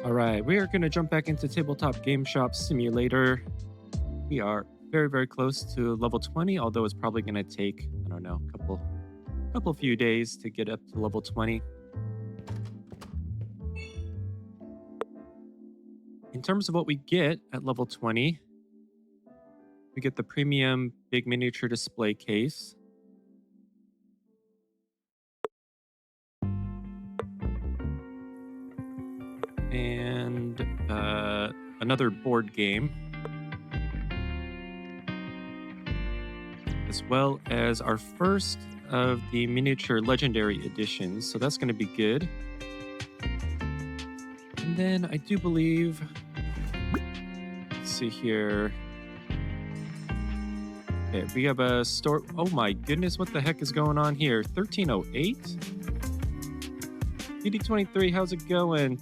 All right, we are going to jump back into Tabletop Game Shop Simulator. We are very, very close to level 20, although it's probably going to take, I don't know, a couple few days to get up to level 20. In terms of what we get at level 20, we get the premium big miniature display case. And another board game, as well as our first of the miniature legendary editions. So that's going to be good. And then I do believe, let's see here. Okay, we have a store. Oh my goodness, what the heck is going on here? 1308? DD23, how's it going?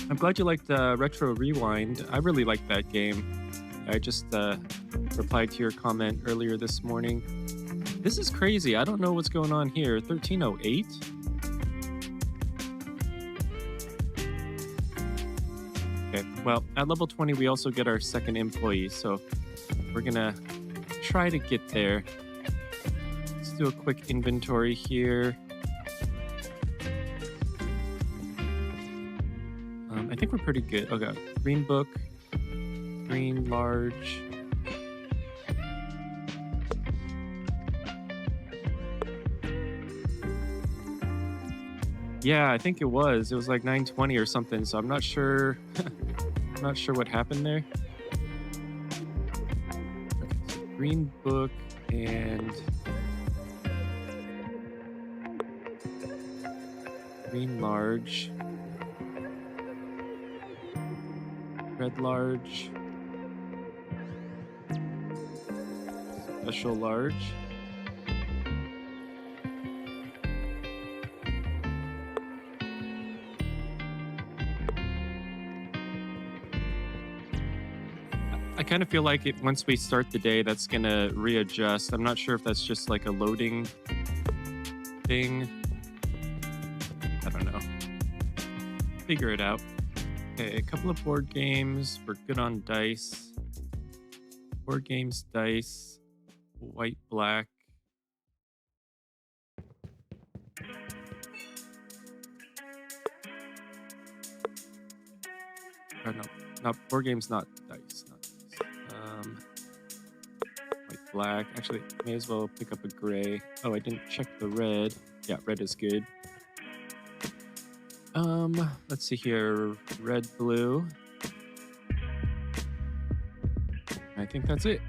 I'm glad you liked Retro Rewind. I really liked that game. I just replied to your comment earlier this morning. This is crazy. I don't know what's going on here. 1308? Okay, well, at level 20, we also get our second employee, so we're gonna try to get there. Let's do a quick inventory here. I think we're pretty good. Okay, green book, green large. Yeah, I think it was. It was like 920 or something. So I'm not sure. I'm not sure what happened there. Okay, so green book and green large. Red large, special large, I kind of feel like it once we start the day, that's gonna readjust. I'm not sure if that's just like a loading thing. I don't know. Figure it out. Okay, a couple of board games. We're good on dice. Board games, dice, white, black. Oh, no, not board games, not dice. Not dice. White, black. Actually, may as well pick up a gray. Oh, I didn't check the red. Yeah, red is good. Let's see here. Red, blue. I think that's it.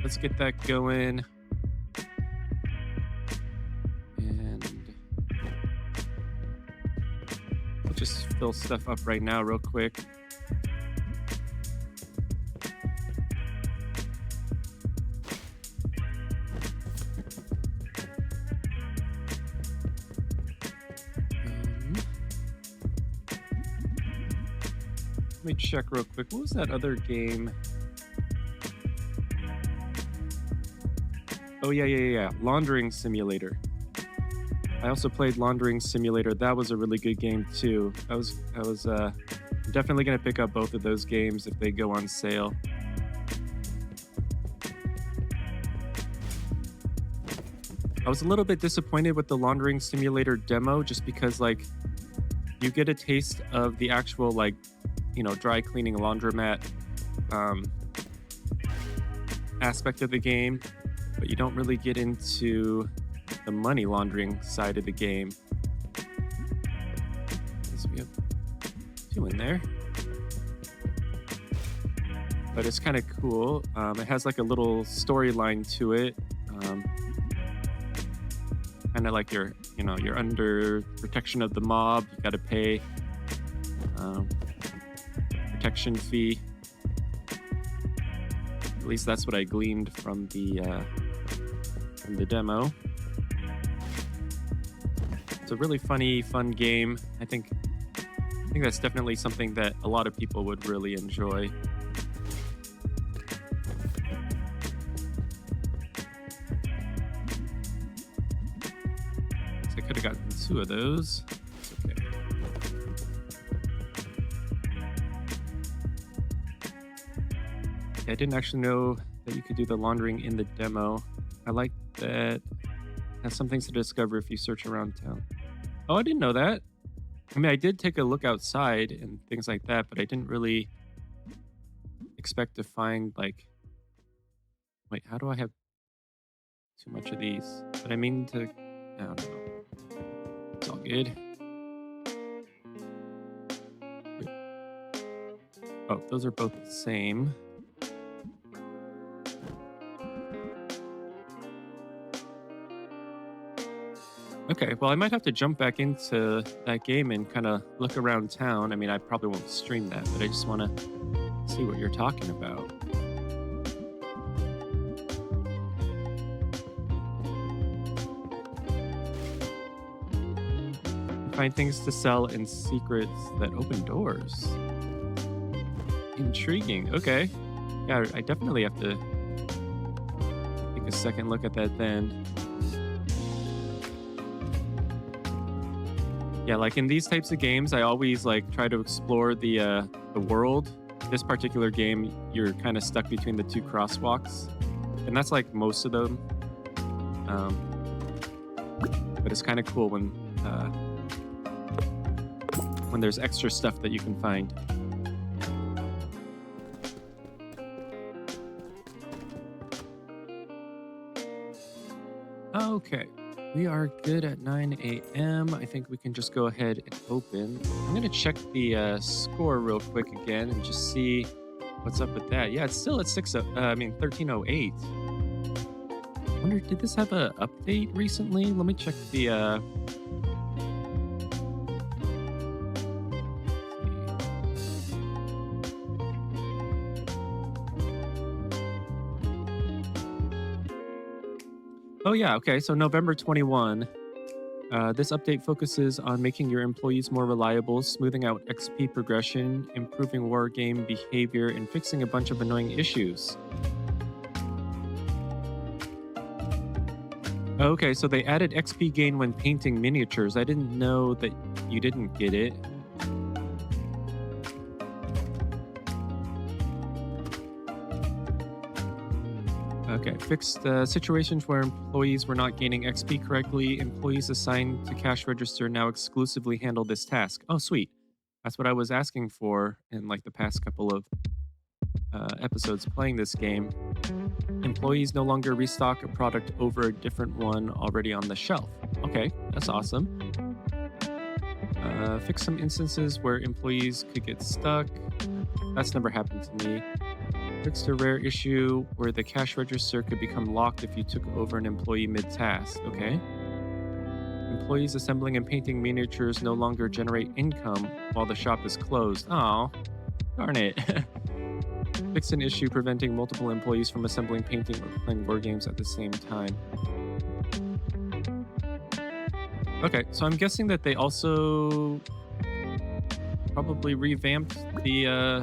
Let's get that going. And I'll just fill stuff up right now real quick. Let me check real quick. What was that other game? Oh, yeah. Laundering Simulator. I also played Laundering Simulator. That was a really good game, too. I was definitely going to pick up both of those games if they go on sale. I was a little bit disappointed with the Laundering Simulator demo just because, like, you get a taste of the actual, like, you know, dry cleaning laundromat aspect of the game, but you don't really get into the money laundering side of the game. So we have two in there, but it's kind of cool. It has like a little storyline to it, kind of like you're under protection of the mob. You got to pay protection fee. At least that's what I gleaned from the demo. It's a really fun game. I think that's definitely something that a lot of people would really enjoy. have gotten 2 of those. It's okay. I didn't actually know that you could do the laundering in the demo. I like that. Has some things to discover if you search around town. Oh, I didn't know that. I mean, I did take a look outside and things like that, but I didn't really expect to find, like... Wait, how do I have too much of these? But I mean to... I don't know. It's all good. Wait. Oh, those are both the same. Okay, well, I might have to jump back into that game and kind of look around town. I mean, I probably won't stream that, but I just want to see what you're talking about. Find things to sell and secrets that open doors. Intriguing. Okay. Yeah, I definitely have to take a second look at that then. Yeah, like in these types of games, I always like try to explore the world. This particular game, you're kind of stuck between the 2 crosswalks, and that's like most of them. But it's kind of cool when there's extra stuff that you can find. Okay. We are good at 9 a.m. I think we can just go ahead and open. I'm going to check the score real quick again and just see what's up with that. Yeah, it's still at 1308. I wonder, did this have an update recently? Let me check the... Oh, yeah. Okay. So November 21. This update focuses on making your employees more reliable, smoothing out XP progression, improving war game behavior, and fixing a bunch of annoying issues. Okay. So they added XP gain when painting miniatures. I didn't know that you didn't get it. Okay, fixed situations where employees were not gaining XP correctly. Employees assigned to cash register now exclusively handle this task. Oh, sweet. That's what I was asking for in like the past couple of episodes playing this game. Employees no longer restock a product over a different one already on the shelf. Okay, that's awesome. Fix some instances where employees could get stuck. That's never happened to me. Fixed a rare issue where the cash register could become locked if you took over an employee mid-task. Okay. Employees assembling and painting miniatures no longer generate income while the shop is closed. Oh, darn it. Fix an issue preventing multiple employees from assembling, painting, or playing war games at the same time. Okay, so I'm guessing that they also probably revamped the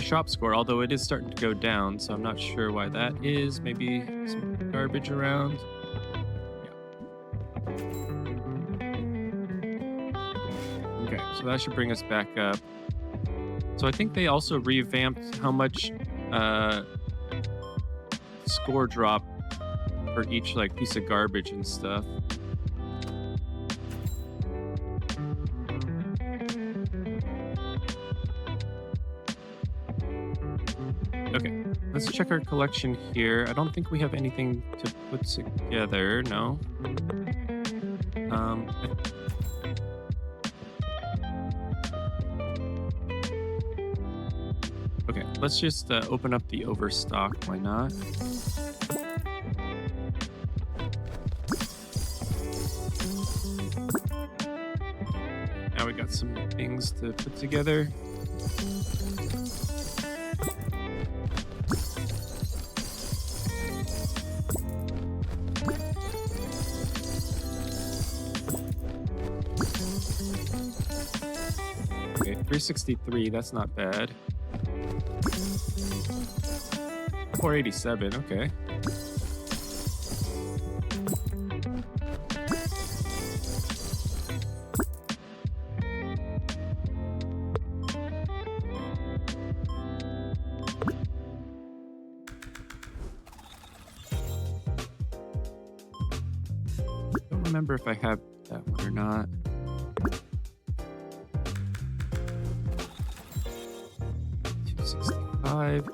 shop score, although it is starting to go down, so I'm not sure why that is. Maybe some garbage around. Yeah. Okay, so that should bring us back up. So I think they also revamped how much score drop for each like piece of garbage and stuff. Okay, let's check our collection here. I don't think we have anything to put together, no. Okay, let's just open up the overstock. Why not? Now we got some things to put together. Okay, 363, that's not bad. 487, okay. remember if I have that one or not. $265.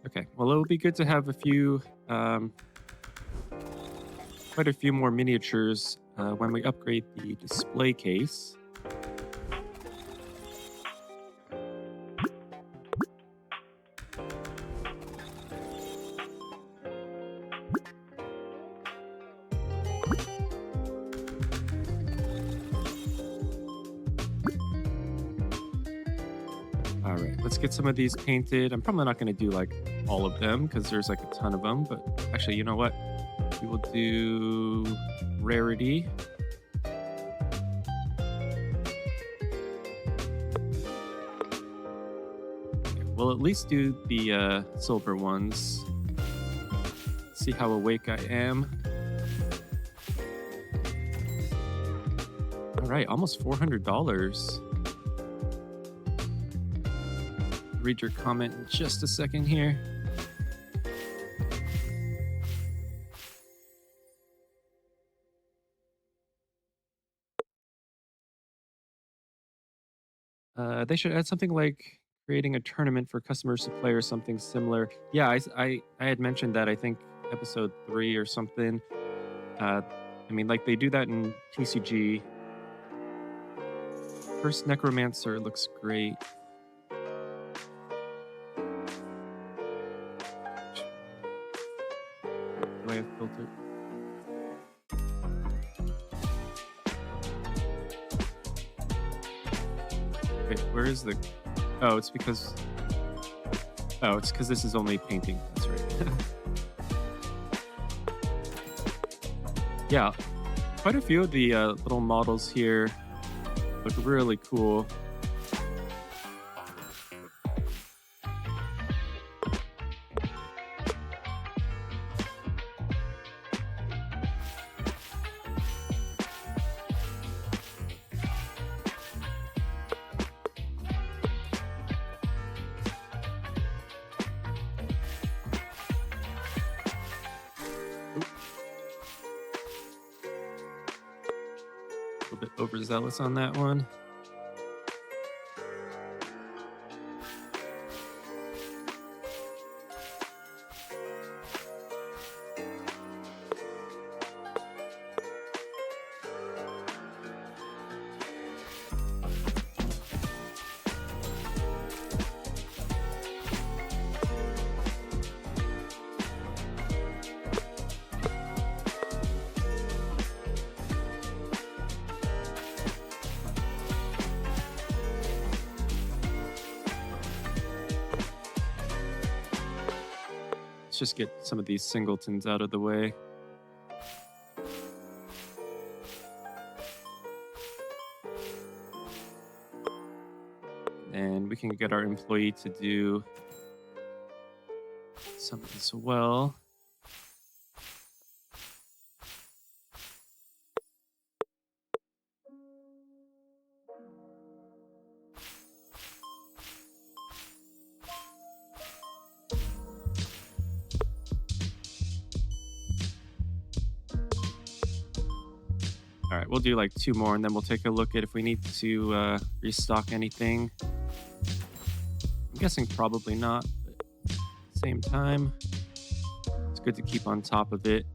Okay, well, it'll be good to have a few, quite a few more miniatures when we upgrade the display case. All right, let's get some of these painted. I'm probably not going to do like all of them because there's like a ton of them, but actually, you know what? We will do rarity. Okay, we'll at least do the silver ones. See how awake I am. All right, almost $400. Read your comment in just a second here. They should add something like creating a tournament for customers to play or something similar. Yeah, I had mentioned that, I think episode 3 or something. I mean, like they do that in TCG. First Necromancer looks great. Do I have filter? Wait, where is the... Oh, it's because... Oh, it's because this is only painting. That's right. Yeah, quite a few of the little models here look really cool. A bit overzealous on that one. Just get some of these singletons out of the way. And we can get our employee to do some as well. All right, we'll do like 2 more and then we'll take a look at if we need to restock anything. I'm guessing probably not, but at the same time, it's good to keep on top of it.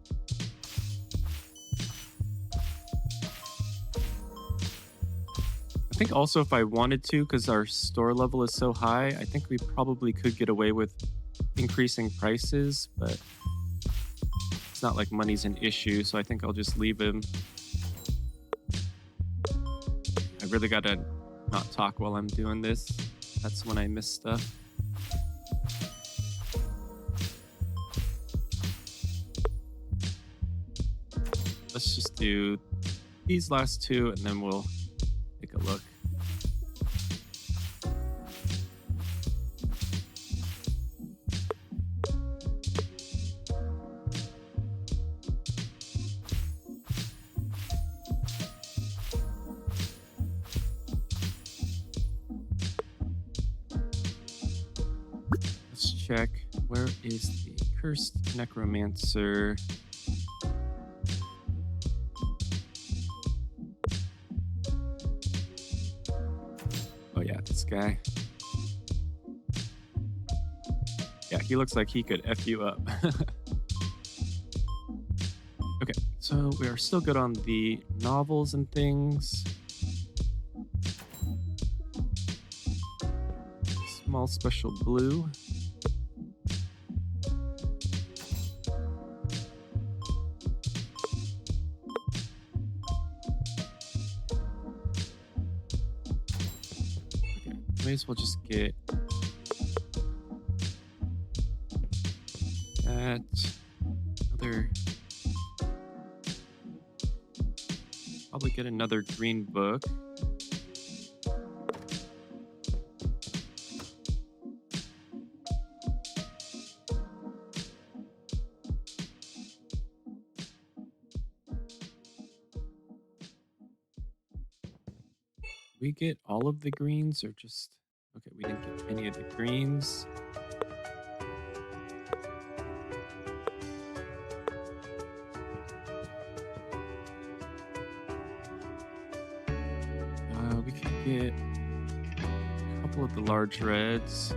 I think also if I wanted to, because our store level is so high, I think we probably could get away with increasing prices, but it's not like money's an issue, so I think I'll just leave him. really gotta not talk while I'm doing this. That's when I miss stuff. Let's just do these last two and then we'll take a look. Let's check. Where is the cursed necromancer? Oh yeah, this guy. Yeah, he looks like he could F you up. Okay, so we are still good on the novels and things. Small special blue. Okay, may as well just get that. Another. Probably get another green book. We get all of the greens or just... Okay, we didn't get any of the greens. We could get a couple of the large reds.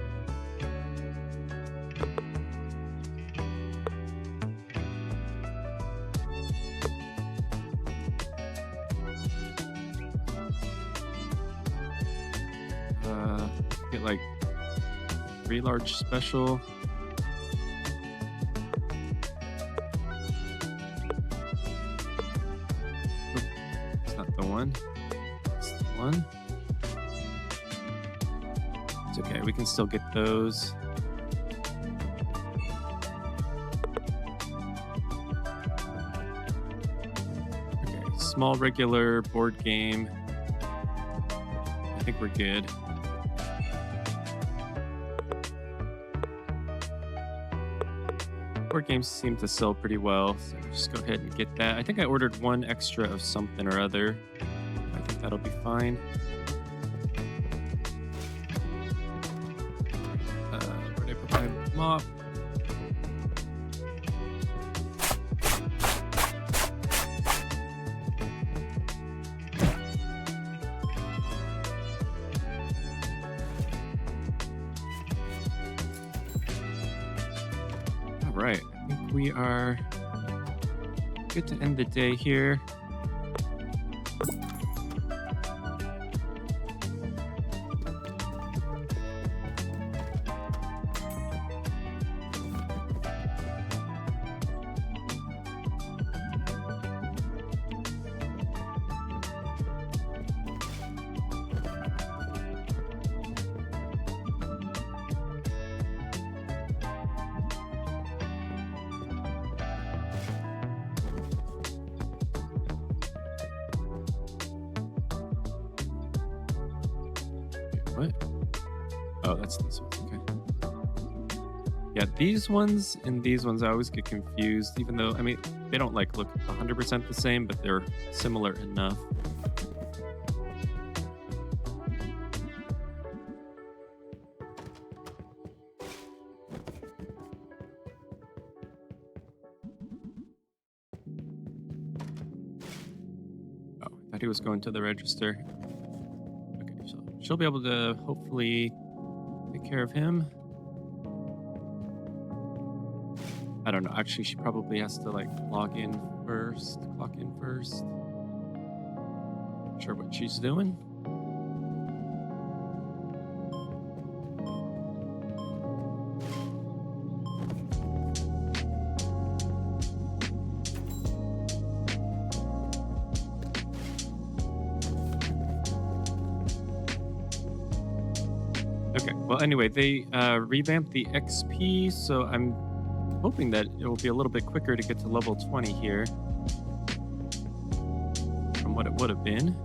Get like 3 large special. Oop, it's not the one. It's the one. It's okay. We can still get those. Okay, small regular board game. I think we're good. Board games seem to sell pretty well, so just go ahead and get that. I think I ordered 1 extra of something or other. I think that'll be fine. Where did I put my mop? Right, I think we are good to end the day here. What? Oh, that's these ones. Okay. Yeah, these ones and these ones, I always get confused, even though, I mean, they don't like look 100% the same, but they're similar enough. Oh, I thought he was going to the register. She'll be able to hopefully take care of him. I don't know. Actually, she probably has to like clock in first. Not sure what she's doing. Okay. Well, anyway, they revamped the XP, so I'm hoping that it will be a little bit quicker to get to level 20 here from what it would have been.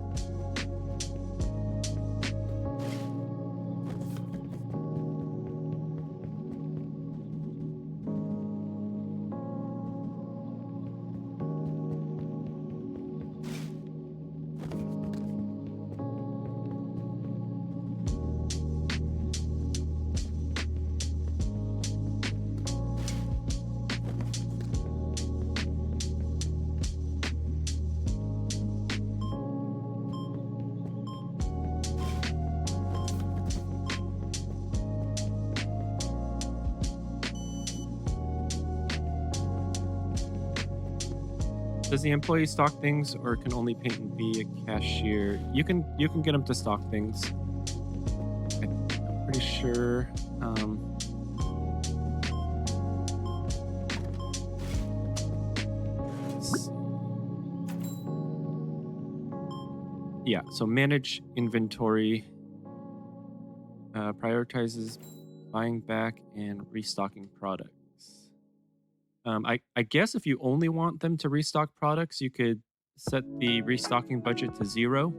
Does the employee stock things or can only paint and be a cashier? You can get them to stock things. I'm pretty sure. Let's see. Yeah, so manage inventory prioritizes buying back and restocking products. I guess if you only want them to restock products, you could set the restocking budget to 0.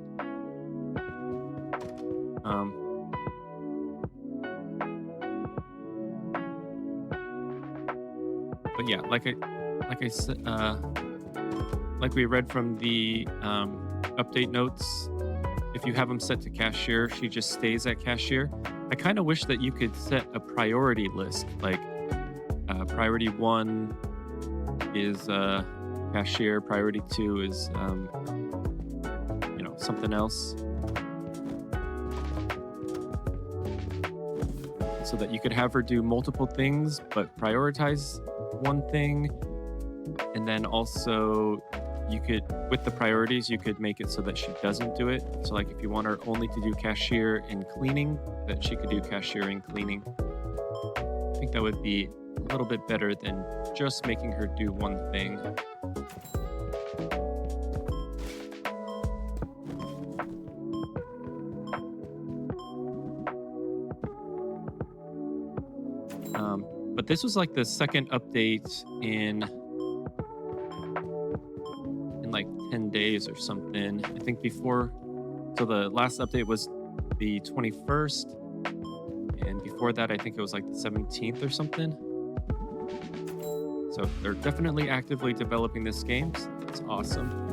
But yeah, like I said, like we read from the update notes, if you have them set to cashier, she just stays at cashier. I kind of wish that you could set a priority list, like priority 1 is cashier, priority 2 is something else, so that you could have her do multiple things but prioritize one thing. And then also you could, with the priorities, you could make it so that she doesn't do it. So like if you want her only to do cashier and cleaning, that she could do cashier and cleaning. I think that would be a little bit better than just making her do one thing. But this was like the second update in like 10 days or something. I think before, so the last update was the 21st, and before that I think it was like the 17th or something. So they're definitely actively developing this game. So that's awesome.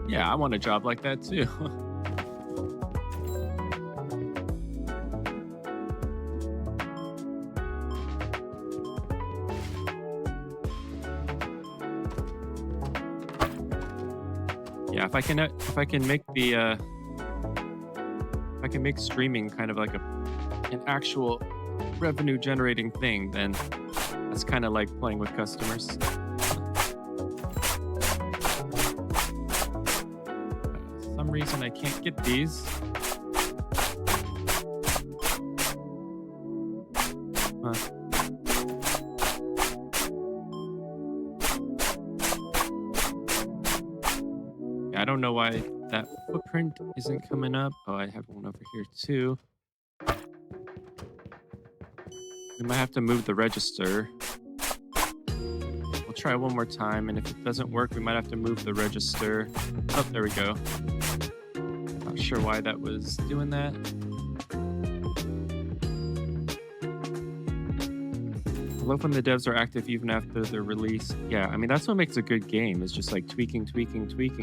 Yeah, I want a job like that too. Yeah, if I can make the if I can make streaming kind of like an actual revenue generating thing, then it's kind of like playing with customers. For some reason I can't get these. I don't know why that footprint isn't coming up. Oh, I have one over here too. We might have to move the register. We'll try one more time, and if it doesn't work, we might have to move the register. Oh, there we go. Not sure why that was doing that. I love when the devs are active even after the release. Yeah, I mean, that's what makes a good game, is just like tweaking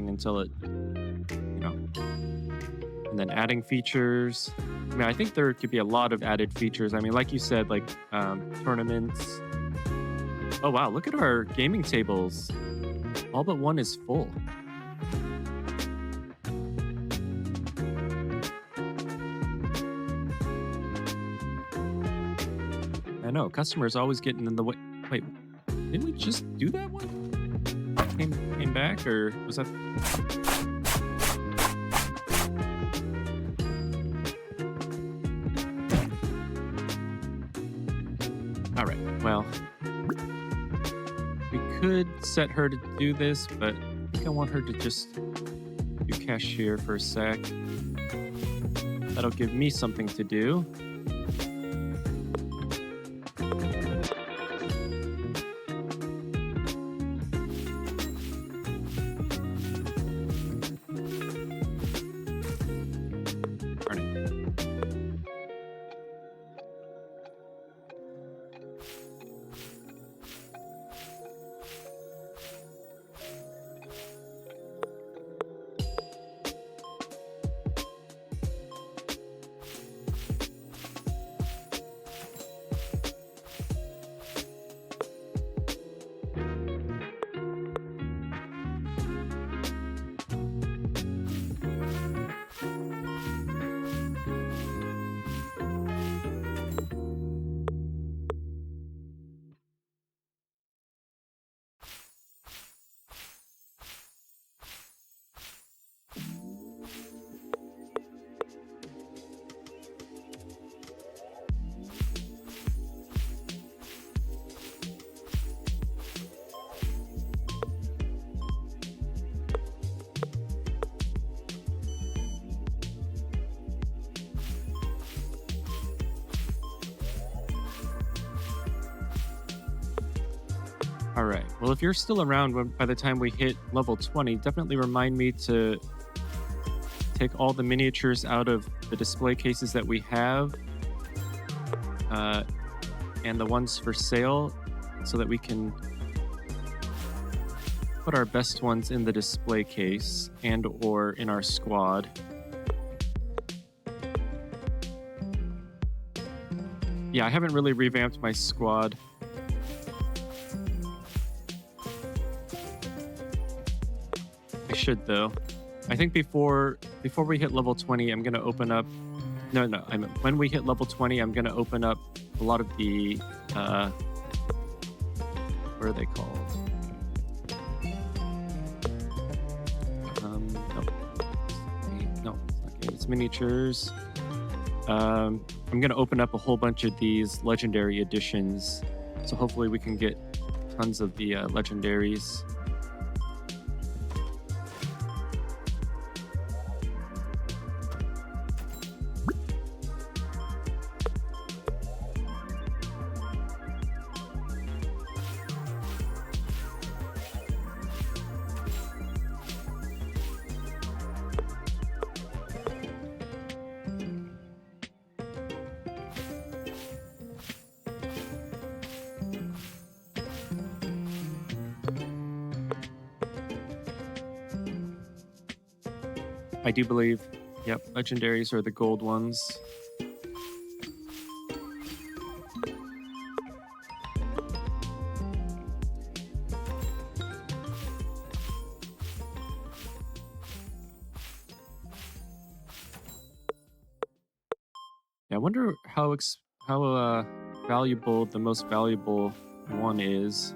until it, and then adding features. I mean, I think there could be a lot of added features. I mean, like you said, like tournaments. Oh, wow, look at our gaming tables. All but one is full. I know, customers always getting in the way. Wait, didn't we just do that one? Came back, or was that? All right, well, we could set her to do this, but I think I want her to just do cashier for a sec. That'll give me something to do. All right. Well, if you're still around by the time we hit level 20, definitely remind me to take all the miniatures out of the display cases that we have and the ones for sale so that we can put our best ones in the display case and or in our squad. Yeah, I haven't really revamped my squad. I should though. I think before we hit level 20, I'm gonna open up. No, I mean when we hit level 20, I'm gonna open up a lot of the. What are they called? No, it's not games. It's miniatures. I'm gonna open up a whole bunch of these legendary editions, so hopefully we can get tons of the legendaries. I do believe, yep, legendaries are the gold ones. Yeah, I wonder how valuable the most valuable one is.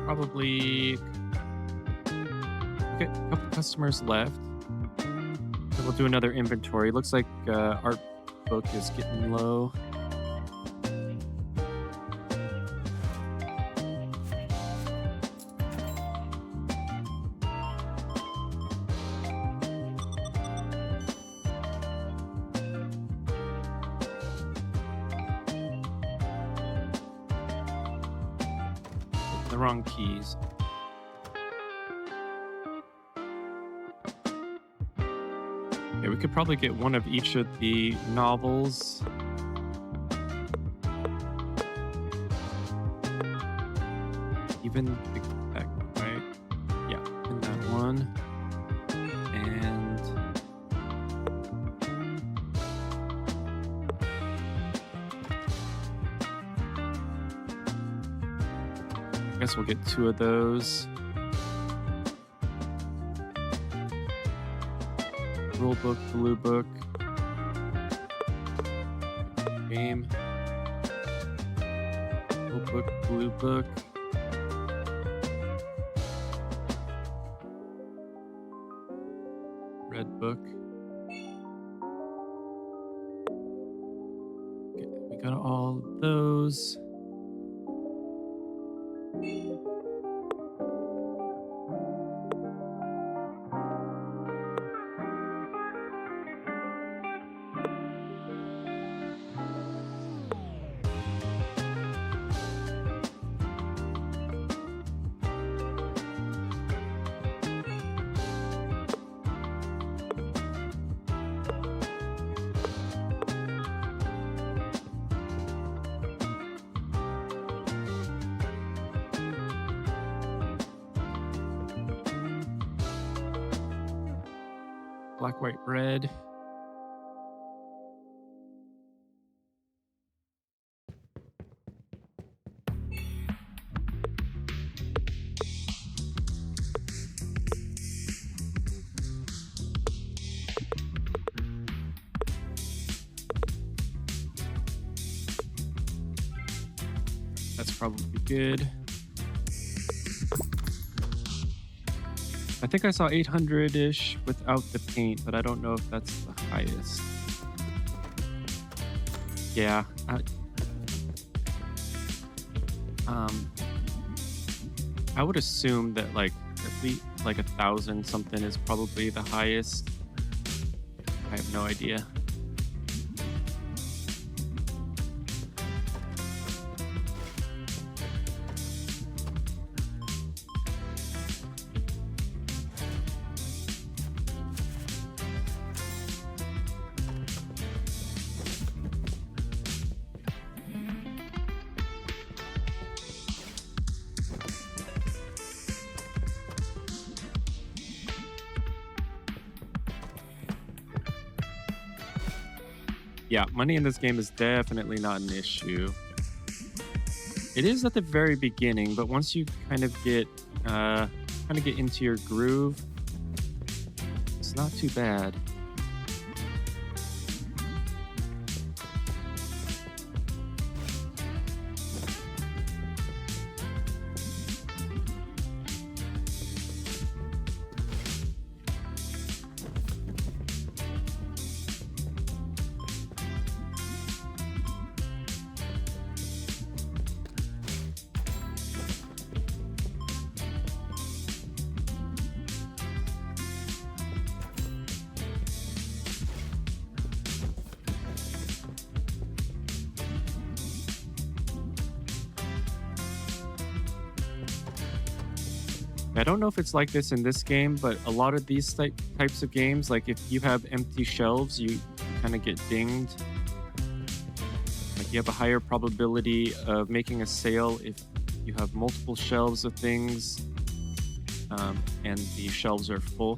Probably okay, a couple customers left. So we'll do another inventory. Looks like art book is getting low. The wrong keys. Okay, we could probably get one of each of the novels. Even that one, right? Yeah, in that one. And I guess we'll get two of those. Rule book, blue book. Game. Rule book, blue book. Red book. Okay, we got all those. Black, white, red. That's probably good. I think I saw 800-ish without the paint, but I don't know if that's the highest. Yeah. I would assume that like at least like 1,000 something is probably the highest. I have no idea. Yeah, money in this game is definitely not an issue. It is at the very beginning, but once you kind of get into your groove, it's not too bad. I don't know if it's like this in this game, but a lot of these types of games, like if you have empty shelves, you kind of get dinged. Like you have a higher probability of making a sale if you have multiple shelves of things and the shelves are full.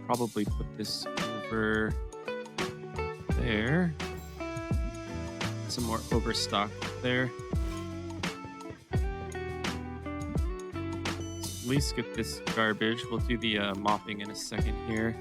Probably put this over there. Some more overstock there. At least get this garbage. We'll do the mopping in a second here.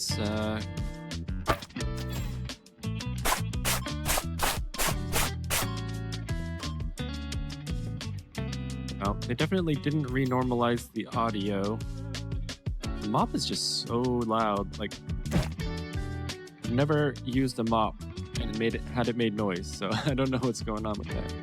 Let's oh, they definitely didn't renormalize the audio. The mop is just so loud. Like, I've never used a mop and had it made noise, so I don't know what's going on with that.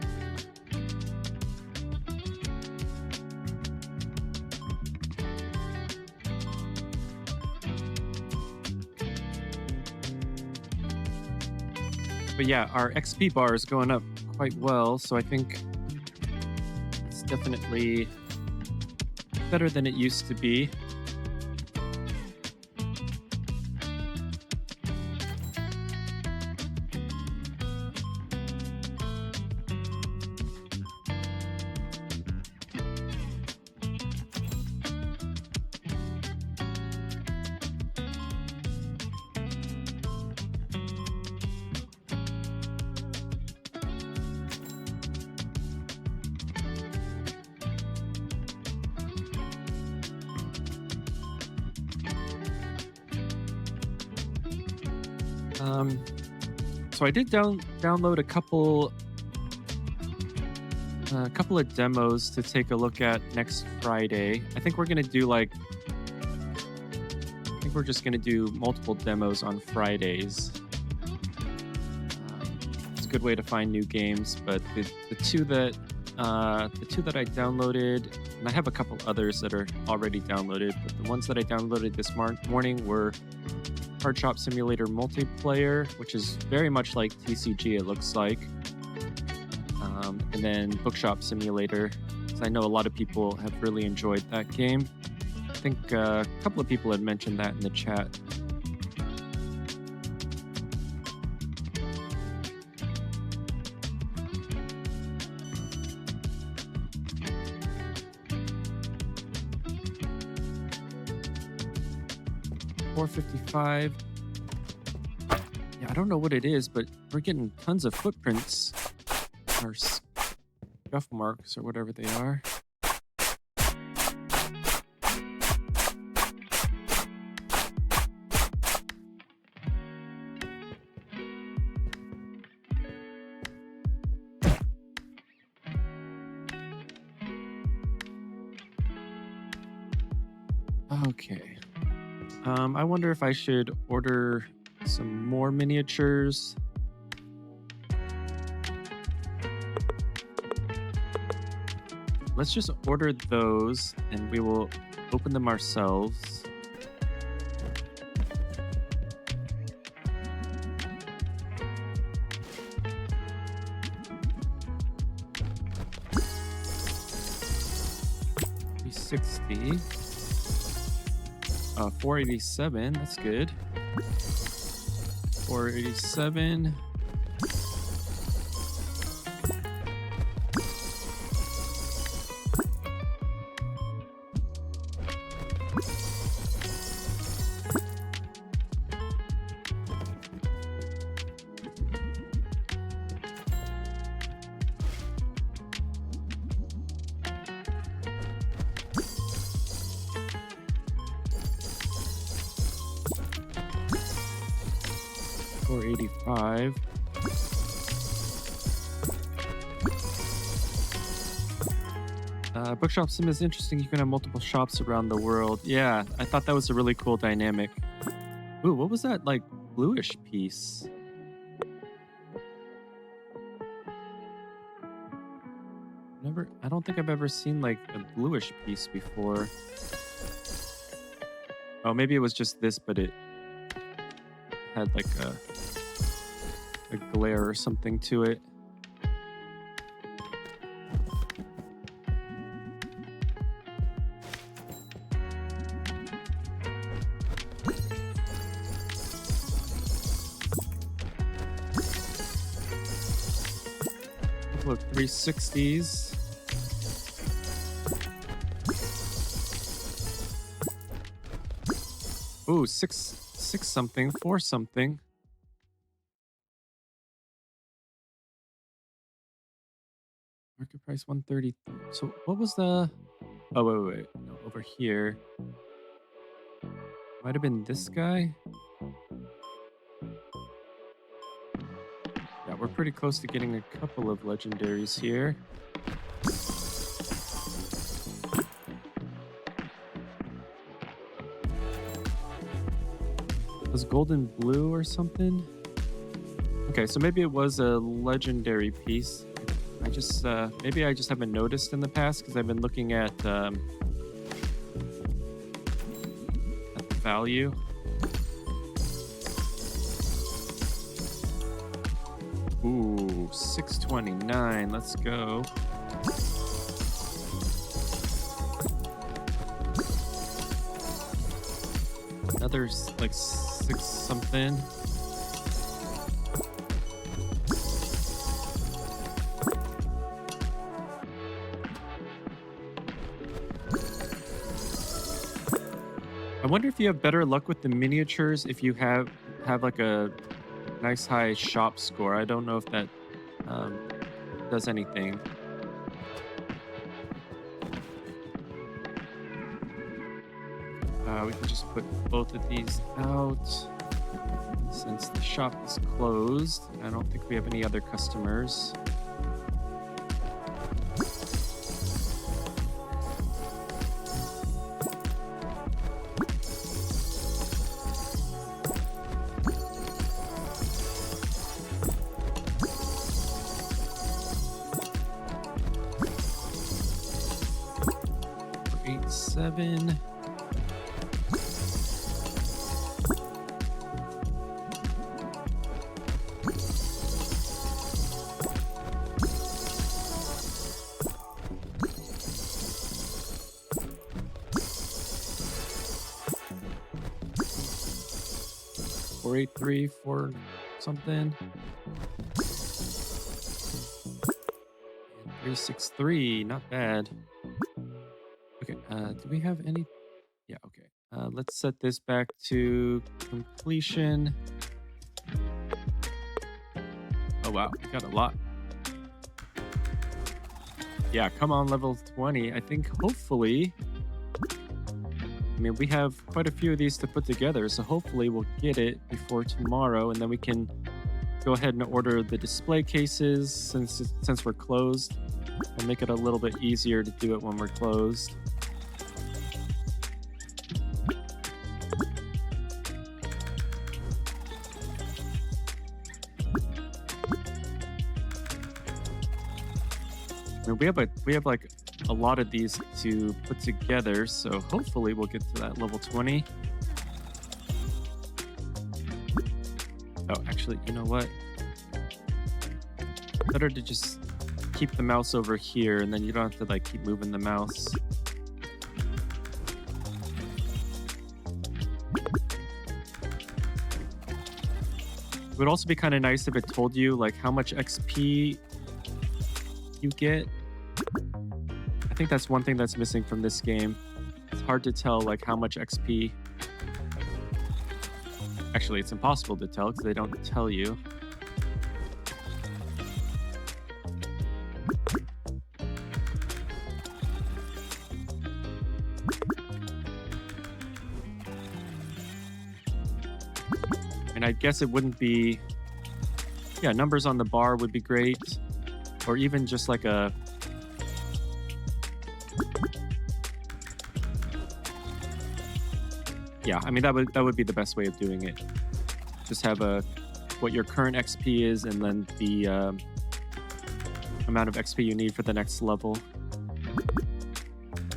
But yeah, our XP bar is going up quite well, so I think it's definitely better than it used to be. So I did download a couple of demos to take a look at next Friday. I think we're gonna do I think we're just gonna do multiple demos on Fridays. It's a good way to find new games, but the two that I downloaded, and I have a couple others that are already downloaded, but the ones that I downloaded this morning were Card Shop Simulator multiplayer, which is very much like TCG, it looks like. And then Bookshop Simulator, because I know a lot of people have really enjoyed that game. I think a couple of people had mentioned that in the chat. $4.55. Yeah, I don't know what it is, but we're getting tons of footprints or scuff marks or whatever they are. Okay. I wonder if I should order some more miniatures. Let's just order those and we will open them ourselves. $360. 487, that's good. 487. $485. Bookshop Sim is interesting. You can have multiple shops around the world. Yeah, I thought that was a really cool dynamic. Ooh, what was that, like, bluish piece? I don't think I've ever seen, like, a bluish piece before. Oh, maybe it was just this, but it had, like, a glare or something to it. Look, 360s. Ooh, six something, 4 something. Market price 130. So what was the? Oh wait. No, over here. Might have been this guy. Yeah, we're pretty close to getting a couple of legendaries here. Was golden blue or something? Okay, so maybe it was a legendary piece. I just maybe I just haven't noticed in the past because I've been looking at the value. Ooh, 629. Let's go. Another like 6 something. I wonder if you have better luck with the miniatures if you have like a nice high shop score. I don't know if that does anything. We can just put both of these out since the shop is closed. I don't think we have any other customers. Seven. Four, 8, 3, 4 something. 363, not bad. Okay, do we have any? Yeah, okay. Let's set this back to completion. Oh, wow, we got a lot. Yeah, come on, level 20. I think hopefully, I mean, we have quite a few of these to put together, so hopefully we'll get it before tomorrow, and then we can go ahead and order the display cases since we're closed. It'll make it a little bit easier to do it when we're closed. I mean, we have like a lot of these to put together, so hopefully we'll get to that level 20. Oh, actually, you know what? Better to just keep the mouse over here, and then you don't have to like keep moving the mouse. It would also be kind of nice if it told you like how much XP you get. I think that's one thing that's missing from this game. It's hard to tell like how much XP. Actually, it's impossible to tell because they don't tell you. And I guess it wouldn't be, yeah, numbers on the bar would be great. Or even just like a, yeah, I mean, that would be the best way of doing it. Just have what your current XP is and then the amount of XP you need for the next level.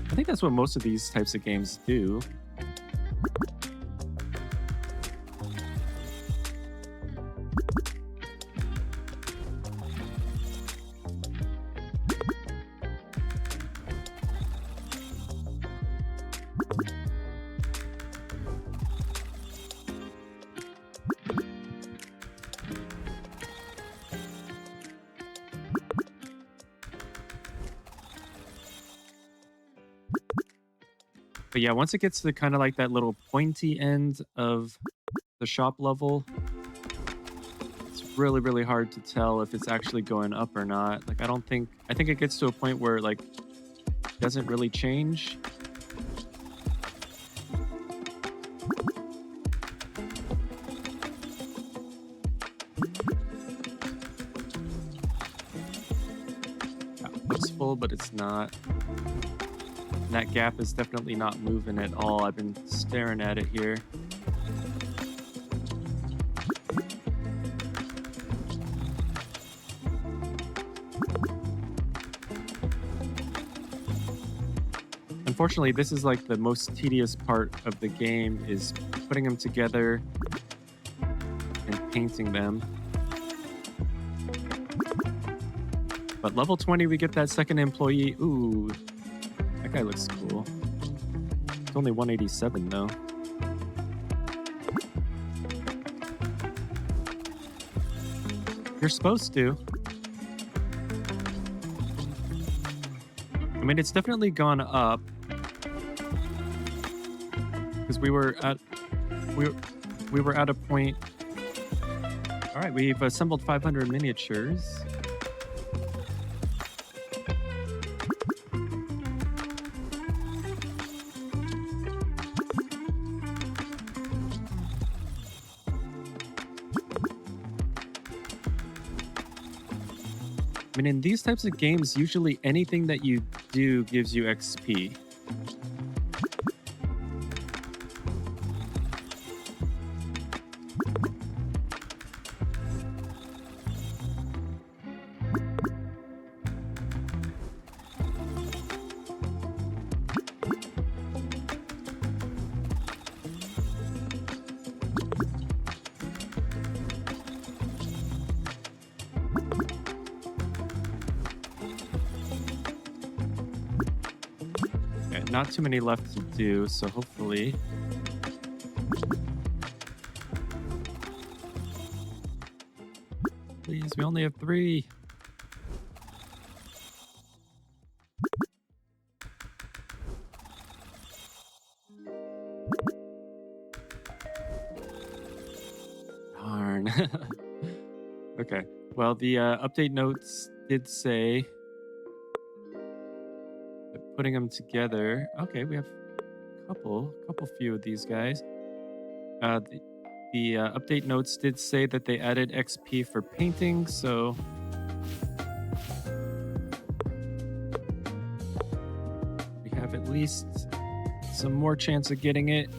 I think that's what most of these types of games do. But yeah, once it gets to kind of like that little pointy end of the shop level, it's really, really hard to tell if it's actually going up or not. Like, I think it gets to a point where like it doesn't really change. full, but it's not. And that gap is definitely not moving at all. I've been staring at it here. Unfortunately, this is like the most tedious part of the game, is putting them together and painting them. But level 20, we get that second employee. Ooh, that guy looks cool. It's only 187 though. You're supposed to. I mean, it's definitely gone up. Because we were at a point. All right, we've assembled 500 miniatures. I mean, in these types of games, usually anything that you do gives you XP. Not too many left to do, so hopefully. Please, we only have 3. Darn. Okay. Well, the update notes did say putting them together. Okay, we have a couple few of these guys. The update notes did say that they added XP for painting, so we have at least some more chance of getting it.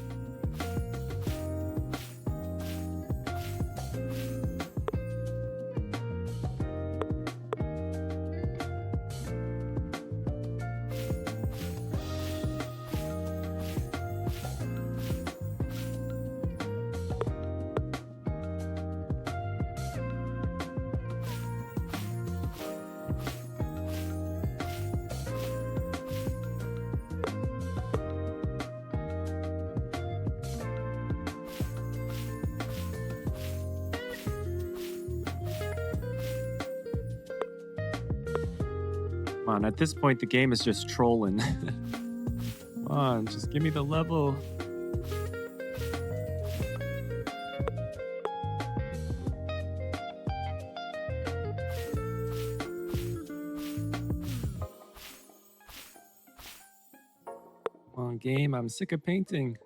Come on, at this point, the game is just trolling. Come on, just give me the level. Come on, game, I'm sick of painting.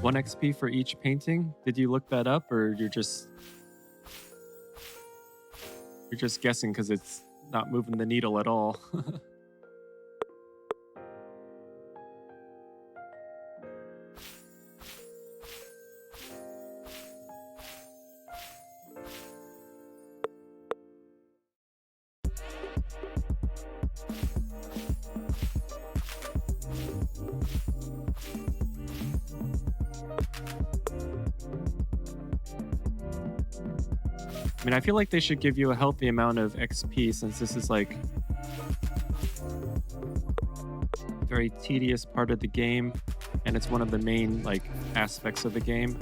One XP for each painting? Did you look that up, or you're just guessing because it's not moving the needle at all? I mean, I feel like they should give you a healthy amount of XP, since this is like a very tedious part of the game, and it's one of the main like aspects of the game.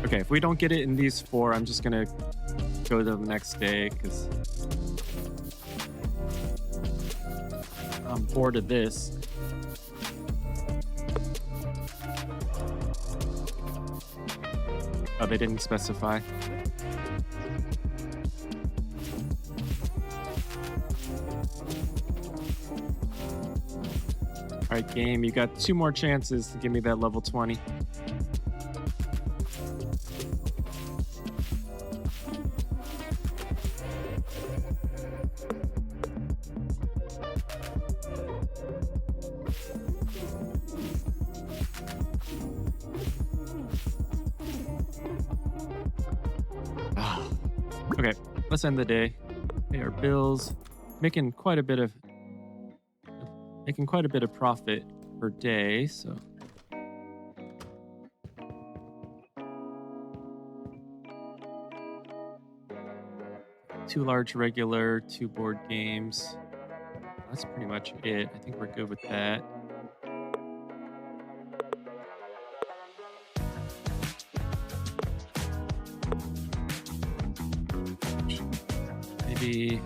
Okay, if we don't get it in these 4, I'm just gonna go to the next day because I'm bored of this. Oh, they didn't specify. All right, game, you got 2 more chances to give me that level 20. Okay, let's end the day. Pay our bills. Making quite a bit of profit per day, so 2 large regular, 2 board games. That's pretty much it. I think we're good with that. Maybe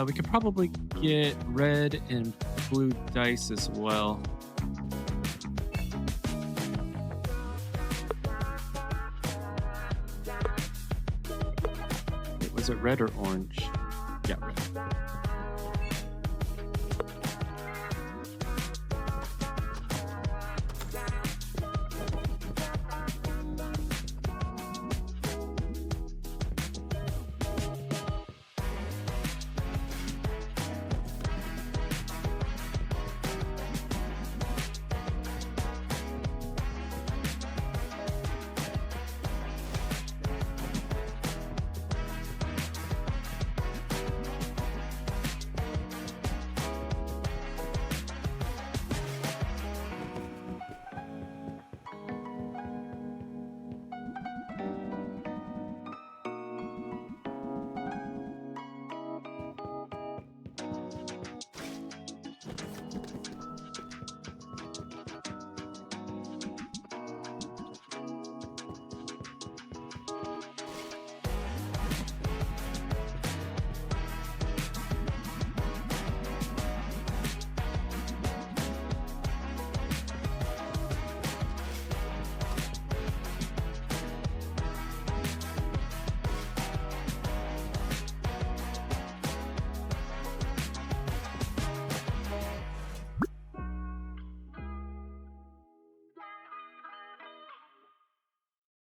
we could probably get red and blue dice as well. Wait, was it red or orange? Yeah, red.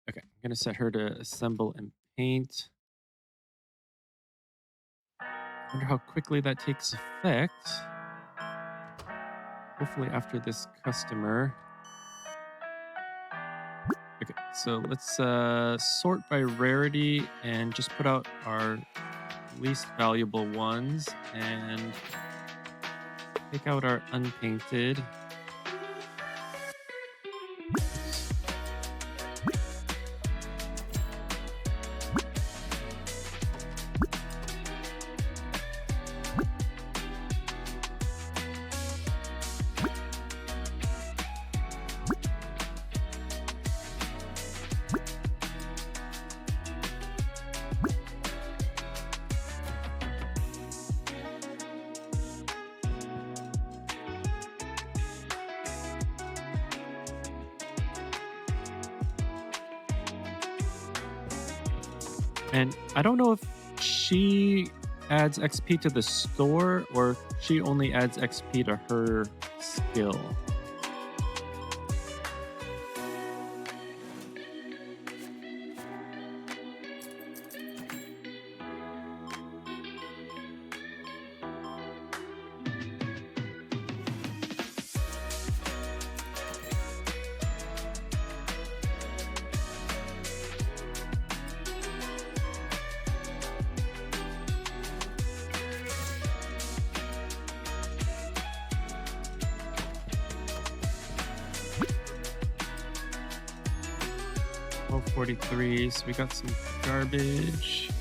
Okay, I'm gonna set her to assemble and paint. I wonder how quickly that takes effect. Hopefully after this customer. Okay, so let's sort by rarity and just put out our least valuable ones and take out our unpainted. And I don't know if she adds XP to the store or if she only adds XP to her skill. Oh, 43, so we got some garbage.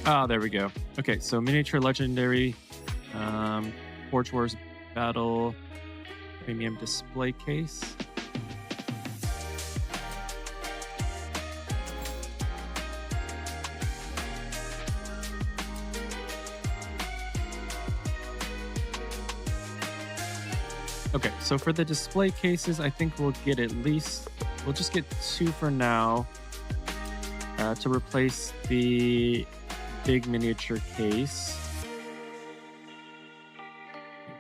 Ah, there we go. Okay, so miniature legendary, Forge Wars Battle, premium display case. Okay, so for the display cases, I think we'll get we'll just get 2 for now to replace the big miniature case.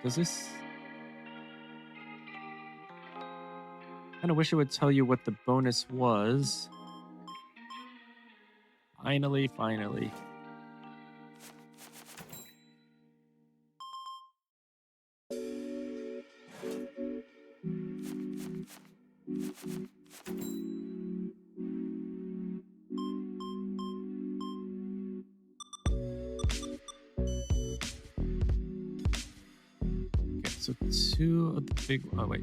Does this? Kind of wish it would tell you what the bonus was. Finally. Okay, so 2 of the big. Oh wait.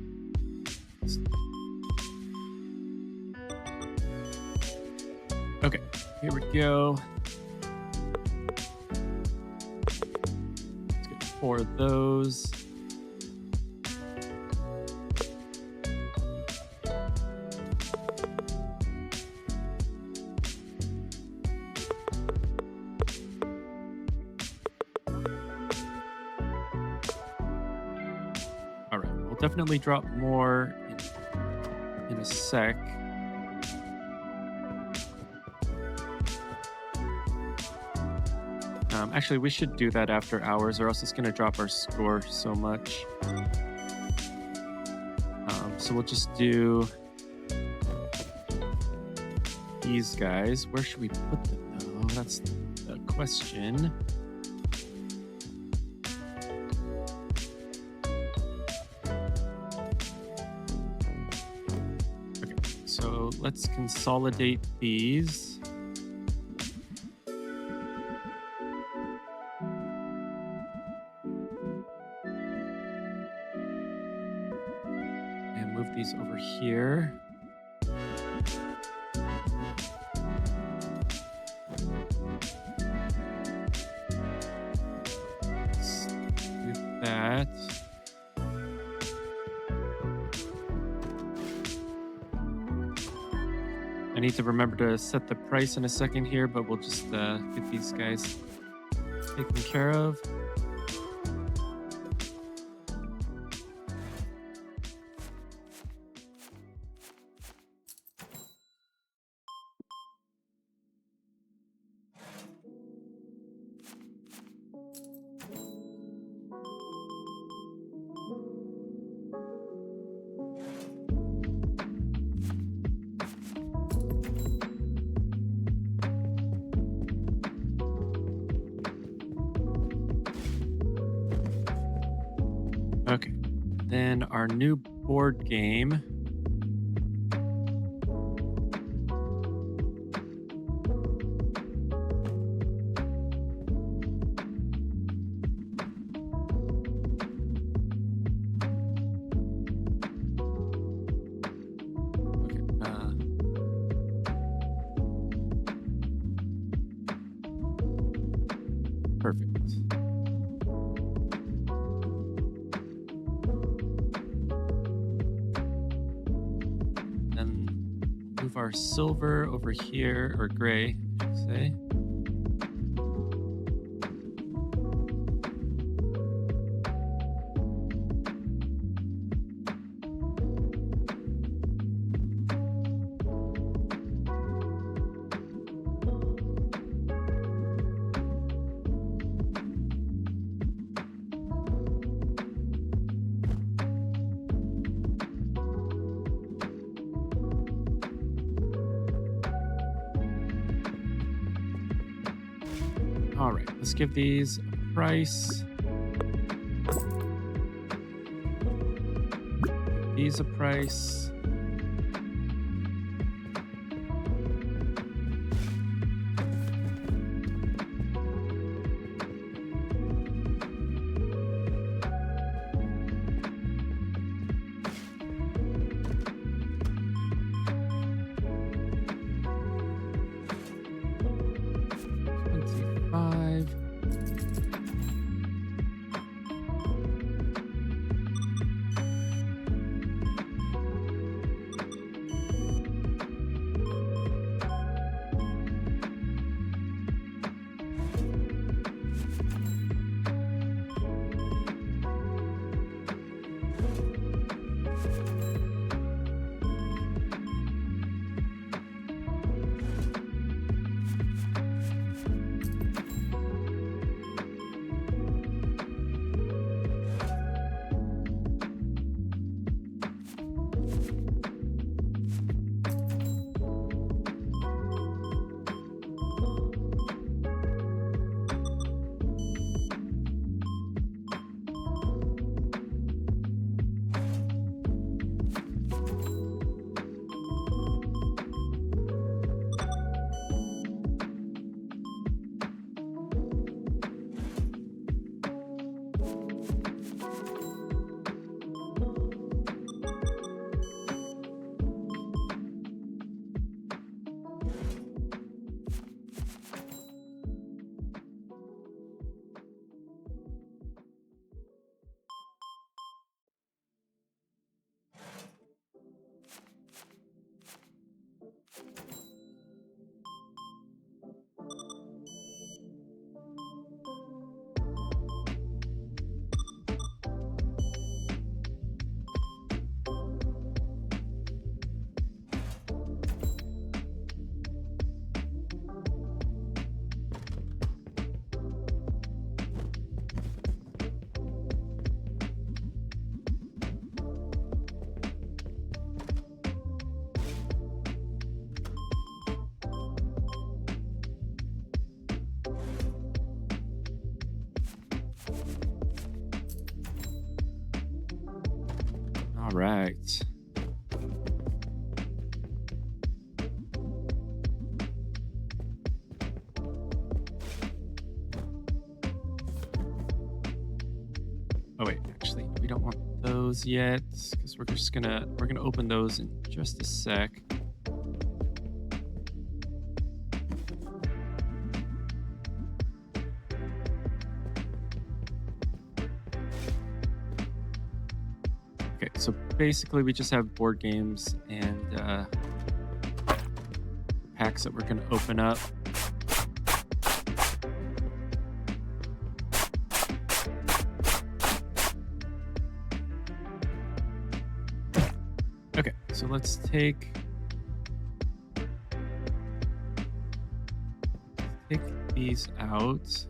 Okay, here we go. Let's get 4 of those. All right, we'll definitely drop more in a sec. Actually, we should do that after hours, or else it's going to drop our score so much. So we'll just do these guys. Where should we put them, though? That's the question. Okay, so let's consolidate these. These over here. Let's do that. I need to remember to set the price in a second here, but we'll just get these guys taken care of. Okay, then our new board game. Perfect. Then move our silver over here, or gray, I should say. All right, let's give these a price. Give these a price. All right. Oh wait, actually, we don't want those yet because we're gonna open those in just a sec. Okay, so basically we just have board games and packs that we're gonna open up. Okay, so let's take these out.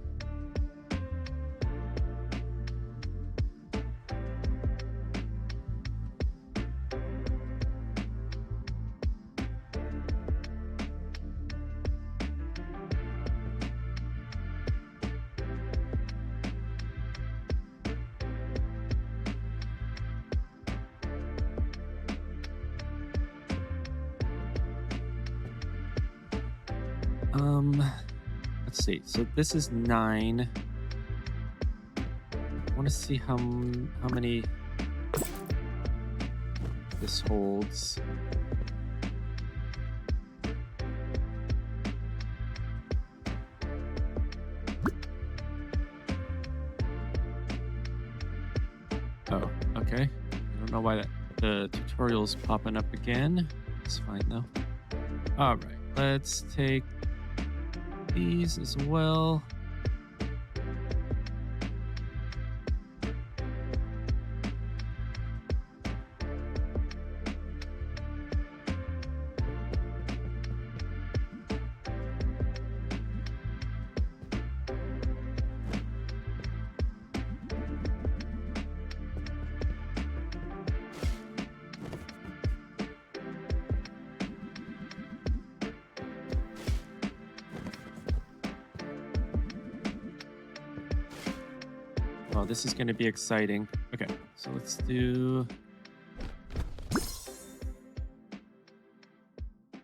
Let's see. So this is 9. I want to see how many this holds. Oh, okay. I don't know why the tutorial's popping up again. It's fine though. All right, let's take these as well. Oh, this is going to be exciting. Okay, so let's do...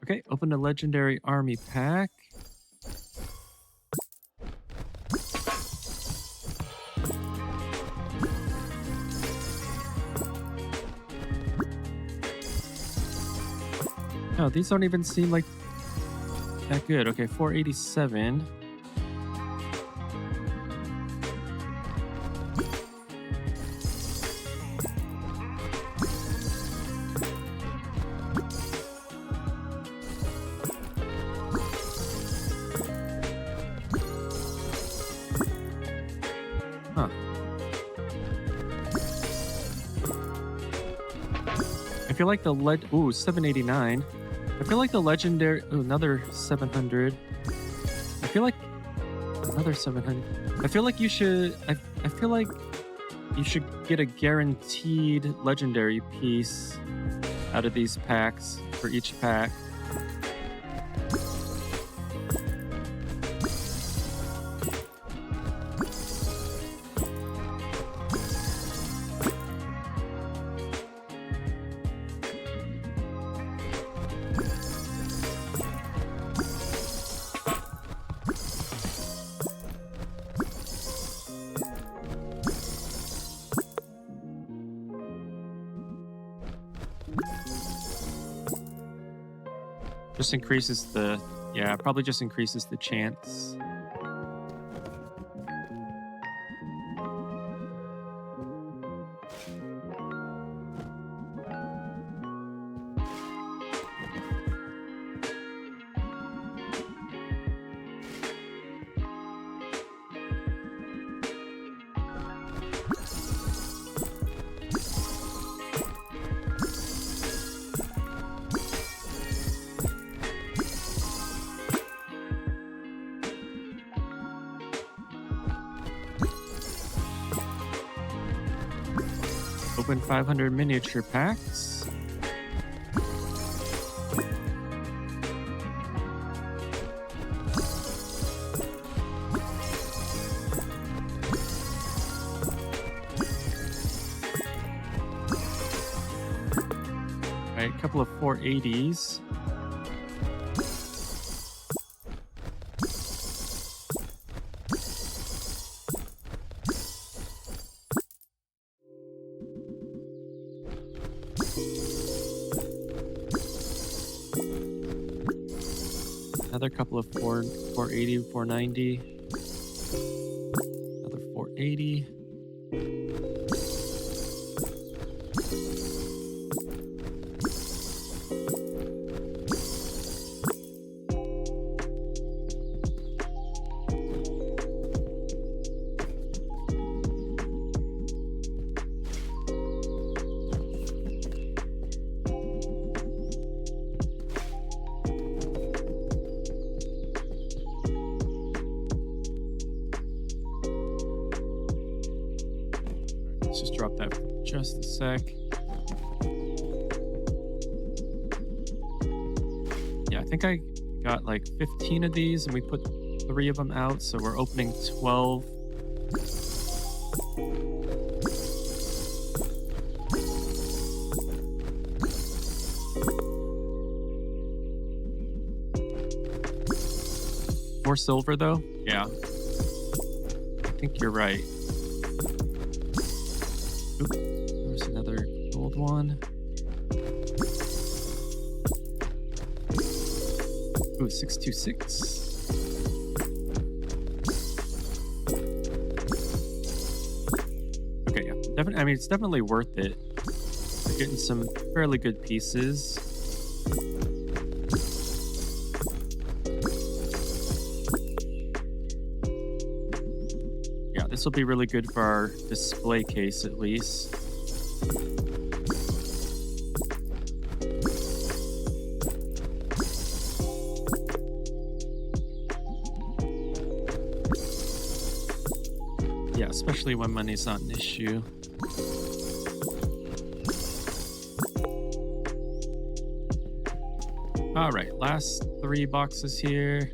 Okay, open a legendary army pack. No, these don't even seem like that good. Okay, 487. Huh. I feel like the ooh, 789. I feel like the legendary... Ooh, another 700. I feel like... Another 700. I feel like you should... I feel like you should get a guaranteed legendary piece out of these packs for each pack. Just increases the, yeah, probably just increases the chance. Open 500 miniature packs. Right, a couple of 480s. Another couple of 480, 490. Another 480. Let's just drop that for just a sec. Yeah, I think I got like 15 of these and we put 3 of them out, so we're opening 12. More silver though? Yeah. I think you're right. Oop, there's another gold one. Ooh, 626. Okay, yeah. Definitely, I mean, it's definitely worth it. We're getting some fairly good pieces. This will be really good for our display case, at least. Yeah, especially when money's not an issue. All right, last 3 boxes here.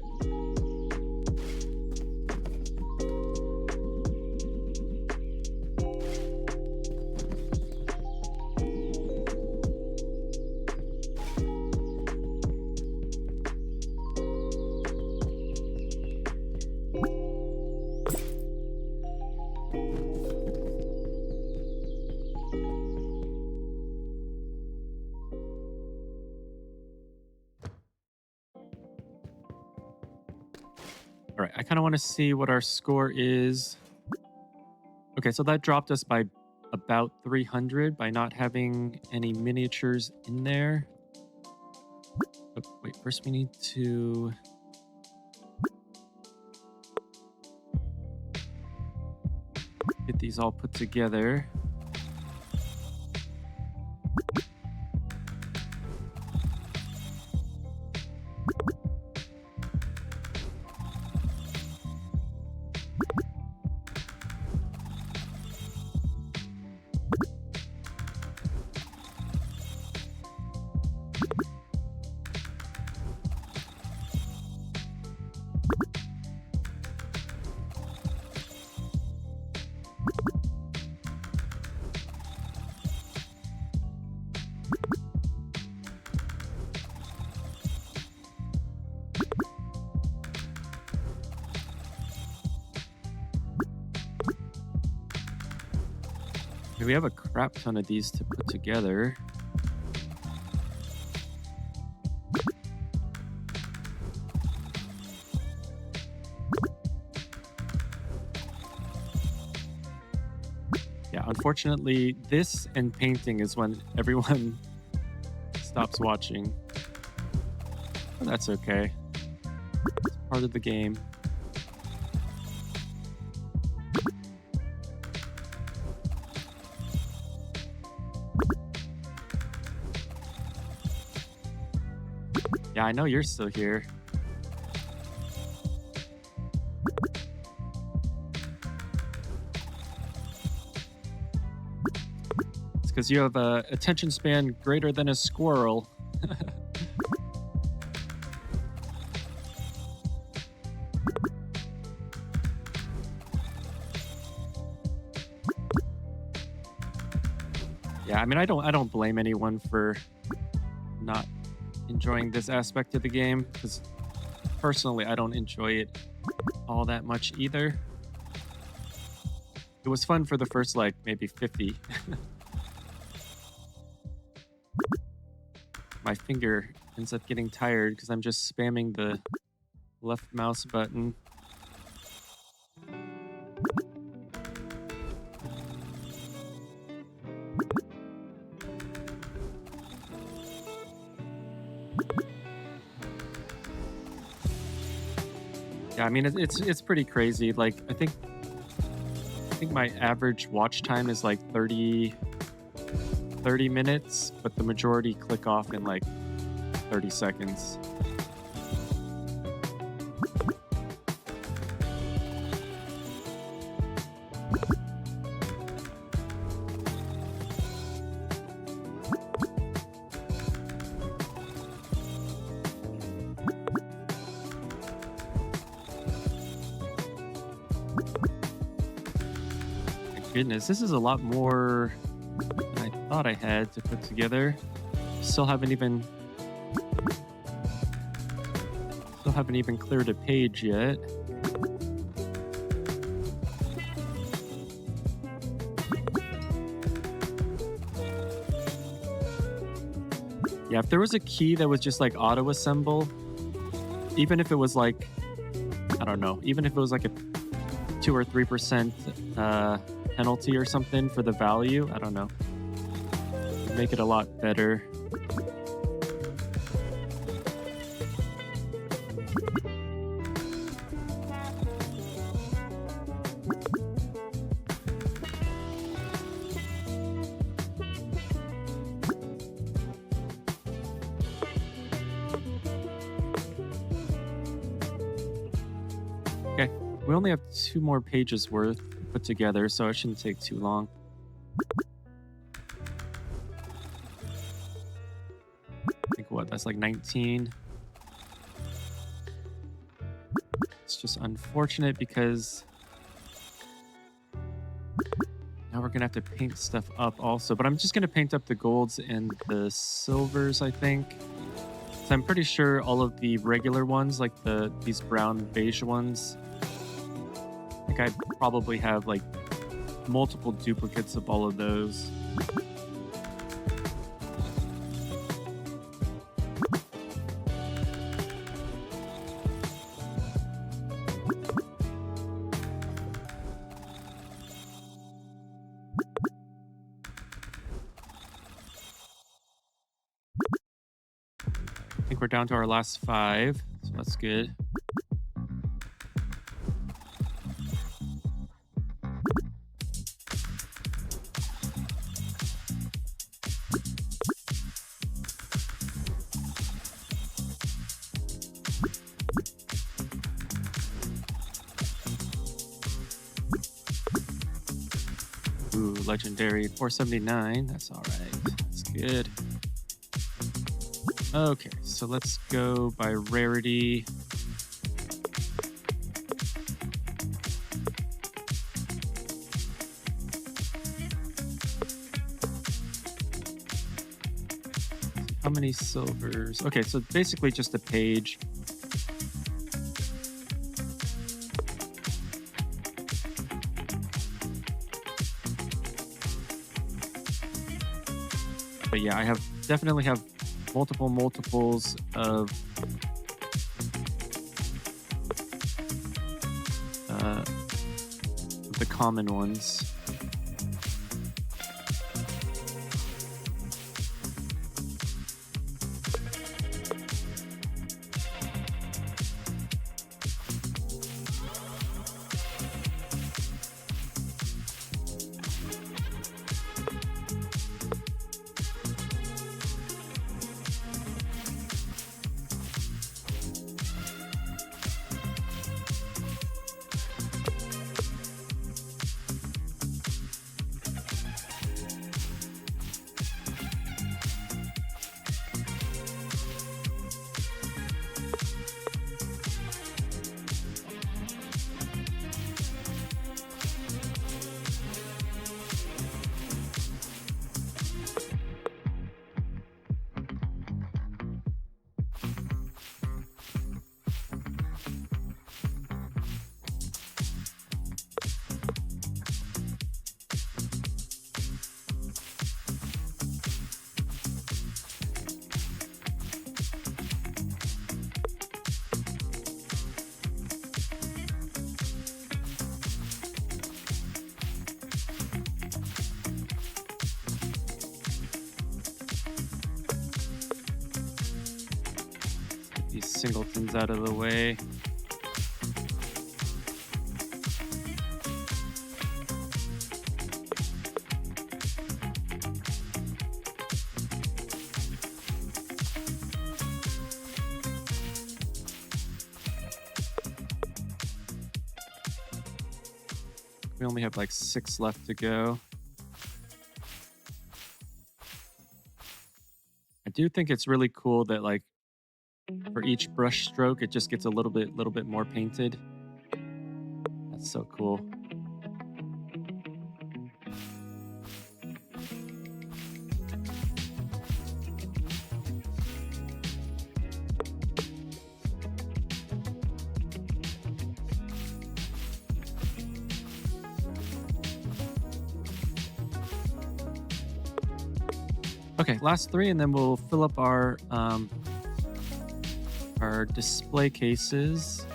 All right, I kind of want to see what our score is. Okay, so that dropped us by about 300 by not having any miniatures in there. But wait, first we need to... get these all put together. We have a crap ton of these to put together. Yeah, unfortunately, this and painting is when everyone stops watching. But that's okay. It's part of the game. Yeah, I know you're still here. It's because you have a attention span greater than a squirrel. Yeah, I mean, I don't blame anyone for not enjoying this aspect of the game, because personally I don't enjoy it all that much either. It was fun for the first like maybe 50. My finger ends up getting tired because I'm just spamming the left mouse button. Yeah, I mean it's pretty crazy. Like I think my average watch time is like 30 minutes, but the majority click off in like 30 seconds. Goodness, this is a lot more than I thought I had to put together. Still haven't even cleared a page yet. Yeah, if there was a key that was just like auto assemble, even if it was like, I don't know, even if it was like a 2 or 3% penalty or something for the value, I don't know, it'd make it a lot better. Okay, we only have 2 more pages worth put together, so it shouldn't take too long. I think what, that's like 19. It's just unfortunate because now we're gonna have to paint stuff up also, but I'm just gonna paint up the golds and the silvers, I think. So I'm pretty sure all of the regular ones, like these brown beige ones, I think I probably have like multiple duplicates of all of those. we're down to our last 5, so that's good. Ooh, legendary 479. That's all right. That's good. Okay, so let's go by rarity. How many silvers? Okay, so basically just a page. But yeah, I definitely have multiples of the common ones. These singletons out of the way. We only have like 6 left to go. I do think it's really cool that like for each brush stroke, it just gets a little bit more painted. That's so cool. Okay, last 3, and then we'll fill up our display cases.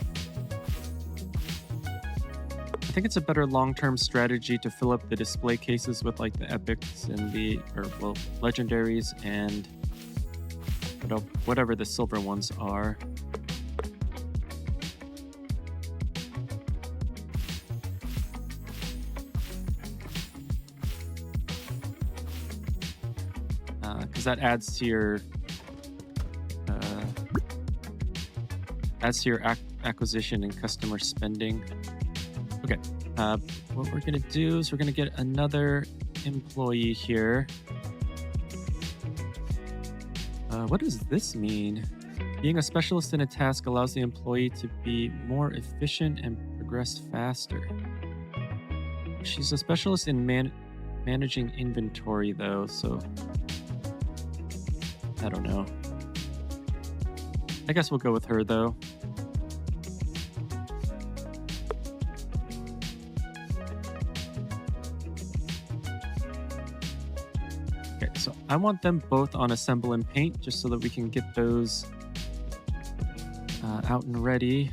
I think it's a better long-term strategy to fill up the display cases with like the epics and legendaries and whatever the silver ones are. Because that adds to your acquisition and customer spending. Okay, what we're gonna do is we're gonna get another employee here. What does this mean? Being a specialist in a task allows the employee to be more efficient and progress faster. She's a specialist in managing inventory though, so I don't know. I guess we'll go with her though. Okay, so I want them both on assemble and paint just so that we can get those out and ready.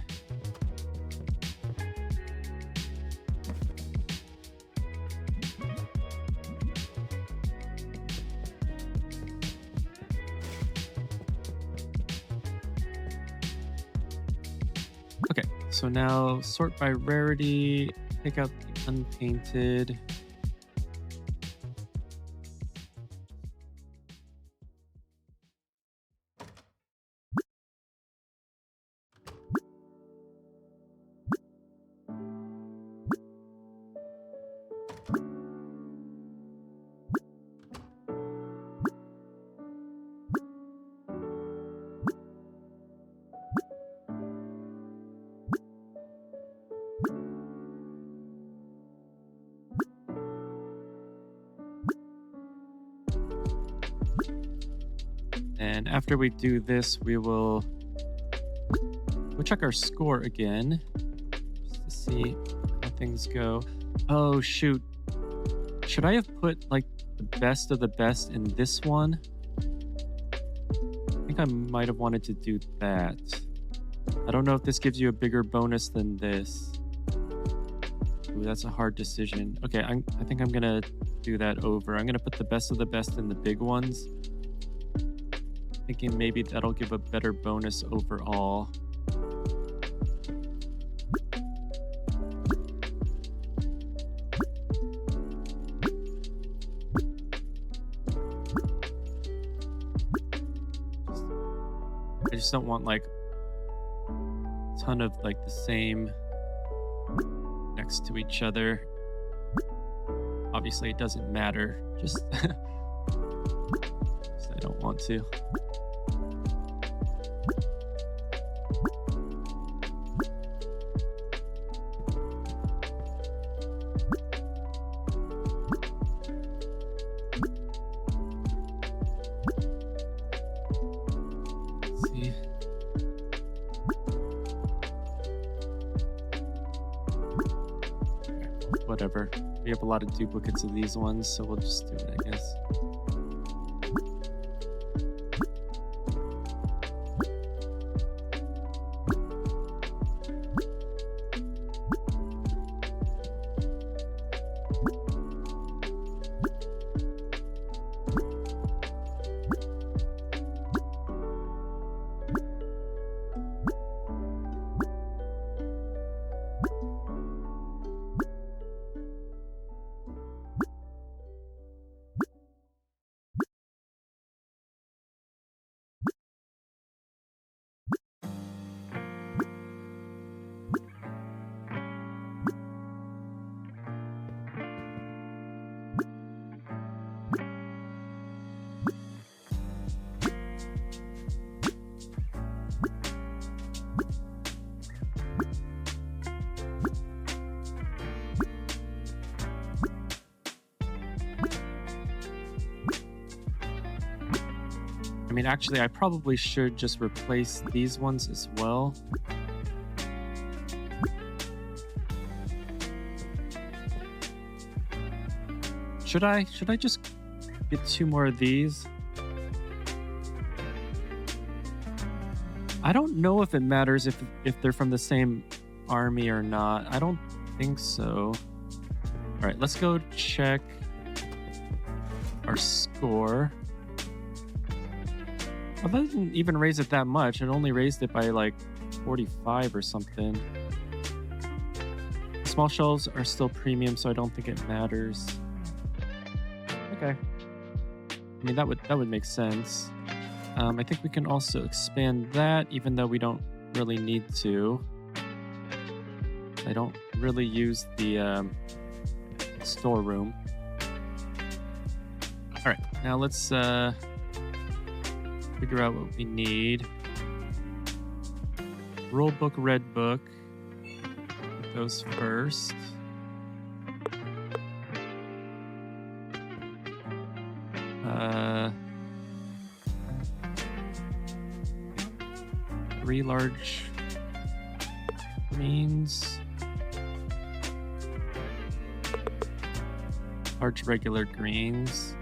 Okay, so now sort by rarity, pick out the unpainted. And after we do this, we'll check our score again just to see how things go. Oh, shoot. Should I have put like the best of the best in this one? I think I might have wanted to do that. I don't know if this gives you a bigger bonus than this. Ooh, that's a hard decision. Okay, I think I'm gonna do that over. I'm gonna put the best of the best in the big ones. Thinking maybe that'll give a better bonus overall. I just don't want like a ton of like the same next to each other. Obviously it doesn't matter, just I don't want to. Whatever. We have a lot of duplicates of these ones, so we'll just do it, I guess. I mean, actually, I probably should just replace these ones as well. Should I just get 2 more of these? I don't know if it matters if they're from the same army or not. I don't think so. All right, let's go check our score. Well, that didn't even raise it that much. It only raised it by like 45 or something. Small shells are still premium, so I don't think it matters. Okay. I mean, that would make sense. I think we can also expand that, even though we don't really need to. I don't really use the storeroom. All right, now let's figure out what we need. Rule book, red book. Put those first. Three large greens. Large regular greens.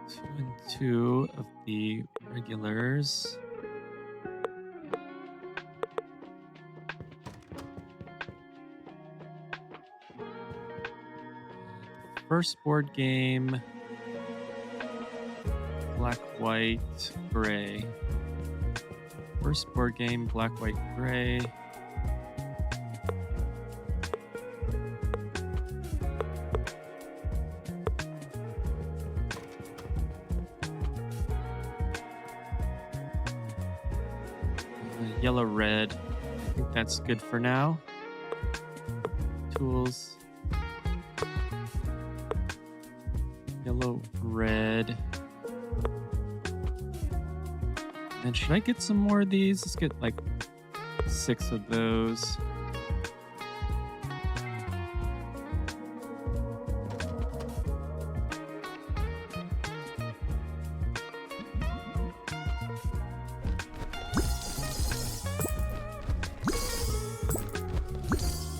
2 and 2 of the regulars. First board game, black, white, gray. First board game, black, white, gray. Yellow, red. I think that's good for now. Tools. Yellow, red. And should I get some more of these? Let's get like 6 of those.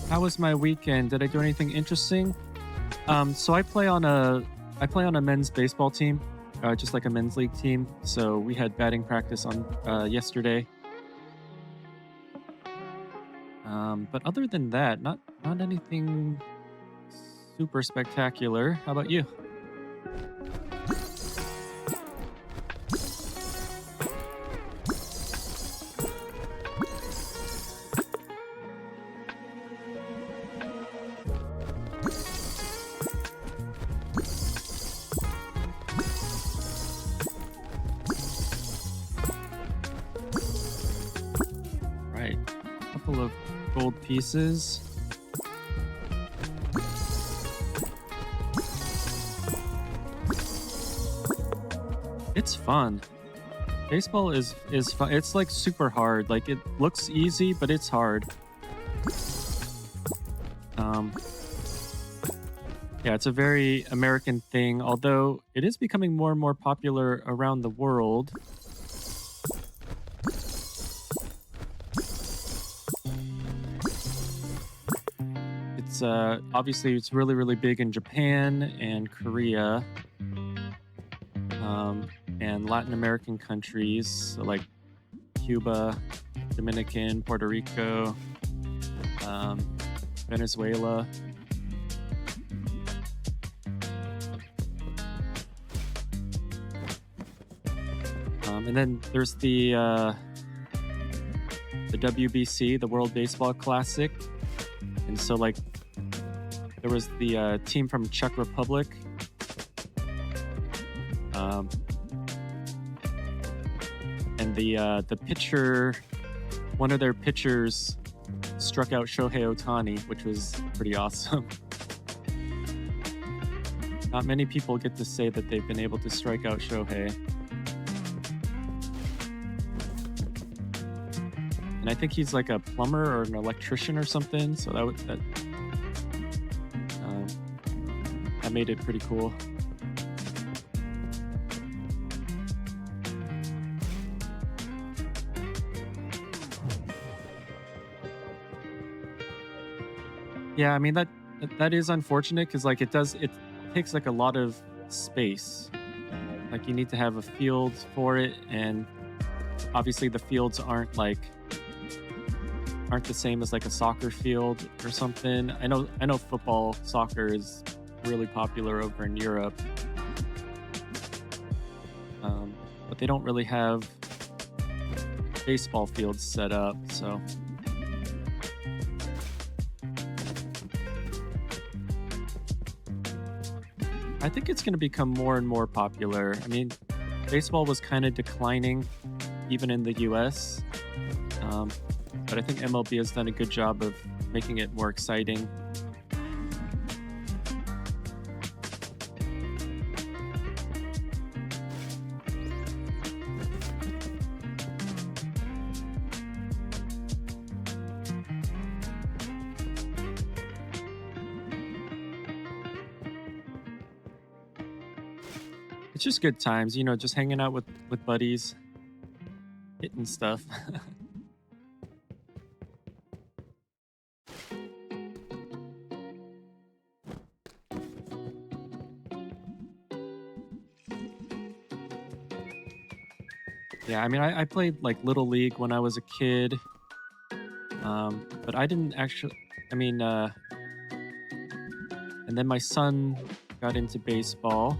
How was my weekend? Did I do anything interesting? So I play on a men's baseball team, just like a men's league team. So we had batting practice on yesterday. But other than that, not anything super spectacular. How about you? Right, a couple of gold pieces. It's fun. Baseball is fun. It's like super hard. Like it looks easy, but it's hard. Yeah, it's a very American thing, although it is becoming more and more popular around the world. It's obviously it's really big in Japan and Korea, and Latin American countries, so like Cuba, Dominican, Puerto Rico, Venezuela. And then there's the WBC, the World Baseball Classic, and so like there was the team from Czech Republic, and the pitcher, one of their pitchers, struck out Shohei Ohtani, which was pretty awesome. Not many people get to say that they've been able to strike out Shohei. And I think he's like a plumber or an electrician or something, so that made it pretty cool. Yeah, I mean that is unfortunate because like it takes like a lot of space. Like you need to have a field for it, and obviously the fields aren't the same as like a soccer field or something. I know football, soccer is really popular over in Europe, but they don't really have baseball fields set up, so. I think it's going to become more and more popular. I mean, baseball was kind of declining even in the US, but I think MLB has done a good job of making it more exciting. It's just good times, just hanging out with buddies, hitting stuff. Yeah, I mean, I played like Little League when I was a kid, but I didn't actually. I mean, and then my son got into baseball.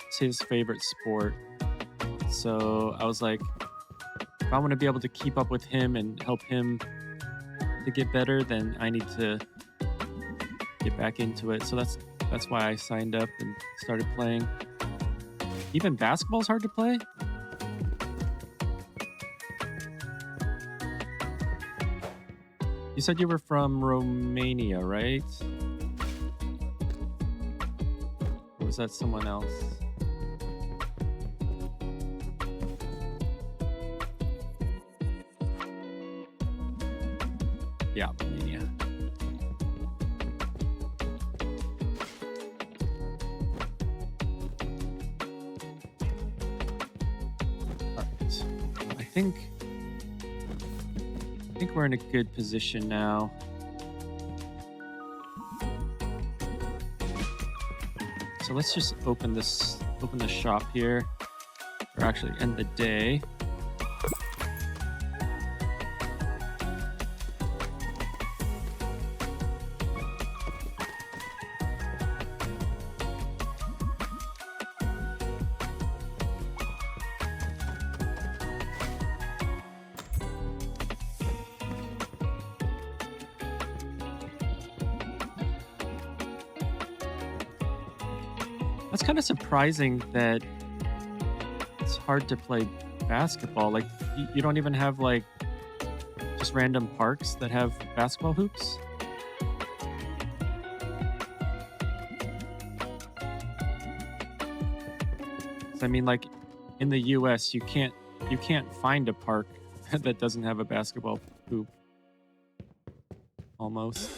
It's his favorite sport. So I was like, if I want to be able to keep up with him and help him to get better, then I need to get back into it. So that's why I signed up and started playing. Even basketball's hard to play. You said you were from Romania, right? Or was that someone else? Yeah, Romania. All right. I think we're in a good position now. So let's just open the shop here, or actually end the day. That's kind of surprising that it's hard to play basketball. Like, you don't even have like just random parks that have basketball hoops. So, I mean, like in the US, you can't find a park that doesn't have a basketball hoop. Almost.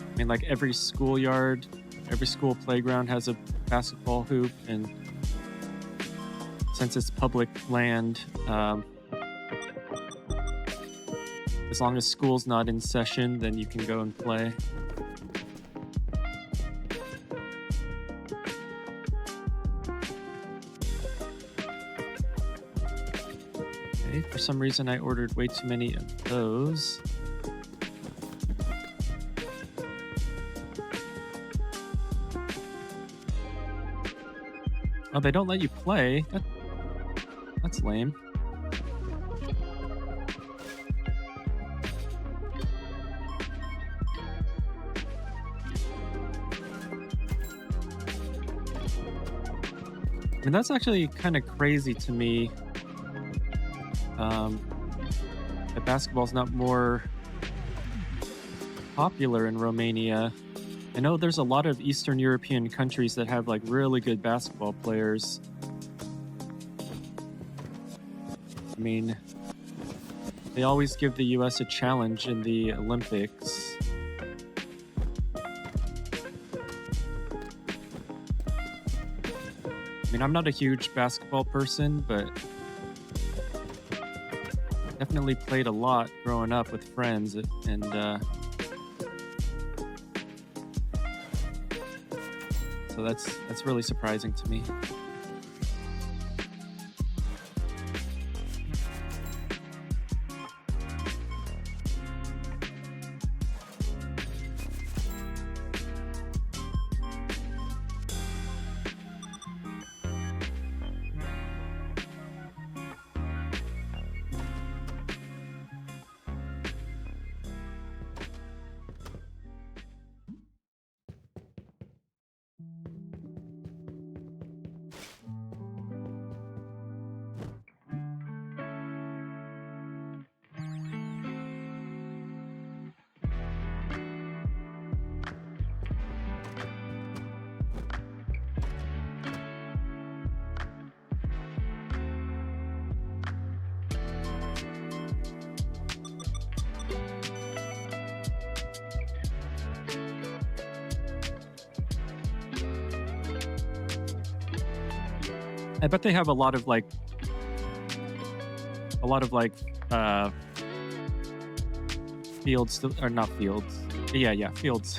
I mean, like every schoolyard, every school playground has a basketball hoop, and since it's public land, as long as school's not in session, then you can go and play. Okay, for some reason I ordered way too many of those. Oh, they don't let you play? That's lame. I mean, that's actually kind of crazy to me. That basketball's not more popular in Romania. I know there's a lot of Eastern European countries that have like really good basketball players. I mean, they always give the US a challenge in the Olympics. I mean, I'm not a huge basketball person, but definitely played a lot growing up with friends, and so that's really surprising to me. I bet they have a lot of like a lot of like uh fields or not fields. Yeah, fields.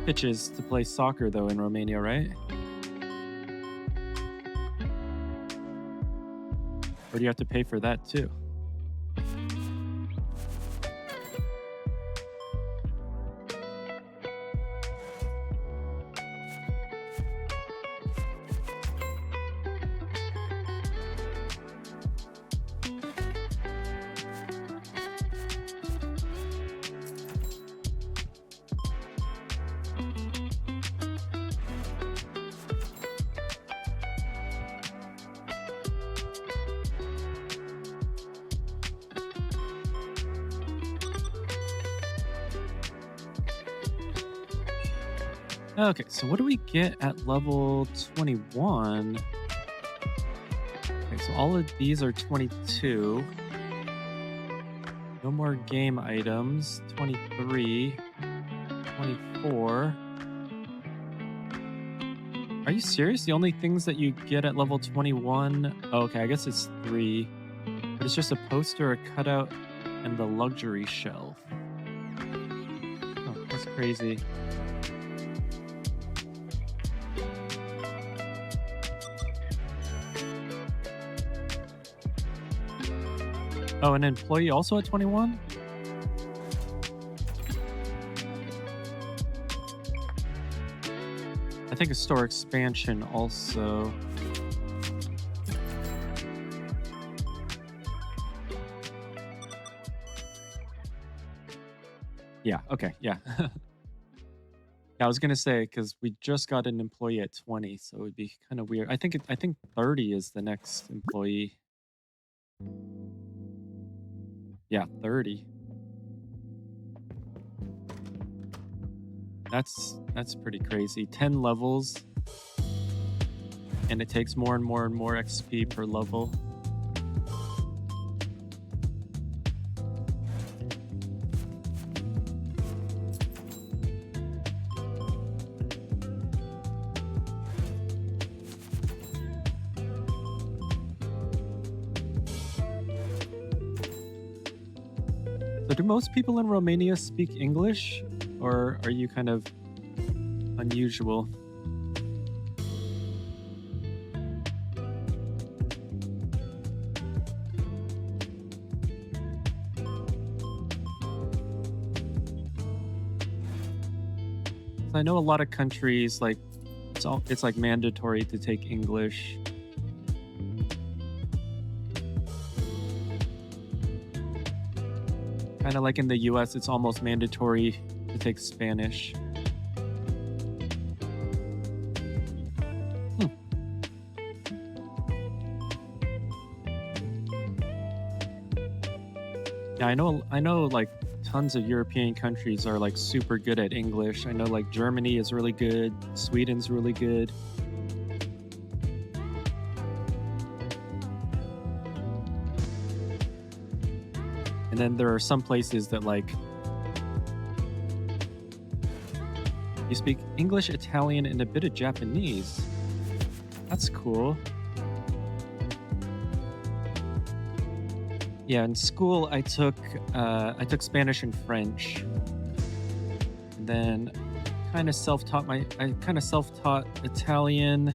Pitches to play soccer though in Romania, right? Or do you have to pay for that too? Okay, so what do we get at level 21? Okay, so all of these are 22. No more game items. 23, 24. Are you serious? The only things that you get at level 21? Oh, okay, I guess it's 3. But it's just a poster, a cutout, and the luxury shelf. Oh, that's crazy. Oh, an employee also at 21? I think a store expansion also. Yeah, okay, yeah. Yeah, I was gonna say because we just got an employee at 20, so it would be kind of weird. I think 30 is the next employee. Yeah, 30. That's pretty crazy. 10 levels, and it takes more and more and more XP per level. So do most people in Romania speak English, or are you kind of unusual? I know a lot of countries like it's like mandatory to take English. Kind of like in the US, it's almost mandatory to take Spanish. Hmm. Yeah, I know like tons of European countries are like super good at English. I know like Germany is really good, Sweden's really good. And then there are some places that like you speak English, Italian, and a bit of Japanese. That's cool. Yeah, in school I took Spanish and French. And then I kind of self-taught Italian.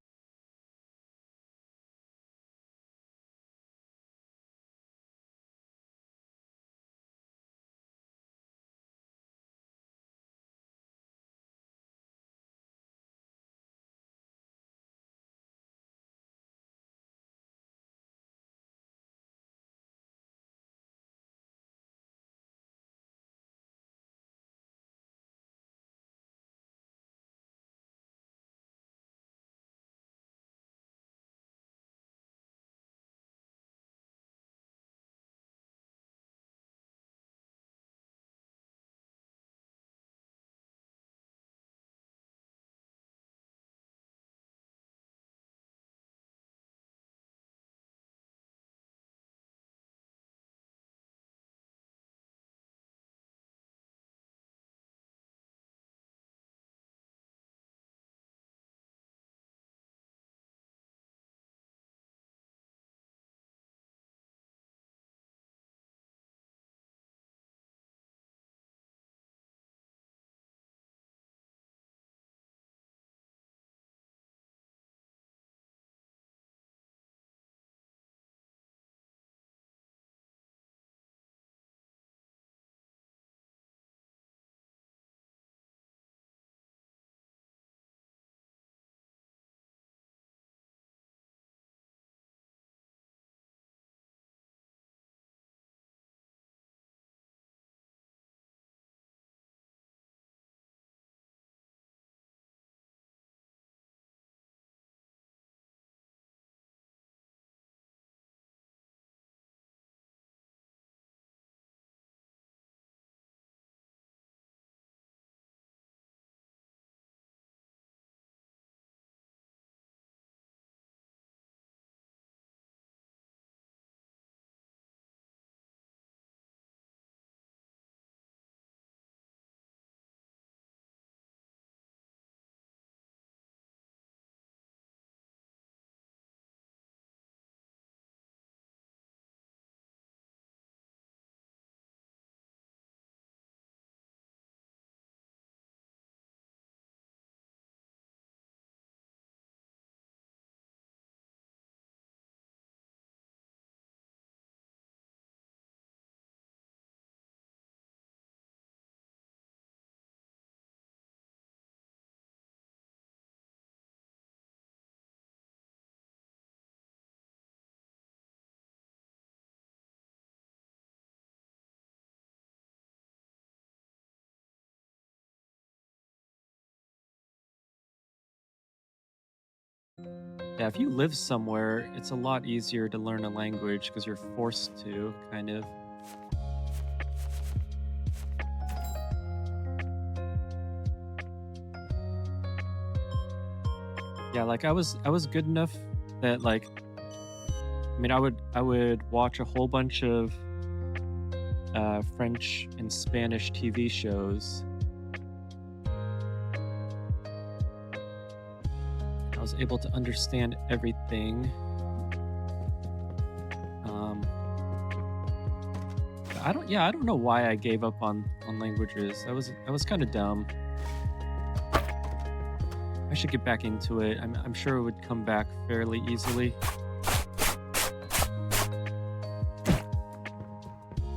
Yeah, if you live somewhere, it's a lot easier to learn a language because you're forced to, kind of. Yeah, like I was good enough that like I mean I would watch a whole bunch of French and Spanish TV shows. I was able to understand everything. Um, I don't know why I gave up on languages. I was kind of dumb. I should get back into it. I'm sure it would come back fairly easily.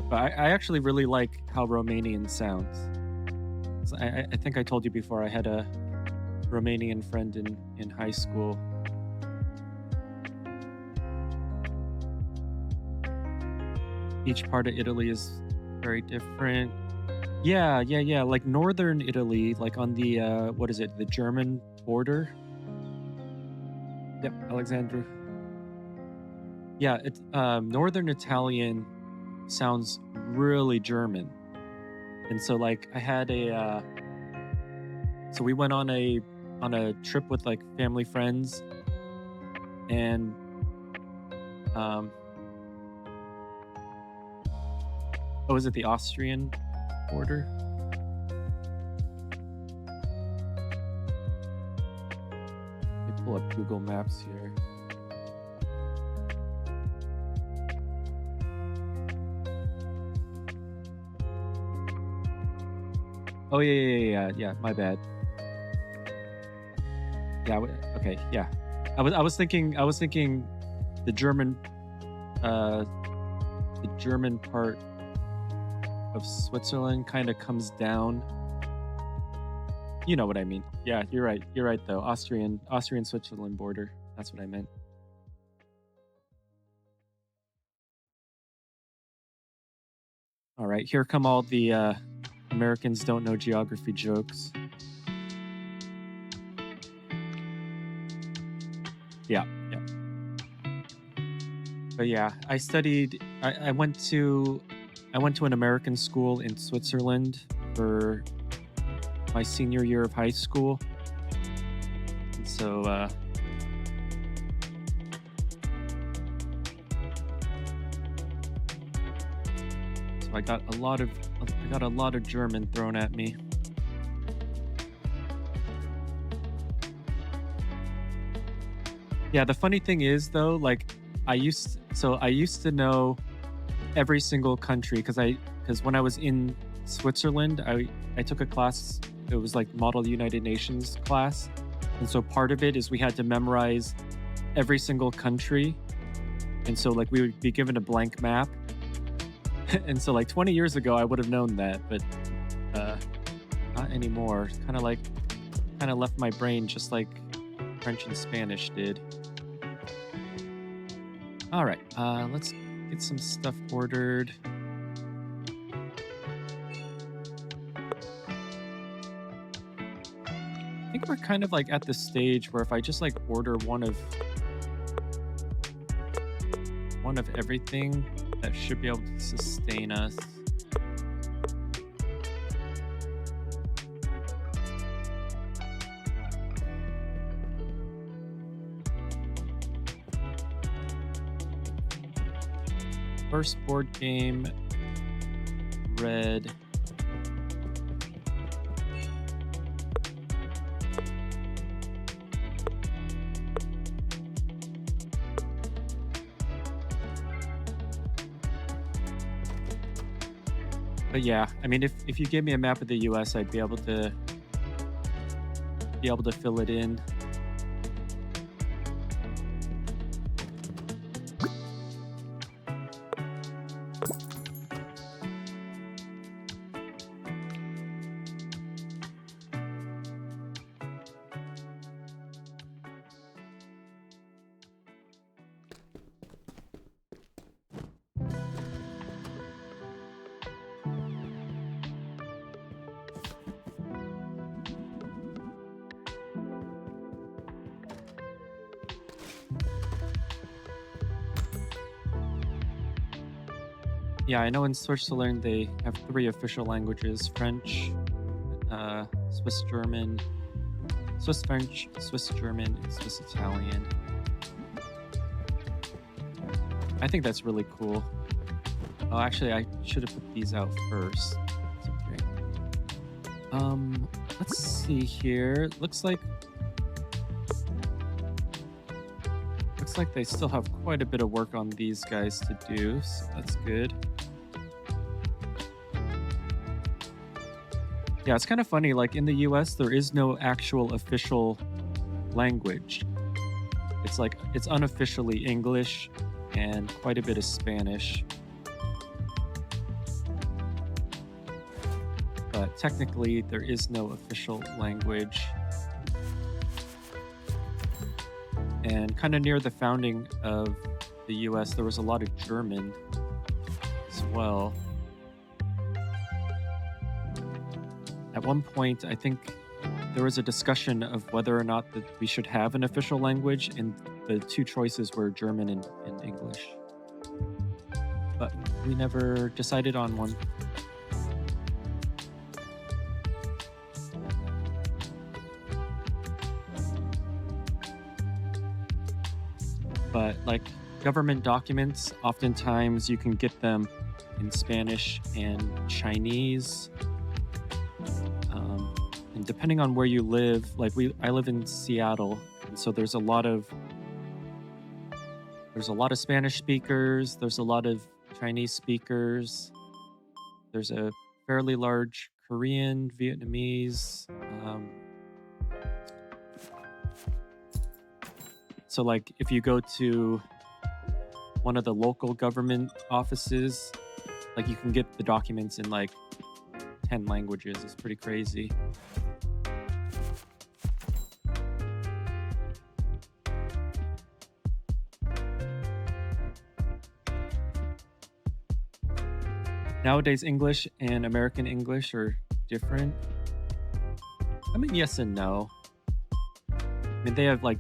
But I actually really like how Romanian sounds. So I think I told you before I had a Romanian friend in high school. Each part of Italy is very different. Yeah. Like northern Italy, like on the what is it, the German border? Yep, Alexandra. Yeah, it's northern Italian sounds really German. And so like I had a so we went on a trip with like family friends and um oh, was it the Austrian border? Let me pull up Google Maps here. Oh yeah, my bad. Yeah, okay, yeah. I was thinking the uh the German part of Switzerland kind of comes down. You know what I mean. Yeah, you're right. You're right though. Austrian Switzerland border. That's what I meant. All right, here come all the Americans don't know geography jokes. Yeah. But yeah, I went to an American school in Switzerland for my senior year of high school. And so I got a lot of German thrown at me. Yeah, the funny thing is though, like I used to know every single country because when I was in Switzerland, I took a class. It was like Model United Nations class, and so part of it is we had to memorize every single country, and so like we would be given a blank map, and so like 20 years ago I would have known that, but not anymore. Kind of left my brain just like French and Spanish did. All right, let's get some stuff ordered. I think we're kind of like at the stage where if I just like order one of everything, that should be able to sustain us. First board game, red. But yeah, I mean, if you gave me a map of the U.S., I'd be able to fill it in. Yeah, I know in Switch to Learn they have 3 official languages: French, Swiss German, Swiss French, Swiss German, and Swiss Italian. I think that's really cool. Oh, actually, I should have put these out first. It's okay. Let's see here. Looks like they still have quite a bit of work on these guys to do, so that's good. Yeah, it's kind of funny. Like in the US, there is no actual official language. It's unofficially English and quite a bit of Spanish. But technically, there is no official language. And kind of near the founding of the US, there was a lot of German as well. At one point, I think there was a discussion of whether or not that we should have an official language, and the 2 choices were German and English. But we never decided on one. But like government documents, oftentimes you can get them in Spanish and Chinese. And depending on where you live, like I live in Seattle, and so there's a lot of Spanish speakers, there's a lot of Chinese speakers, there's a fairly large Korean, Vietnamese. So like if you go to one of the local government offices, like you can get the documents in like 10 languages. It's pretty crazy. Nowadays, English and American English are different. I mean, yes and no. I mean, they have like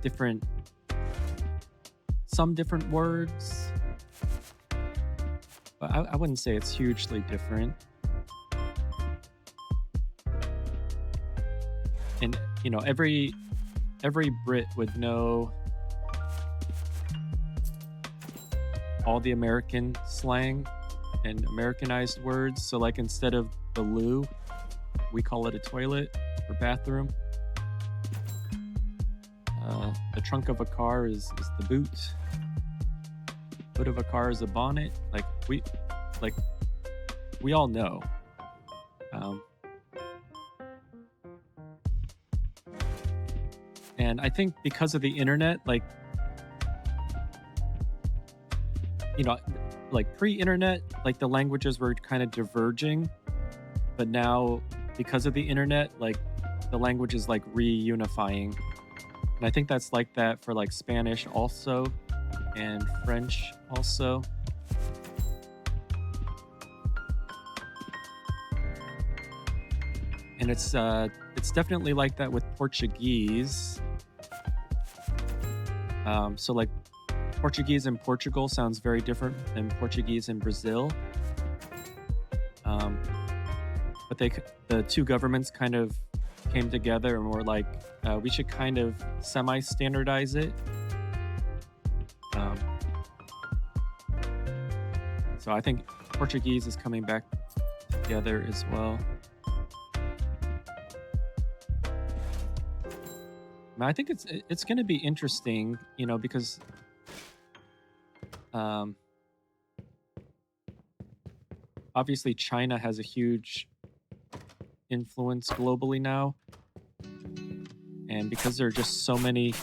some different words, but I wouldn't say it's hugely different. And you know, every Brit would know all the American slang and Americanized words. So like instead of the loo, we call it a toilet or bathroom. The trunk of a car is the boot. Hood of a car is a bonnet. We all know. And I think because of the internet, like, you know, like pre-internet, like the languages were kind of diverging, but now because of the internet, like the language is like reunifying. And I think that's like that for like Spanish also and French also. And it's definitely like that with Portuguese. So like Portuguese in Portugal sounds very different than Portuguese in Brazil. But the 2 governments kind of came together and were like, we should kind of semi-standardize it. So I think Portuguese is coming back together as well. I think it's going to be interesting, you know, because obviously China has a huge influence globally now, and because there are just so many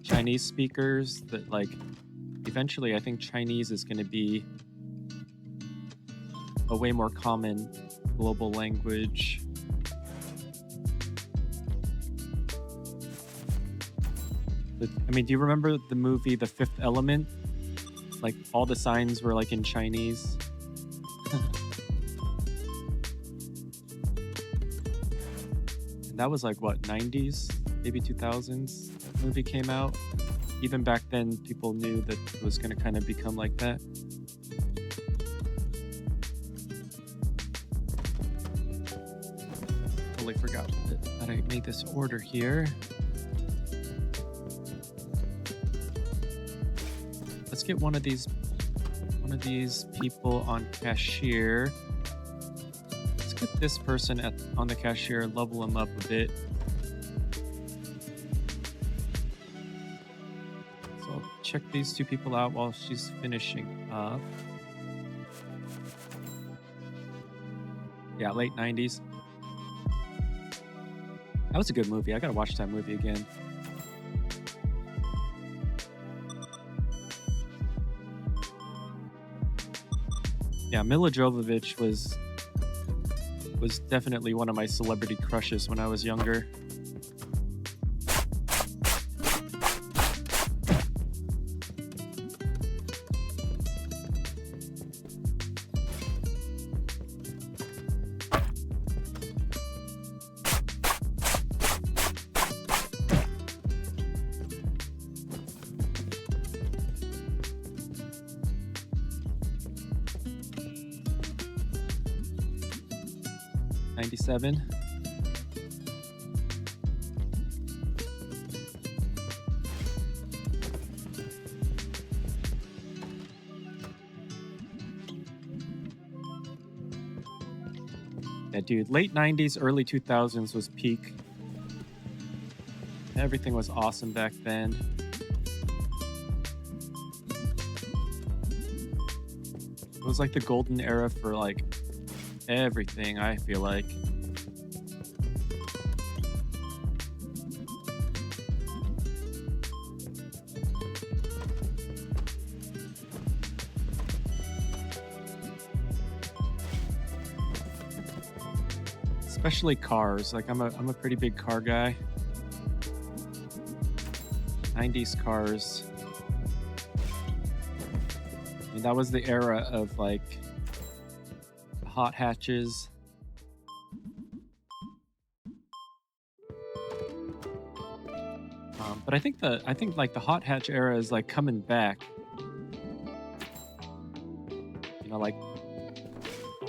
Chinese speakers that like eventually I think Chinese is going to be a way more common global language. I mean, do you remember the movie The Fifth Element? Like all the signs were like in Chinese. And that was like what, 90s, maybe 2000s that movie came out. Even back then people knew that it was going to kind of become like that. forgot that I made this order here. Let's get one of these people on cashier. Let's get this person on the cashier and level him up a bit. So I'll check these two people out while she's finishing up. Yeah, late 90s. That was a good movie. I gotta watch that movie again. Yeah, Mila Jovovich was definitely one of my celebrity crushes when I was younger. '97. Yeah, dude, late 90s, early 2000s was peak. Everything was awesome back then. It was like the golden era for like everything, I feel like. Especially cars. Like I'm a pretty big car guy. 90s cars. I mean, that was the era of like hot hatches. But I think like the hot hatch era is like coming back. You know, like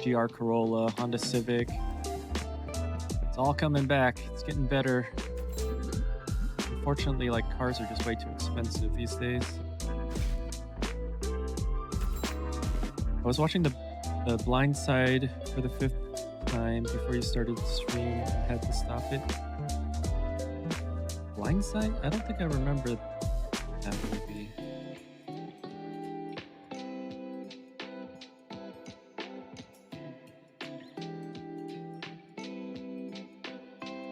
GR Corolla, Honda Civic. It's all coming back. It's getting better. Unfortunately, like cars are just way too expensive these days. I was watching the Blind Side for the 5th time before you started the stream. I had to stop it. Blind Side? I don't think I remember that movie.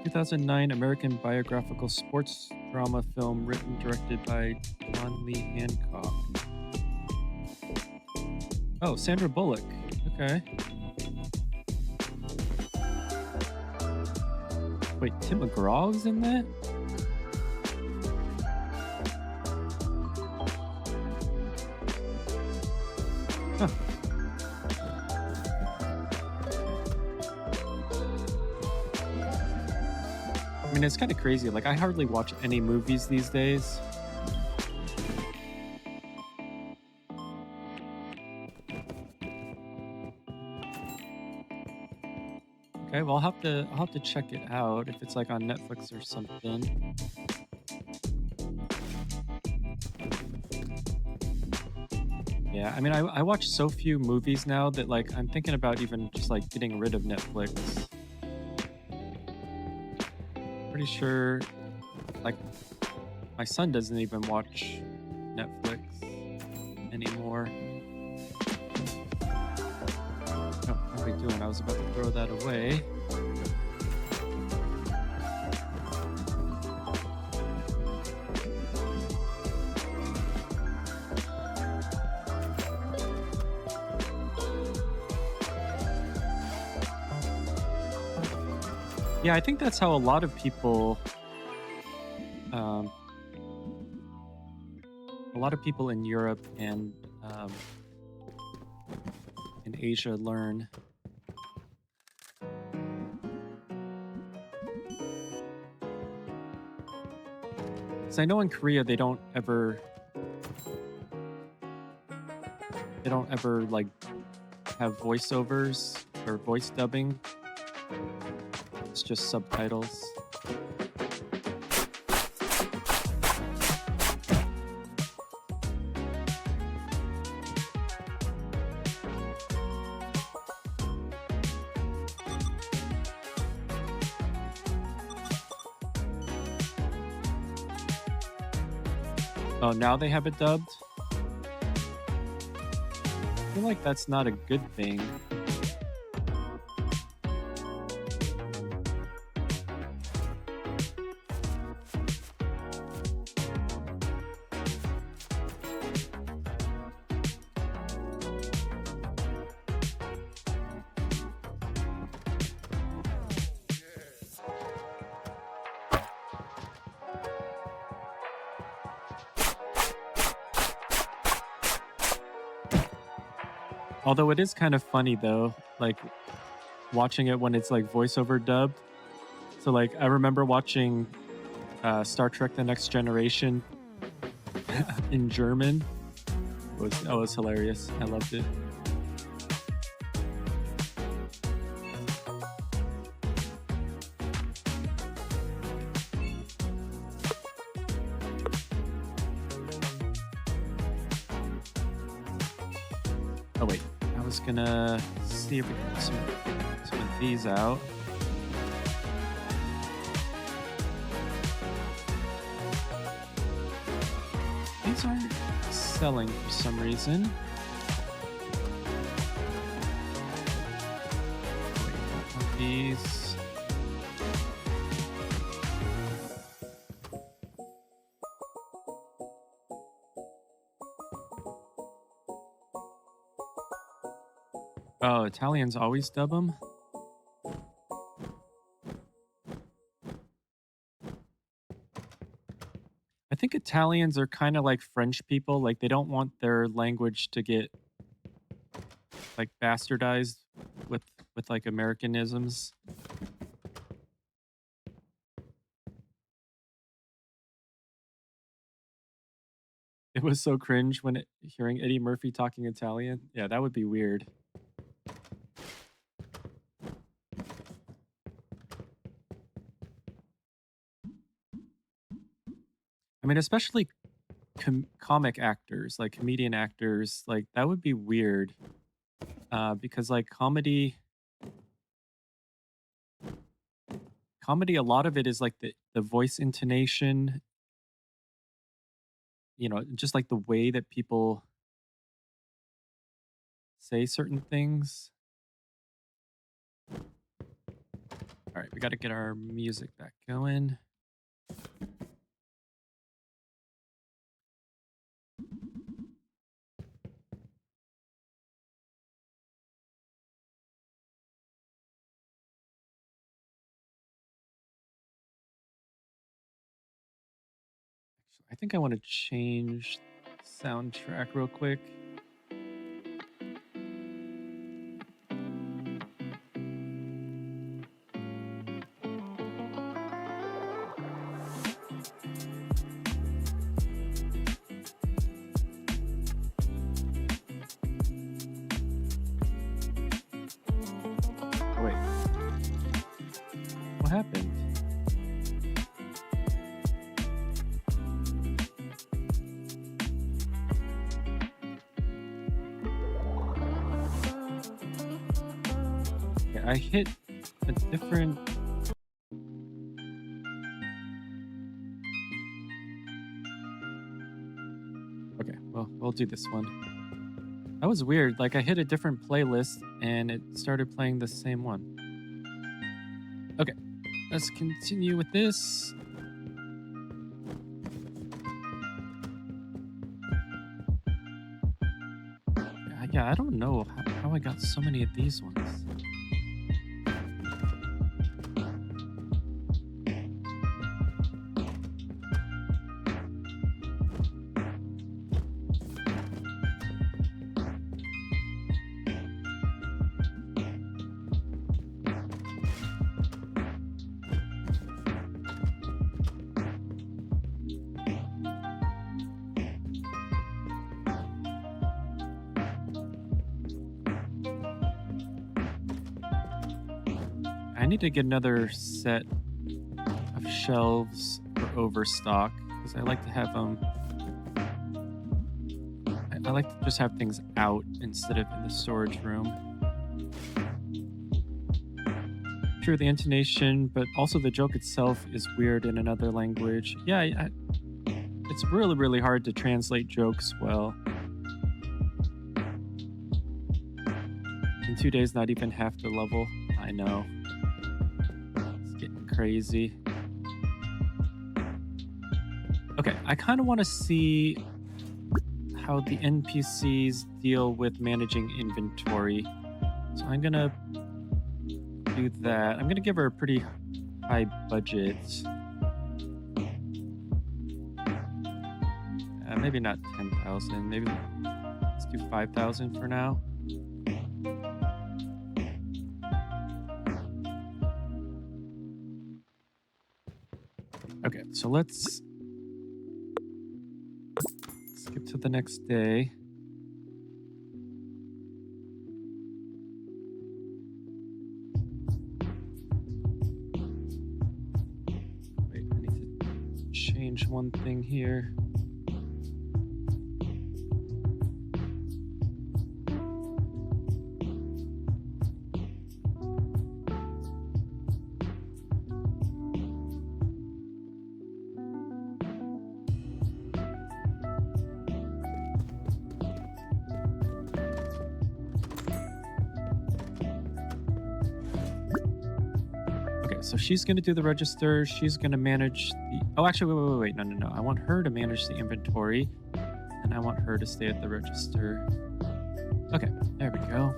...2009 American biographical sports drama film written, directed by John Lee Hancock. Oh, Sandra Bullock. Okay. Wait, Tim McGraw's in that? Huh. I mean, it's kind of crazy. Like, I hardly watch any movies these days. Okay, well, I'll have to check it out if it's like on Netflix or something. Yeah, I mean, I watch so few movies now that like I'm thinking about even just like getting rid of Netflix. Pretty sure, like, my son doesn't even watch Netflix anymore. Oh, what are we doing? I was about to throw that away. Yeah, I think that's how a lot of people, in Europe and in Asia learn. Because I know in Korea they don't ever like have voiceovers or voice dubbing. It's just subtitles. Oh, now they have it dubbed? I feel like that's not a good thing. Although it is kind of funny though, like watching it when it's like voiceover dubbed. So like I remember watching Star Trek: The Next Generation in German. It was hilarious. I loved it. Oh wait, I was gonna see if we can get some of these out. These aren't selling for some reason. Wait, what are these? Oh, Italians always dub them? I think Italians are kind of like French people. Like, they don't want their language to get, like, bastardized with like, Americanisms. It was so cringe when hearing Eddie Murphy talking Italian. Yeah, that would be weird. I mean, especially comic actors, like comedian actors, like that would be weird. Because like comedy, a lot of it is like the voice intonation, you know, just like the way that people say certain things. All right, we got to get our music back going. I think I want to change soundtrack real quick. Wait. What happened? I hit a different... Okay, well, we'll do this one. That was weird. Like, I hit a different playlist, and it started playing the same one. Okay, let's continue with this. Yeah, I don't know how I got so many of these ones. I need to get another set of shelves for overstock because I like to have them. I like to just have things out instead of in the storage room. True, the intonation, but also the joke itself is weird in another language. Yeah, it's really, really hard to translate jokes well. In 2 days, not even half the level. I know. It's getting crazy. Okay, I kind of want to see how the NPCs deal with managing inventory. So I'm going to do that. I'm going to give her a pretty high budget. Maybe not 10,000. Maybe let's do 5,000 for now. Okay, so let's skip to the next day. Wait, I need to change one thing here. So she's going to do the register. She's going to manage the... Oh, actually, wait. No. I want her to manage the inventory. And I want her to stay at the register. Okay, there we go.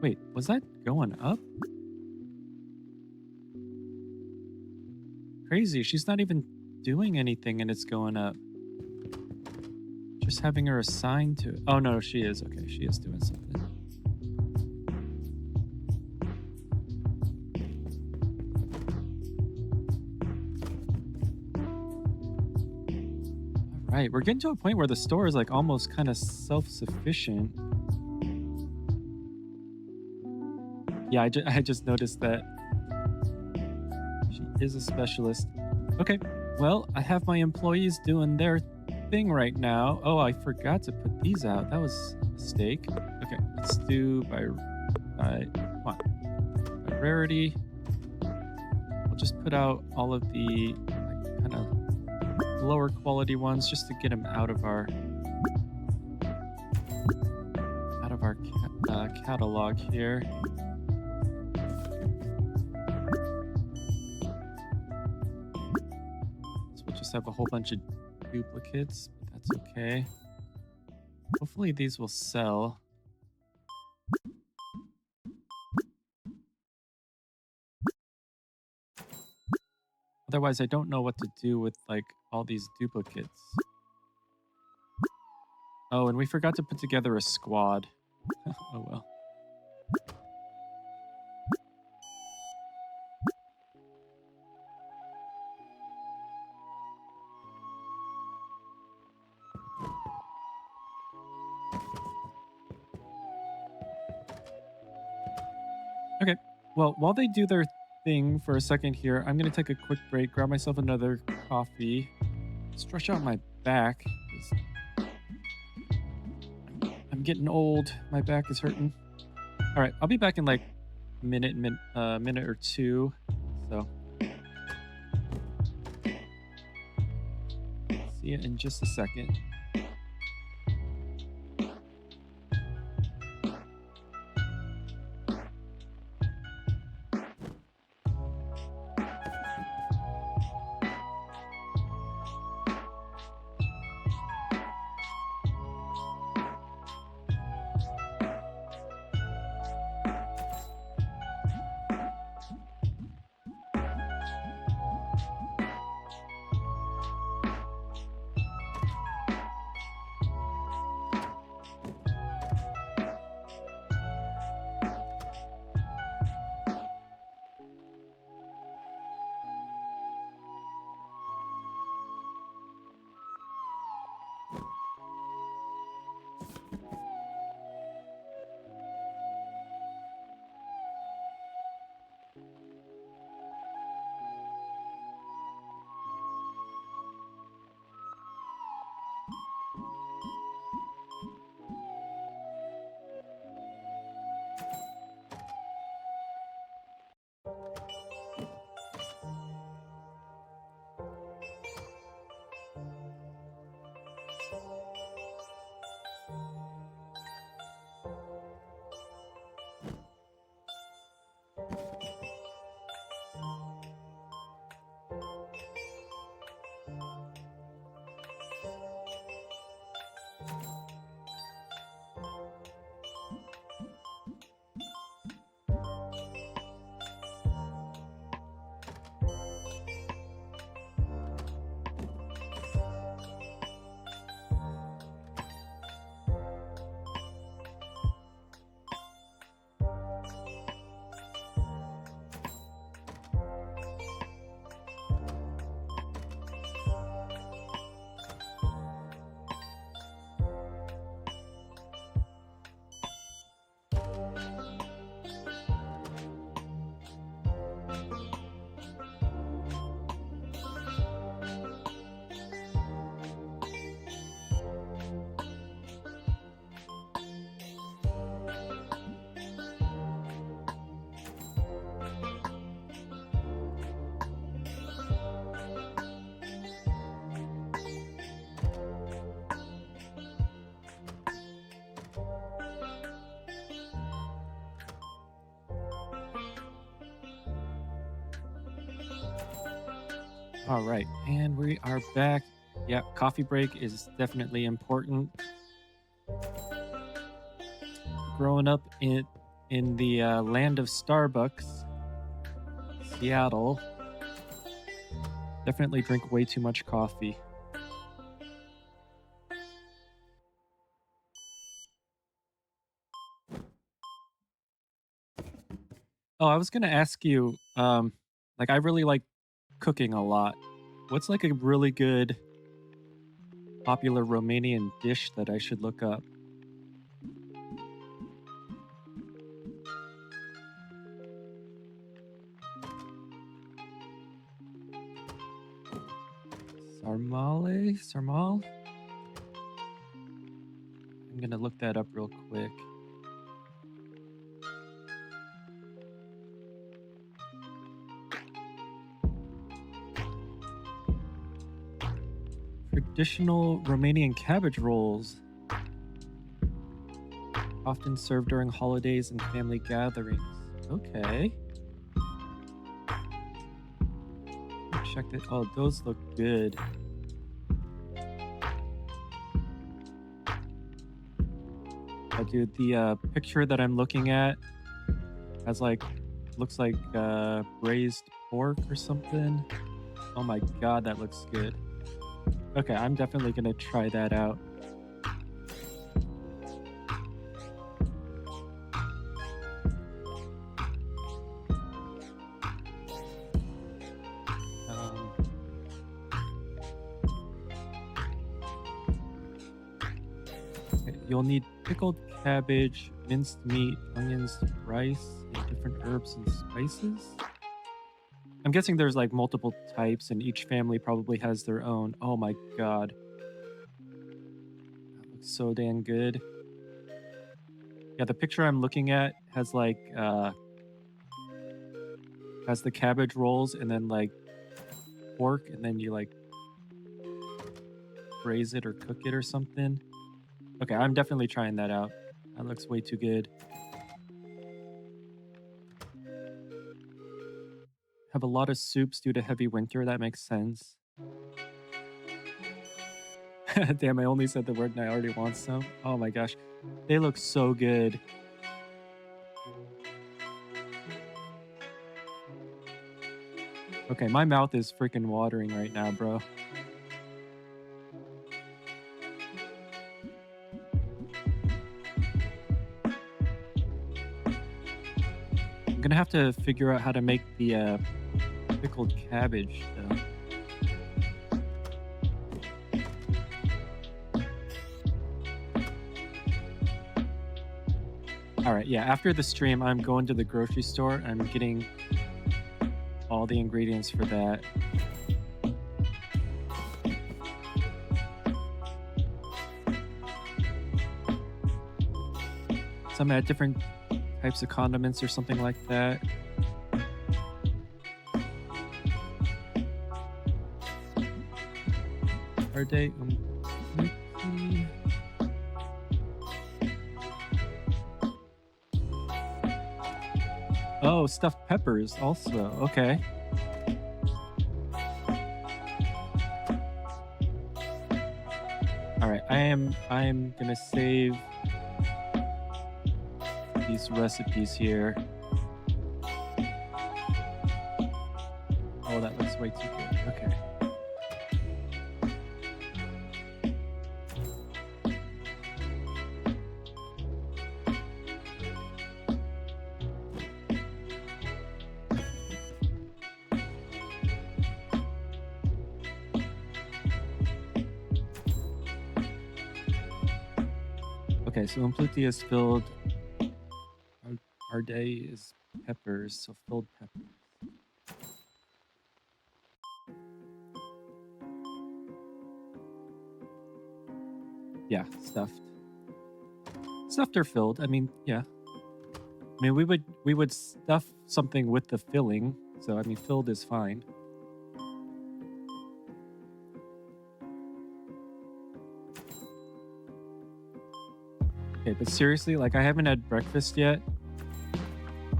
Wait, was that going up? Crazy. She's not even doing anything and it's going up. Just having her assigned to it. Oh, no, she is. Okay, she is doing something. Right, we're getting to a point where the store is like almost kind of self-sufficient. Yeah, I just noticed that she is a specialist. Okay, well, I have my employees doing their thing right now. Oh, I forgot to put these out. That was a mistake. Okay, let's do by rarity. We'll just put out all of the like, kind of lower quality ones just to get them out of our catalog here. So we'll just have a whole bunch of duplicates, but that's okay. Hopefully these will sell. Otherwise, I don't know what to do with like all these duplicates. Oh, and we forgot to put together a squad. Oh well. Okay, well, while they do their thing for a second here, I'm going to take a quick break, grab myself another coffee, stretch out my back. I'm getting old. My back is hurting. All right, I'll be back in like a minute or two. So, see you in just a second. All right, and we are back. Yeah, coffee break is definitely important. Growing up in the land of Starbucks, Seattle, definitely drink way too much coffee. Oh, I was gonna ask you, like I really like cooking a lot. What's like a really good popular Romanian dish that I should look up? Sarmal? I'm gonna look that up real quick. Traditional Romanian cabbage rolls, often served during holidays and family gatherings. Okay. Check that. Oh, those look good. Oh, dude, the picture that I'm looking at has like, looks like braised pork or something. Oh my god, that looks good. Okay, I'm definitely gonna try that out. Okay, you'll need pickled cabbage, minced meat, onions, rice, and different herbs and spices. I'm guessing there's like multiple types, and each family probably has their own. Oh my god. That looks so damn good. Yeah, the picture I'm looking at has like has the cabbage rolls and then like pork, and then you like braise it or cook it or something. Okay, I'm definitely trying that out. That looks way too good. Have a lot of soups due to heavy winter. That makes sense. Damn, I only said the word and I already want some. Oh my gosh. They look so good. Okay, my mouth is freaking watering right now, bro. I'm gonna have to figure out how to make the pickled cabbage, though. All right, yeah, after the stream, I'm going to the grocery store. I'm getting all the ingredients for that. Some at different types of condiments or something like that. Are they? Oh, stuffed peppers also. Okay. All right, I am gonna save these recipes here. Oh, that looks way too good. Okay. Okay, so Umpluti is filled. Our day is peppers, so filled peppers. Yeah, stuffed. Stuffed or filled. I mean, yeah. I mean, we would stuff something with the filling, so I mean, filled is fine. Okay, but seriously, like I haven't had breakfast yet.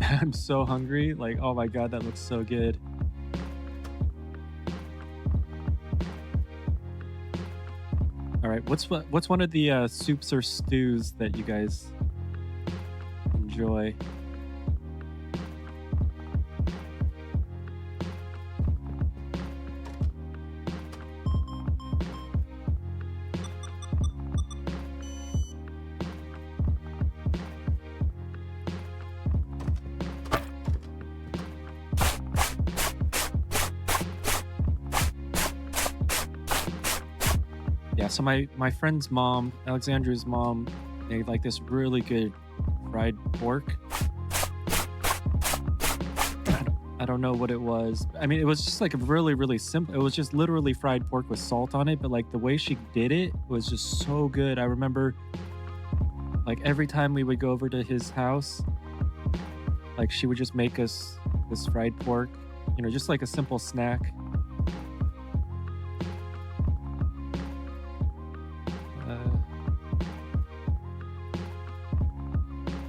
I'm so hungry. Like, oh my god, that looks so good. All right, what's one of the soups or stews that you guys enjoy? Yeah, so my friend's mom, Alexandra's mom, made like this really good fried pork. I don't know what it was. I mean, it was just like a really, really simple. It was just literally fried pork with salt on it, but like the way she did it was just so good. I remember like every time we would go over to his house, like she would just make us this fried pork, you know, just like a simple snack.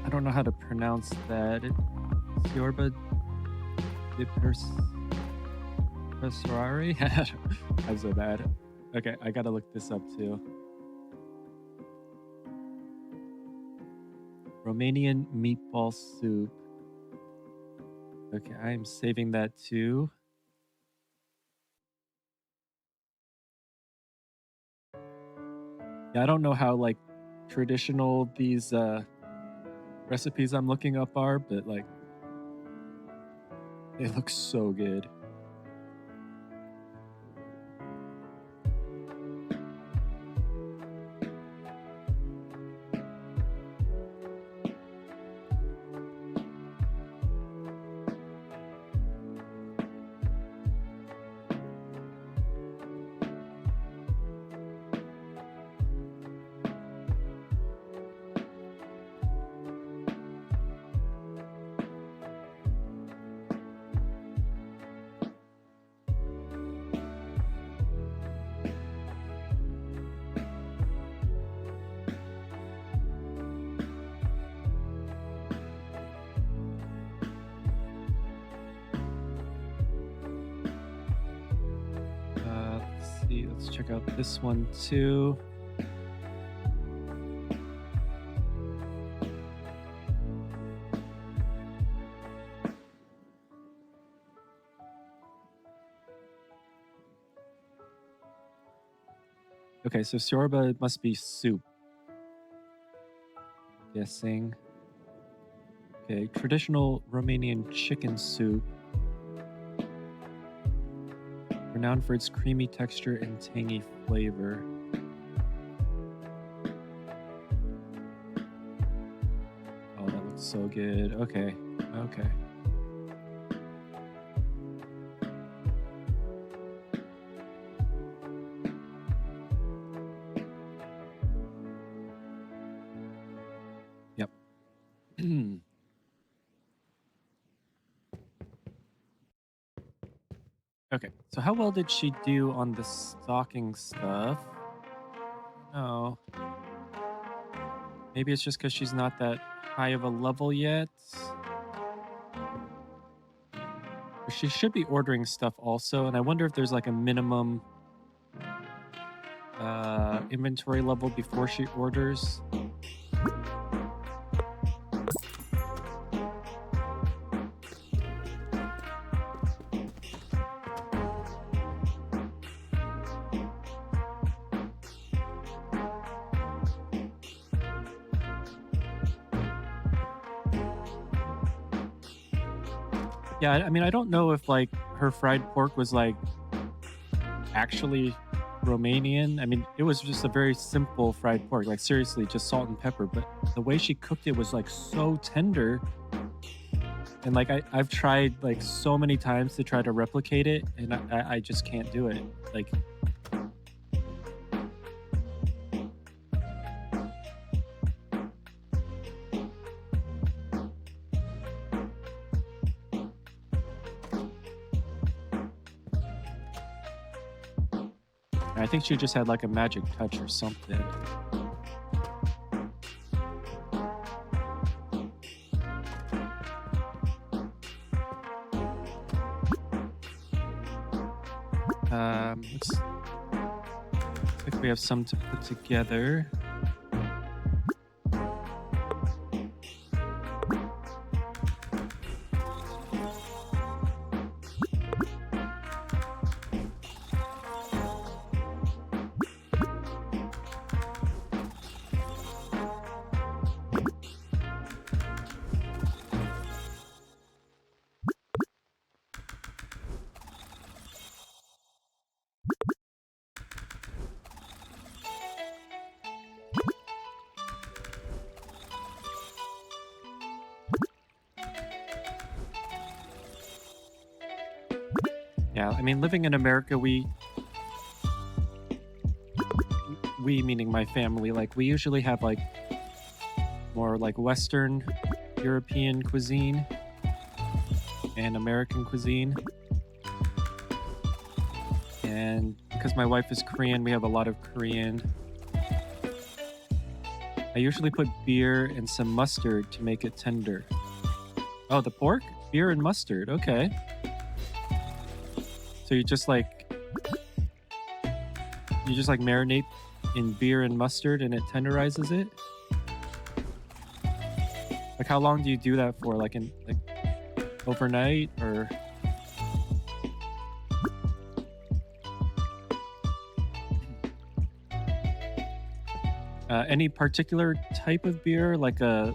I don't know how to pronounce that. Siorba de Persarari? I'm so bad. Okay, I gotta look this up too. Romanian meatball soup. Okay, I am saving that too. Yeah, I don't know how like traditional these recipes I'm looking up are, but like they look so good. Let's check out this one too. Okay, so siorba must be soup. Guessing. Okay, traditional Romanian chicken soup. Renowned for its creamy texture and tangy flavor. Oh, that looks so good. Okay, okay. Yep. Okay, so how well did she do on the stocking stuff? Oh. Maybe it's just because she's not that high of a level yet. She should be ordering stuff also, and I wonder if there's like a minimum inventory level before she orders. Yeah, I mean, I don't know if like her fried pork was like actually Romanian. I mean, it was just a very simple fried pork, like seriously, just salt and pepper. But the way she cooked it was like so tender. And like I've tried like so many times to try to replicate it, and I just can't do it. Like I think she just had like a magic touch or something. Let's click we have some to put together. Yeah, I mean, living in America, we meaning my family, like we usually have like more like Western European cuisine and American cuisine. And because my wife is Korean, we have a lot of Korean. I usually put beer and some mustard to make it tender. Oh, the pork? Beer and mustard, okay. So you just like marinate in beer and mustard and it tenderizes it? Like how long do you do that for? Like overnight or? Any particular type of beer, like a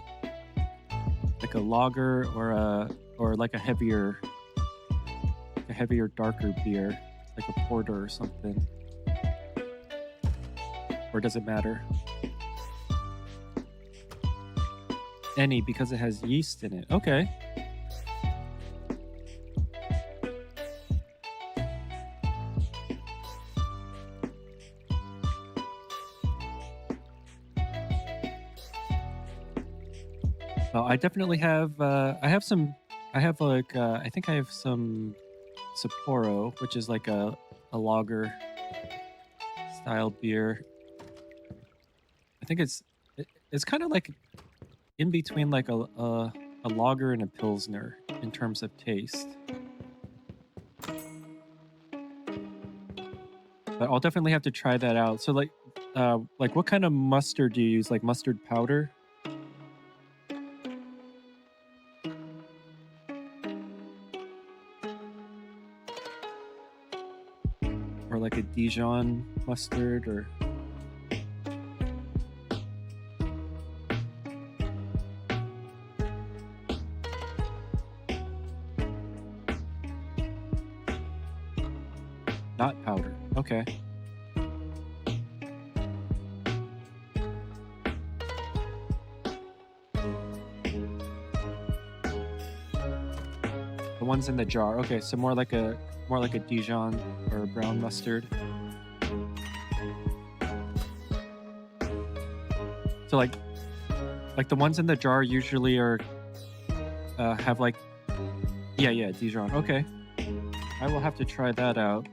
lager or like a heavier darker beer, like a porter or something? Or does it matter? Any, because it has yeast in it. Okay. Oh, I definitely have, I think I have some Sapporo, which is like a lager style beer. I think it's kind of like in between like a lager and a pilsner in terms of taste. But I'll definitely have to try that out. So like what kind of mustard do you use? Like mustard powder? Or like a Dijon mustard or... Not powder. Okay. The ones in the jar. Okay, so more like a Dijon or a brown mustard. So like the ones in the jar usually are have like yeah, Dijon. Okay. I will have to try that out.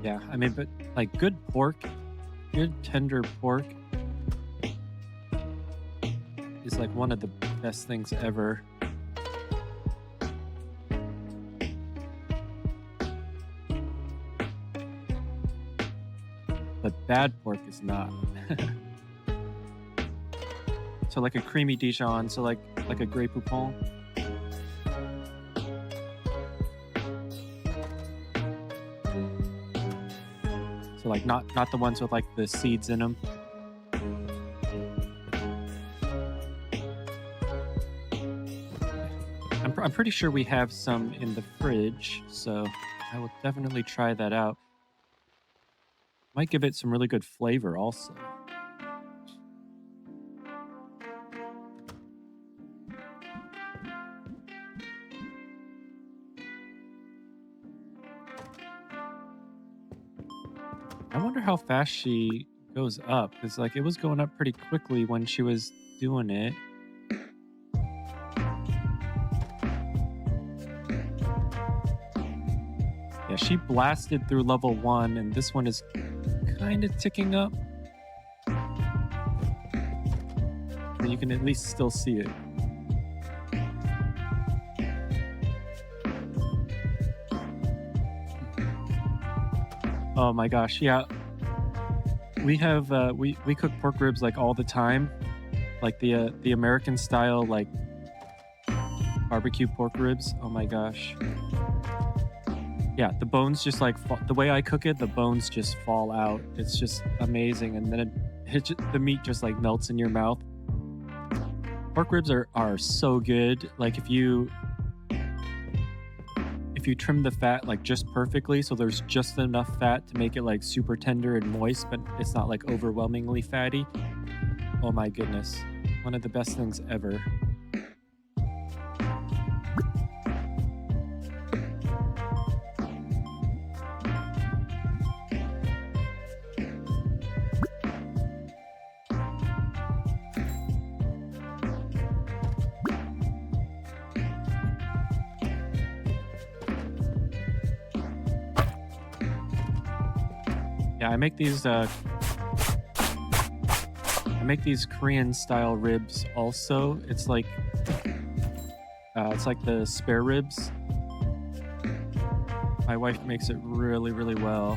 Yeah, I mean, but like good tender pork is like one of the best things ever. But bad pork is not. So like a creamy Dijon, so like a Grey Poupon. So like not the ones with like the seeds in them. I'm pretty sure we have some in the fridge, so I will definitely try that out. Might give it some really good flavor also. I wonder how fast she goes up, because like it was going up pretty quickly when she was doing it. Yeah, she blasted through level 1, and this one is kind of ticking up. then you can at least still see it. Oh my gosh, yeah. We have we cook pork ribs like all the time, like the American style like barbecue pork ribs. Oh my gosh. Yeah, the bones just like the way I cook it, the bones just fall out. It's just amazing, and then the meat just like melts in your mouth. Pork ribs are so good. Like if you trim the fat like just perfectly, so there's just enough fat to make it like super tender and moist, but it's not like overwhelmingly fatty. Oh my goodness. One of the best things ever. Yeah, I make these Korean style ribs also. It's like the spare ribs. My wife makes it really, really well.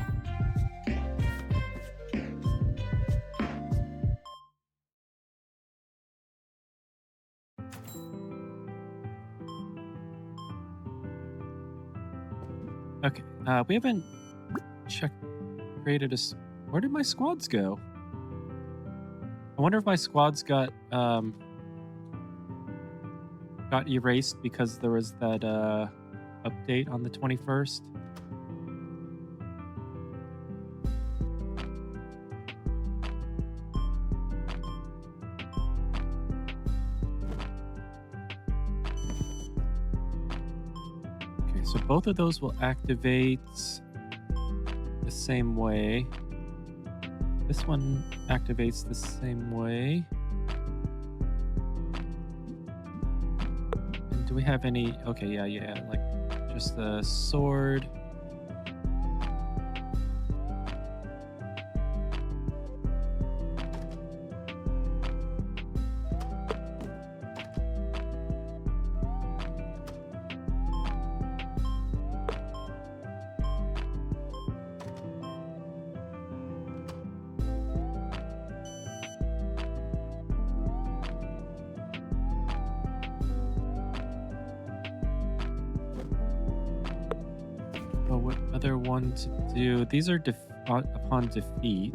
Okay, we haven't created a. Where did my squads go? I wonder if my squads got erased because there was that update on the 21st. Okay, so both of those will activate the same way. This one activates the same way. And do we have any? Okay, yeah, like just the sword. What other one to do? These are upon defeat.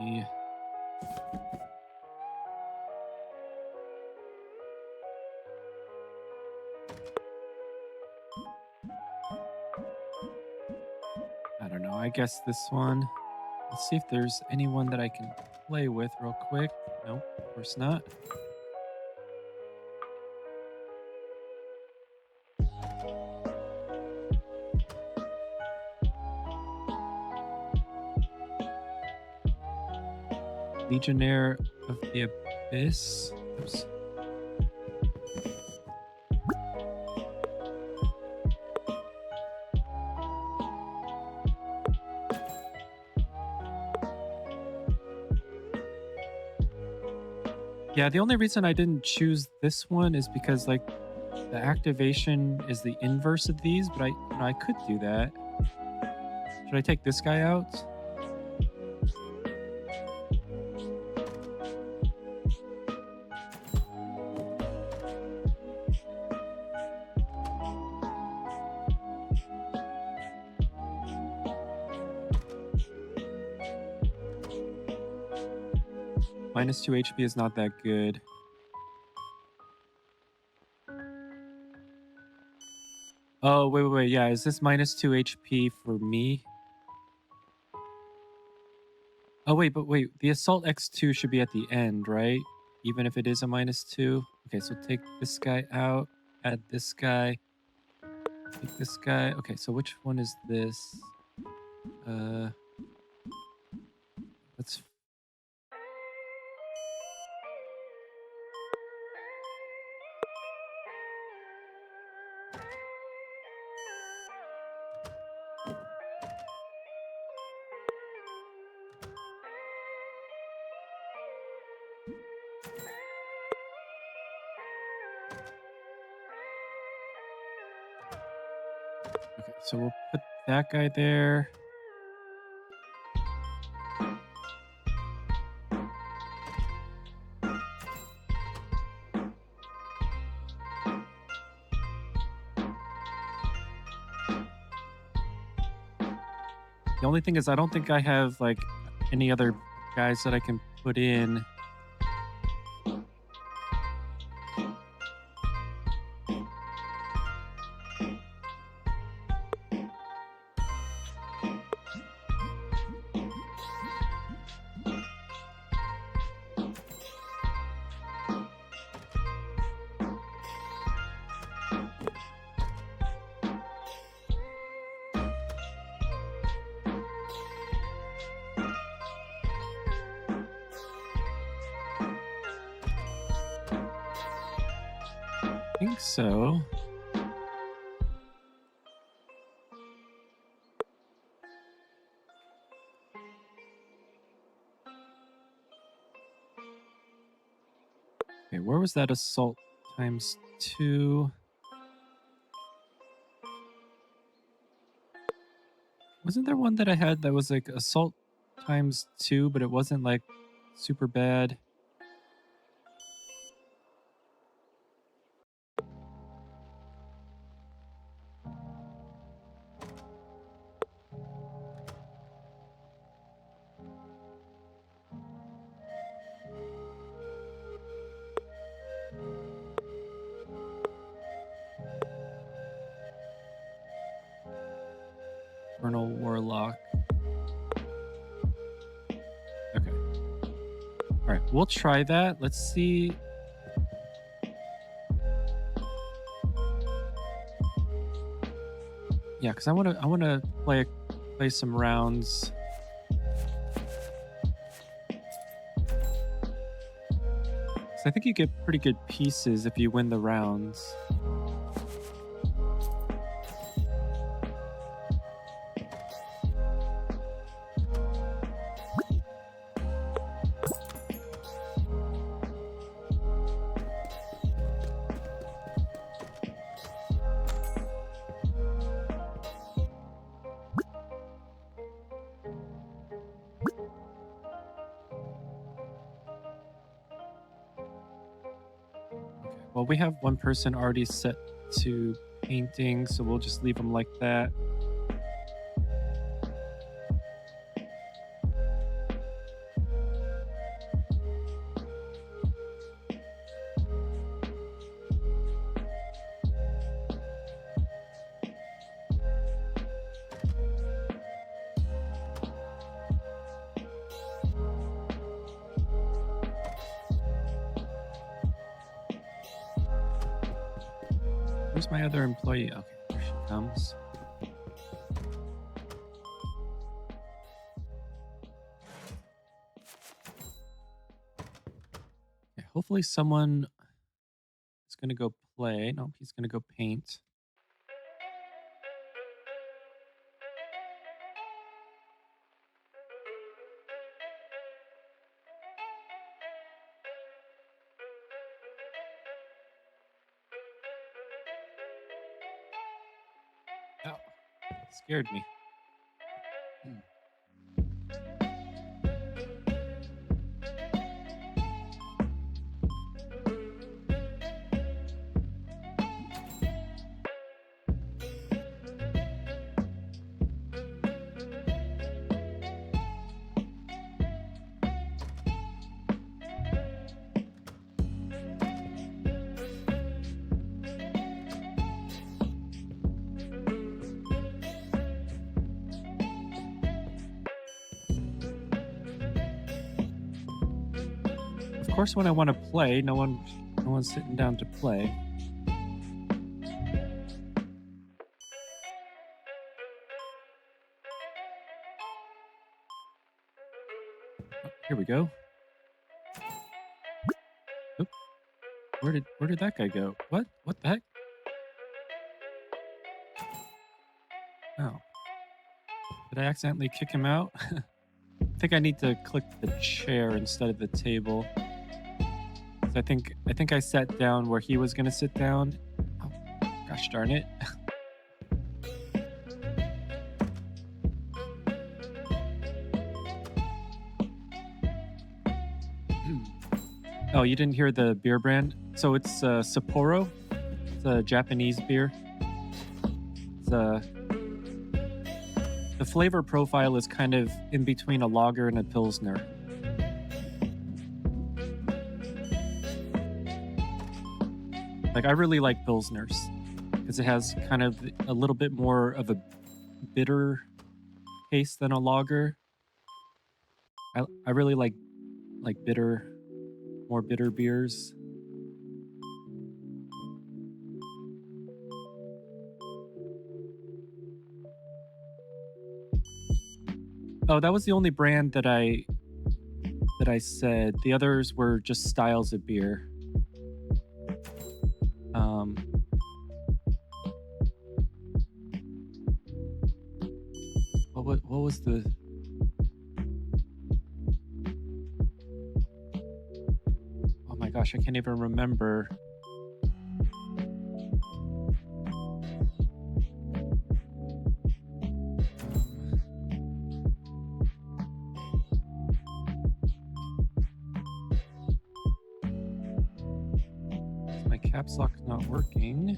Yeah. I don't know. I guess this one. Let's see if there's anyone that I can play with real quick. Nope, of course not. Legionnaire of the Abyss. Oops. Yeah, the only reason I didn't choose this one is because like the activation is the inverse of these, but I could do that. Should I take this guy out? Minus 2 HP is not that good. Oh, wait. Yeah, is this minus 2 HP for me? Oh, wait, but wait. The Assault X2 should be at the end, right? Even if it is a -2. Okay, so take this guy out. Add this guy. Take this guy. Okay, so which one is this? Let's... Okay, so we'll put that guy there. The only thing is I don't think I have like any other guys that I can put in. I think so. Okay, where was that assault ×2? Wasn't there one that I had that was like assault ×2, but it wasn't like super bad? Infernal Warlock. Okay. All right, we'll try that. Let's see. Yeah, because I want to play some rounds. So I think you get pretty good pieces if you win the rounds. Well, we have one person already set to painting, so we'll just leave them like that. Where's my other employee? Okay, there she comes. Okay, hopefully someone is going to go play. No, he's going to go paint. Oh, scared me. course, when I want to play, no one's sitting down to play. Oh, here we go. Oop. Where did that guy go? What the heck? Oh. Did I accidentally kick him out? I think I need to click the chair instead of the table. So I think I sat down where he was gonna sit down. Oh, gosh darn it. Oh, you didn't hear the beer brand? So it's Sapporo. It's a Japanese beer. The flavor profile is kind of in between a lager and a pilsner. Like, I really like pilsners because it has kind of a little bit more of a bitter taste than a lager. I really like more bitter beers. Oh, that was the only brand that I said. The others were just styles of beer. What was the... Oh my gosh, I can't even remember. My caps lock's not working.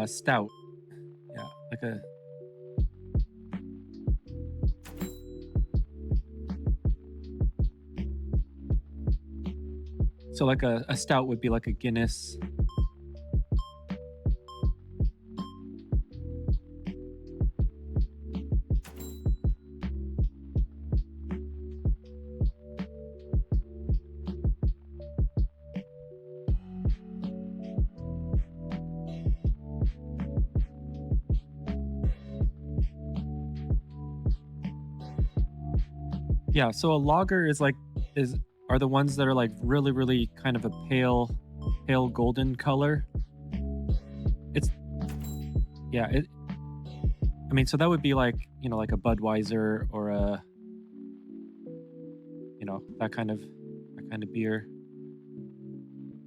Stout. Yeah, like a... So like a stout would be like a Guinness. Yeah, so a lager are the ones that are like really, really kind of a pale golden color. I mean, so that would be like, like a Budweiser or a, that kind of beer.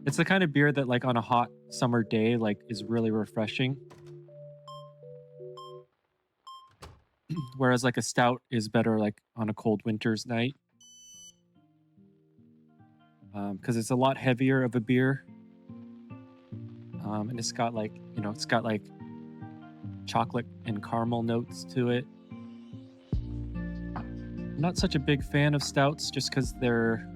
It's the kind of beer that like on a hot summer day, like is really refreshing. Whereas like a stout is better like on a cold winter's night. Because it's a lot heavier of a beer. And it's got like, chocolate and caramel notes to it. I'm not such a big fan of stouts just because they're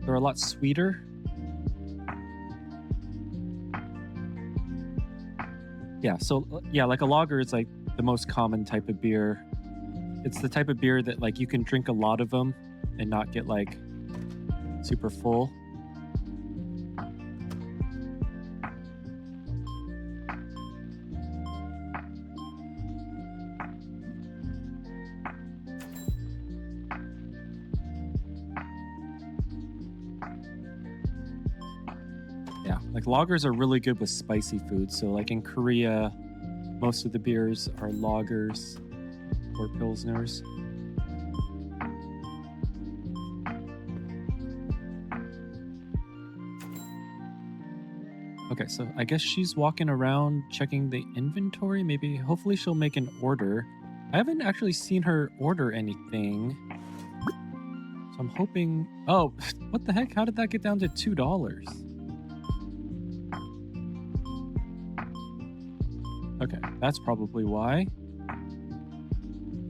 a lot sweeter. Yeah, so yeah, like a lager is like the most common type of beer. It's the type of beer that like you can drink a lot of them and not get like super full. Yeah, like lagers are really good with spicy food. So like in Korea, most of the beers are lagers or pilsners. Okay, so I guess she's walking around checking the inventory. Hopefully she'll make an order. I haven't actually seen her order anything. So I'm hoping... Oh, what the heck? How did that get down to $2? Okay, that's probably why.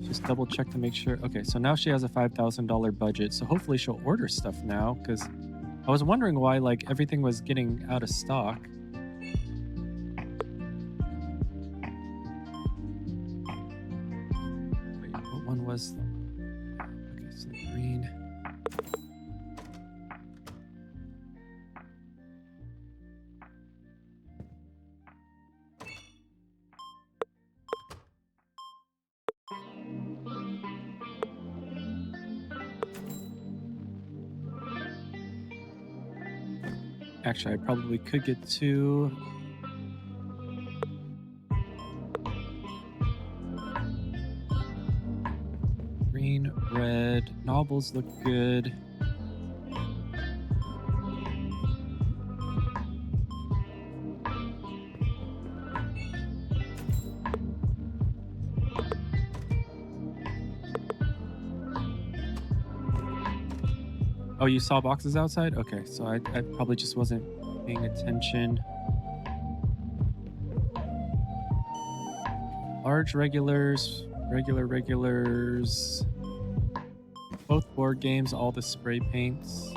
She's just double check to make sure. Okay, so now she has a $5,000 budget, so hopefully she'll order stuff now, because I was wondering why like everything was getting out of stock. Wait, what one was? Okay, so green. Actually, I probably could get two. Green, red. Novels look good. Oh, you saw boxes outside? Okay, so I probably just wasn't paying attention. Large regulars, regulars. Both board games, all the spray paints.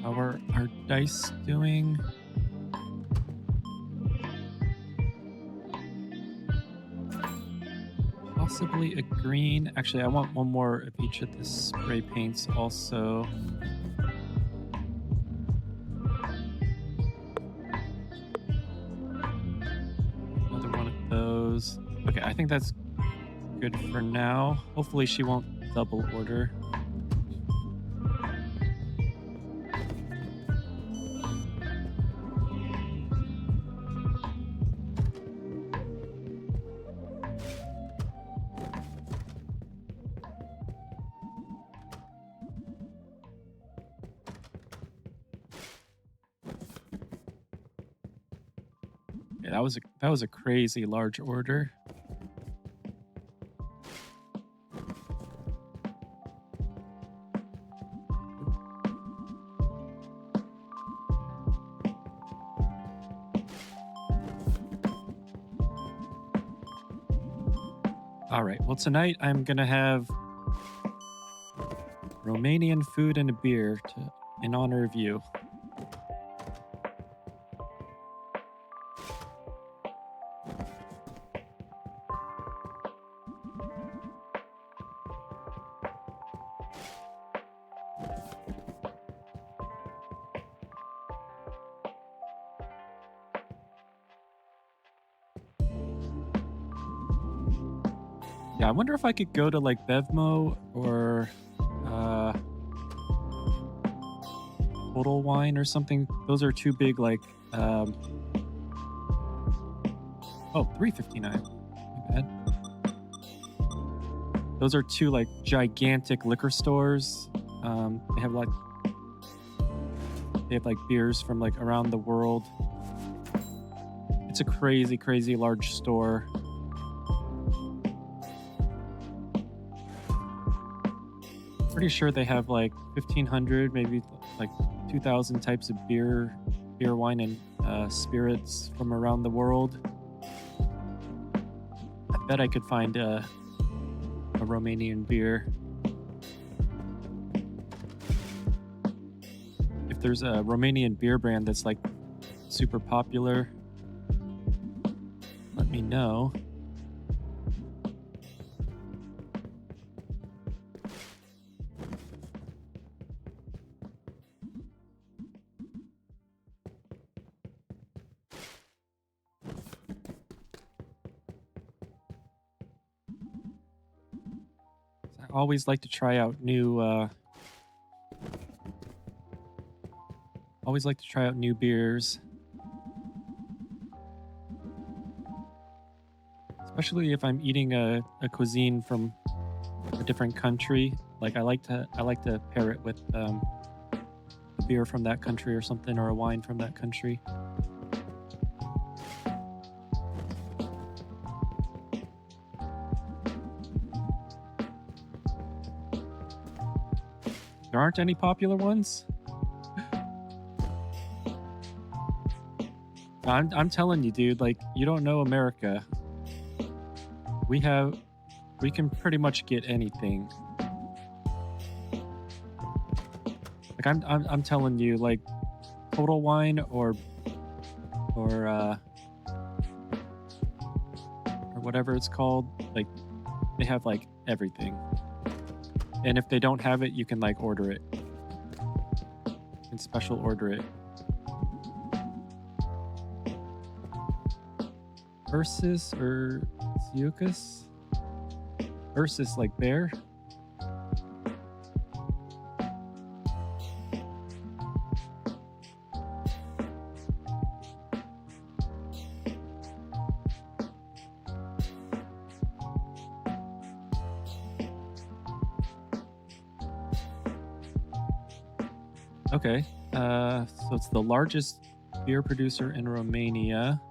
How are our dice doing? Possibly a green. Actually, I want one more of each of the spray paints also. Another one of those. Okay, I think that's good for now. Hopefully she won't double order. Yeah, that was a crazy large order. All right. Well, tonight I'm gonna have Romanian food and a beer in honor of you. Yeah, I wonder if I could go to like Bevmo or Total Wine or something. Those are two big like oh, $3.59. My bad. Those are two like gigantic liquor stores. They have like beers from like around the world. It's a crazy, crazy large store. Pretty sure they have like 1,500, maybe like 2,000 types of beer, wine, and spirits from around the world. I bet I could find a Romanian beer. If there's a Romanian beer brand that's like super popular, let me know. I always like to try out new beers. Especially if I'm eating a cuisine from a different country. Like I like to pair it with a beer from that country or something, or a wine from that country. There aren't any popular ones? I'm telling you, dude, like, you don't know America. We can pretty much get anything. Like, I'm telling you, like, Total Wine or whatever it's called, like, they have like everything. And if they don't have it, you can like order it. You can special order it. Ursus or Zeucus? Ursus like bear? Okay, so it's the largest beer producer in Romania.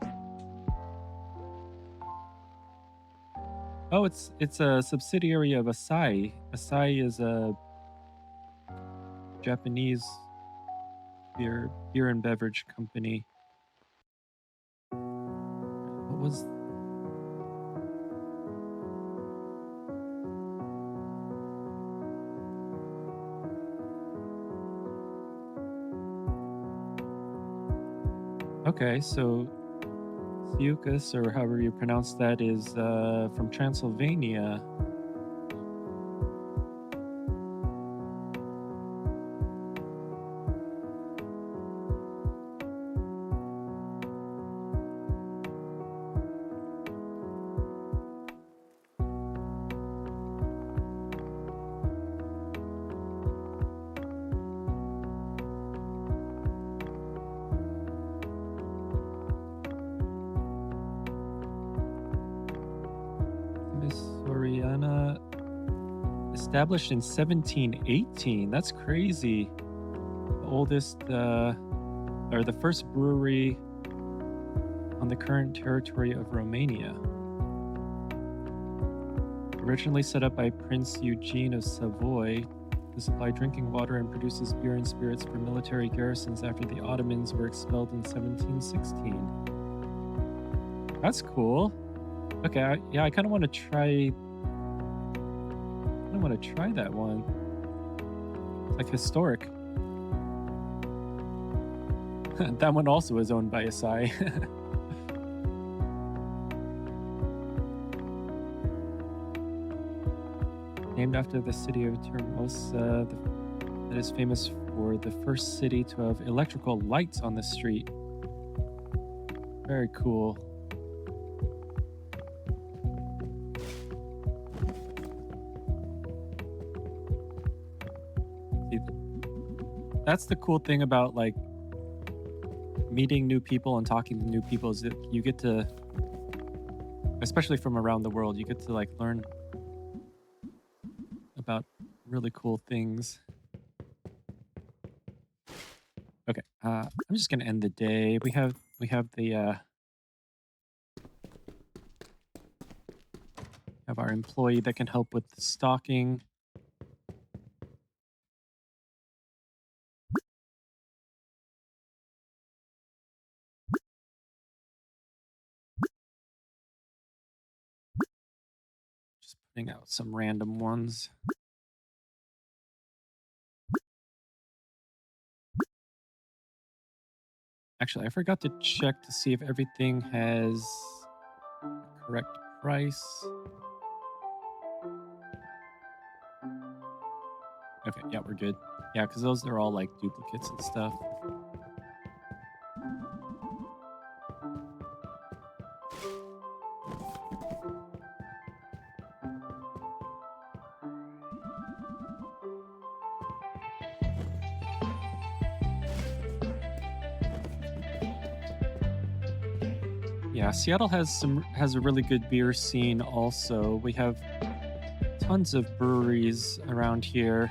Oh, it's a subsidiary of Asahi. Asahi is a Japanese beer and beverage company. What was? Okay, so Zeucus, or however you pronounce that, is from Transylvania. Soriana, established in 1718. That's crazy. The oldest, or the first brewery on the current territory of Romania. Originally set up by Prince Eugene of Savoy to supply drinking water and produces beer and spirits for military garrisons after the Ottomans were expelled in 1716. That's cool. Okay, I kind of want to try. I want to try that one. It's like historic. That one also is owned by Asahi. Named after the city of Termosa, that is famous for the first city to have electrical lights on the street. Very cool. That's the cool thing about like meeting new people and talking to new people, is that you get to, especially from around the world, you get to like learn about really cool things. Okay, I'm just gonna end the day. We have the have our employee that can help with the stocking. Just putting out some random ones. Actually, I forgot to check to see if everything has the correct price. Okay, yeah, we're good. Yeah, because those are all like duplicates and stuff. Yeah, Seattle has a really good beer scene also. We have tons of breweries around here.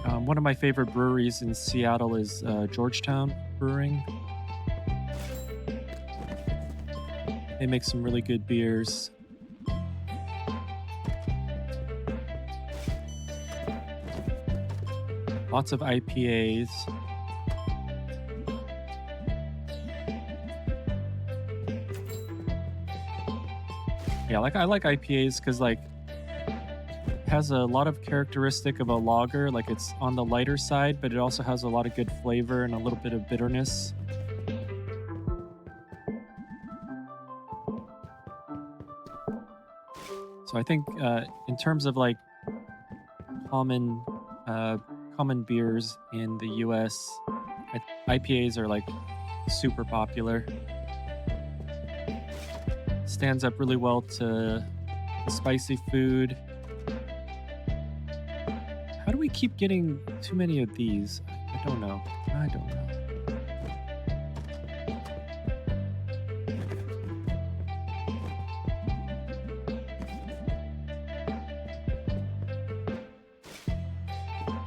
One of my favorite breweries in Seattle is Georgetown Brewing. They make some really good beers. Lots of IPAs. Yeah, I like IPAs because like it has a lot of characteristic of a lager. Like it's on the lighter side, but it also has a lot of good flavor and a little bit of bitterness. So I think in terms of like common beers in the US, IPAs are like super popular. Stands up really well to spicy food. How do we keep getting too many of these? I don't know.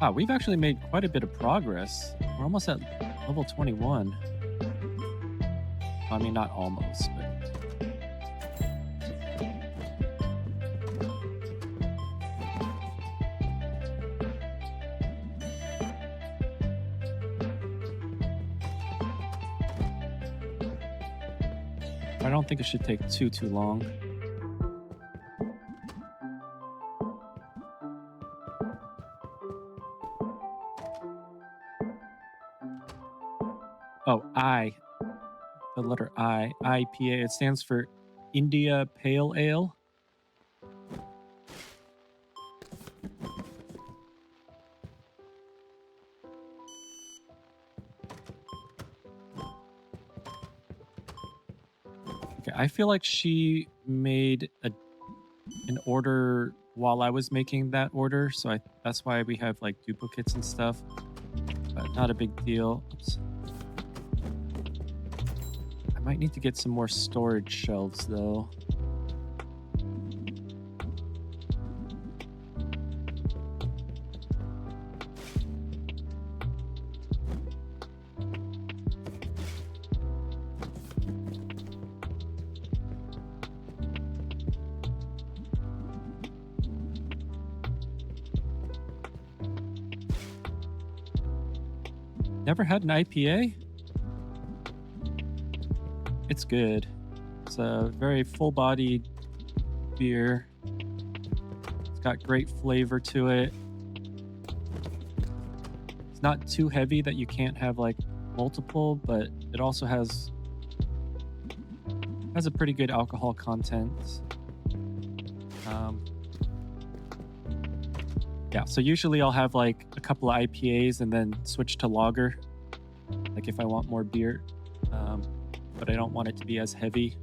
Wow, we've actually made quite a bit of progress. We're almost at level 21. I mean, not almost, but... I don't think it should take too long. Oh, the letter IPA. It stands for India Pale Ale. Okay, I feel like she made an order while I was making that order, so that's why we have like duplicates and stuff, but not a big deal. Oops. I might need to get some more storage shelves though. Never had an IPA? It's good. It's a very full-bodied beer. It's got great flavor to it. It's not too heavy that you can't have like multiple, but it also has a pretty good alcohol content. Yeah, so usually I'll have like a couple of IPAs and then switch to lager, like if I want more beer, but I don't want it to be as heavy.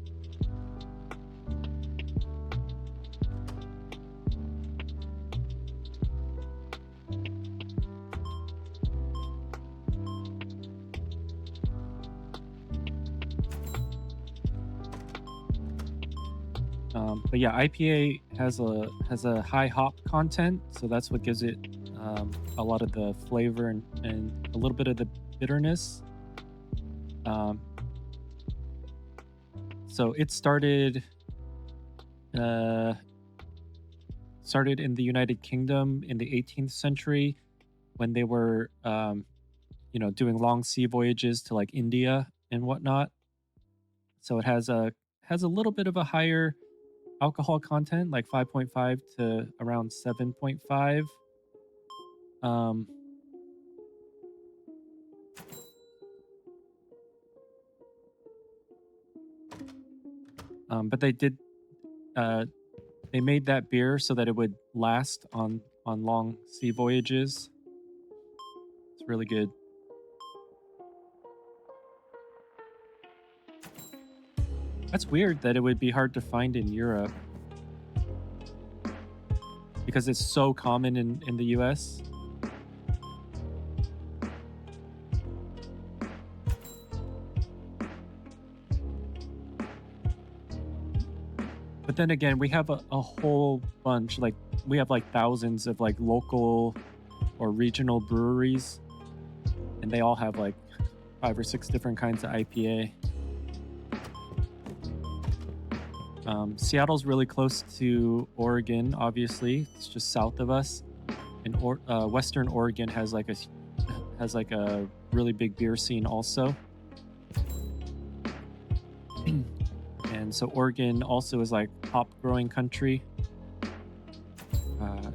But yeah, IPA has a high hop content, so that's what gives it a lot of the flavor and a little bit of the bitterness. So it started in the United Kingdom in the 18th century when they were doing long sea voyages to like India and whatnot. So it has a little bit of a higher alcohol content, like 5.5 to around 7.5. But they made that beer so that it would last on long sea voyages. It's really good. That's weird that it would be hard to find in Europe because it's so common in the US. But then again, we have a whole bunch, like we have like thousands of like local or regional breweries, and they all have like 5 or 6 different kinds of IPA. Seattle's really close to Oregon, obviously. It's just south of us. And Western Oregon has like a really big beer scene also. And so Oregon also is like hop growing country.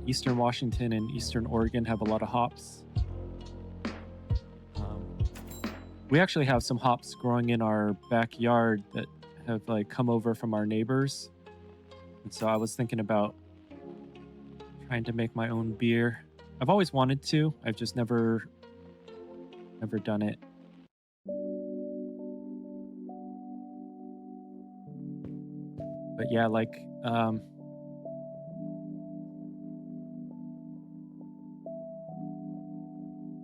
Eastern Washington and Eastern Oregon have a lot of hops. We actually have some hops growing in our backyard that have like come over from our neighbors. And so I was thinking about trying to make my own beer. I've always wanted to. I've just never done it. But yeah, like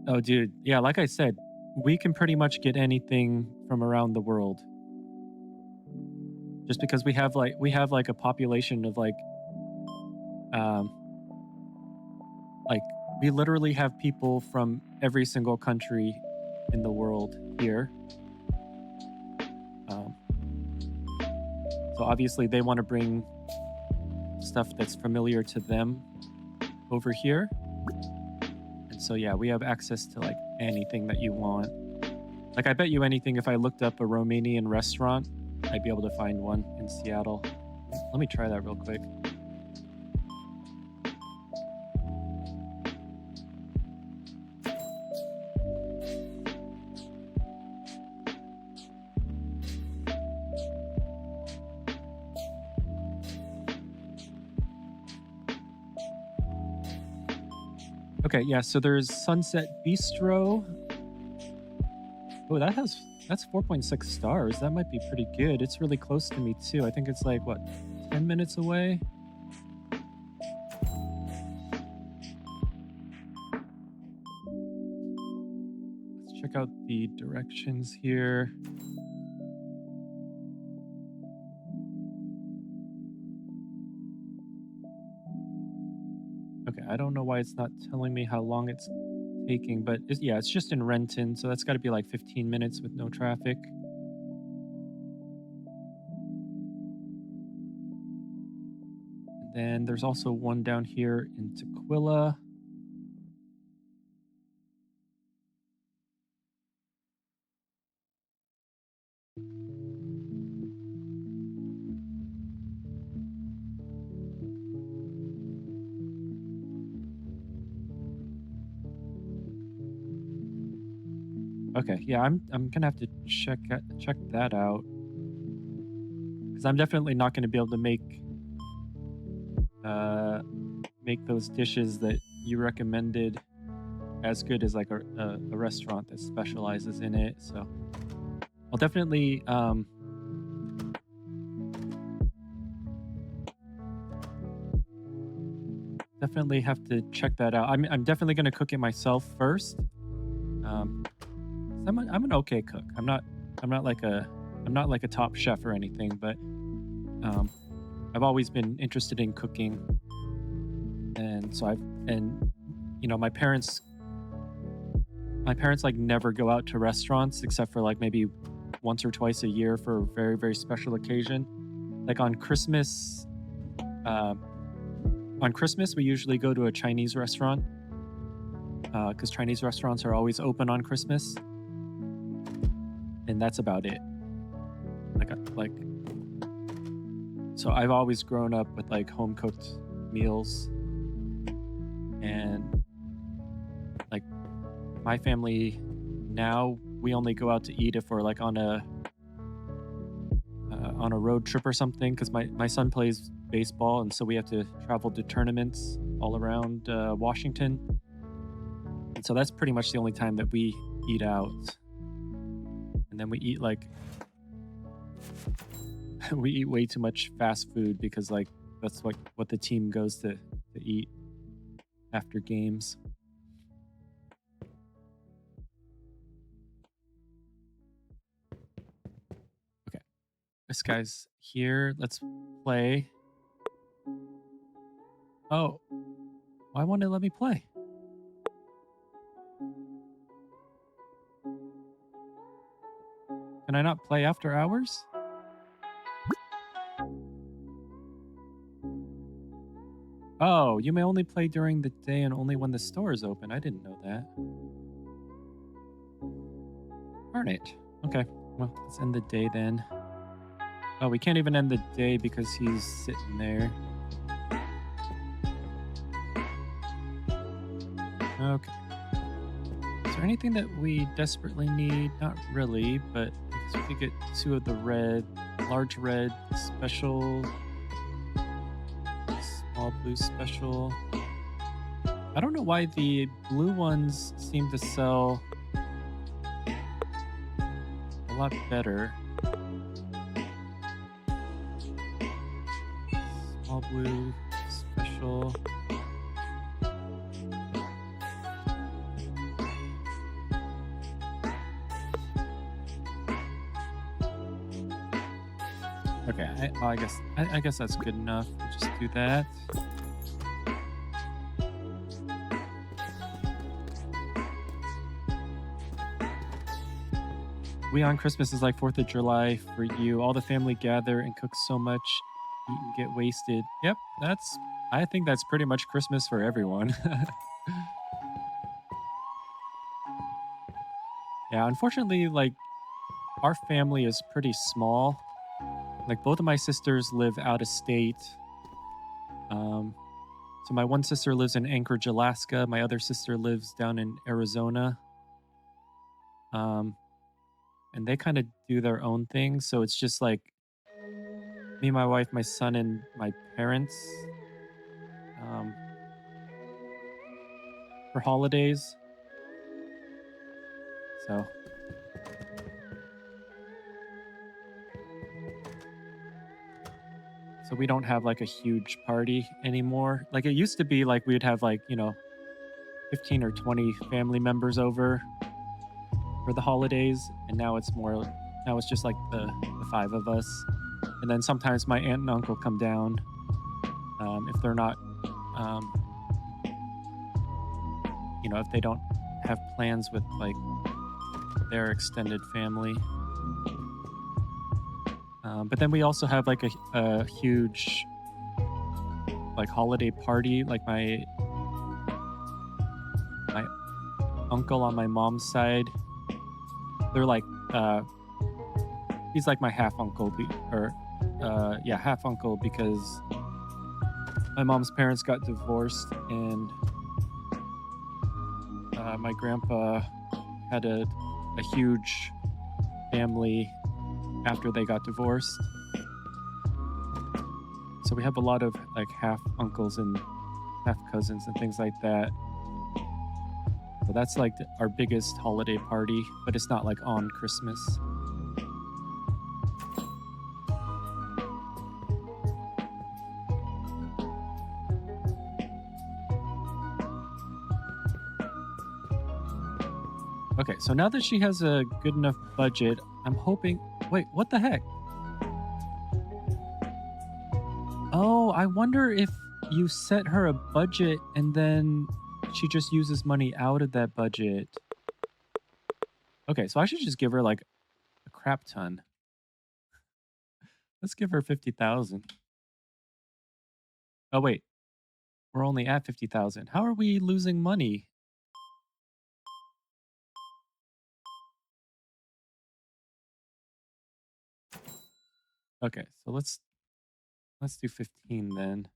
oh dude, yeah, like I said, we can pretty much get anything from around the world. Just because we have like a population of like we literally have people from every single country in the world here. So obviously they want to bring stuff that's familiar to them over here. And so yeah, we have access to like anything that you want. Like I bet you anything if I looked up a Romanian restaurant, I'd be able to find one in Seattle. Let me try that real quick. Okay, yeah, so there's Sunset Bistro. Oh, that's 4.6 stars. That might be pretty good. It's really close to me too. I think it's like what, 10 minutes away? Let's check out the directions here. Okay, I don't know why it's not telling me how long it's taking, but yeah, it's just in Renton, so that's got to be like 15 minutes with no traffic. And then there's also one down here in Tequila. Okay, yeah, I'm gonna have to check that out because I'm definitely not gonna be able to make those dishes that you recommended as good as like a restaurant that specializes in it. So I'll definitely have to check that out. I'm definitely gonna cook it myself first. I'm an okay cook. I'm not like a top chef or anything, but I've always been interested in cooking, and so you know, my parents like never go out to restaurants except for like maybe once or twice a year for a very, very special occasion. Like on Christmas, we usually go to a Chinese restaurant because Chinese restaurants are always open on Christmas, and that's about it. Like, so I've always grown up with like home cooked meals, and like my family now, we only go out to eat if we're like on a road trip or something, because my son plays baseball, and so we have to travel to tournaments all around Washington, and so that's pretty much the only time that we eat out. And then we eat like we eat way too much fast food because like that's what the team goes to eat after games. Okay, this guy's here. Let's play. Oh, why won't it let me play? Can I not play after hours? Oh, you may only play during the day and only when the store is open. I didn't know that. Darn it. Okay, well, let's end the day then. Oh, we can't even end the day because he's sitting there. Okay. Is there anything that we desperately need? Not really, but I guess we could get 2 of the red, large red special, small blue special. I don't know why the blue ones seem to sell a lot better. Small blue special. Okay, I guess that's good enough. We'll just do that. We on Christmas is like 4th of July for you. All the family gather and cook so much, eat and get wasted. Yep, I think that's pretty much Christmas for everyone. Yeah, unfortunately, like our family is pretty small. Like both of my sisters live out of state. Um, so my one sister lives in Anchorage, Alaska. My other sister lives down in Arizona. Um, and they kind of do their own thing. So it's just like me, my wife, my son, and my parents um, for holidays. So we don't have like a huge party anymore. Like it used to be like we'd have like, 15 or 20 family members over for the holidays. And now it's just like the 5 of us. And then sometimes my aunt and uncle come down if they're not, um, if they don't have plans with like their extended family. But then we also have like a huge like holiday party. Like my uncle on my mom's side, they're like he's like my half uncle, half uncle because my mom's parents got divorced and my grandpa had a huge family after they got divorced. So we have a lot of like half uncles and half cousins and things like that. So that's like our biggest holiday party, but it's not like on Christmas. Okay, so now that she has a good enough budget, I'm hoping. Wait, what the heck? Oh, I wonder if you set her a budget and then she just uses money out of that budget. Okay, so I should just give her like a crap ton. Let's give her 50,000. Oh, wait. We're only at 50,000. How are we losing money? Okay, so let's do 15 then.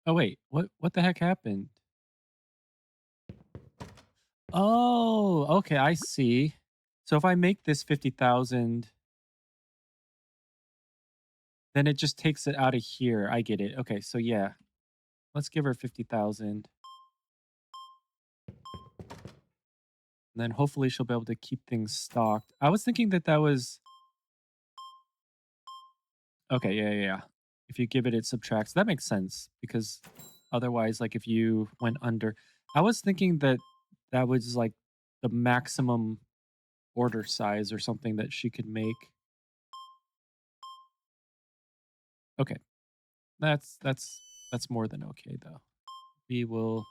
Oh wait, what the heck happened? Oh, okay, I see. So if I make this 50,000, then it just takes it out of here. I get it. Okay, so yeah. Let's give her 50,000. And then hopefully she'll be able to keep things stocked. I was thinking that was okay, yeah. If you give it, it subtracts. That makes sense because otherwise, like if you went under, I was thinking that was like the maximum order size or something that she could make. Okay. That's more than okay though. We will.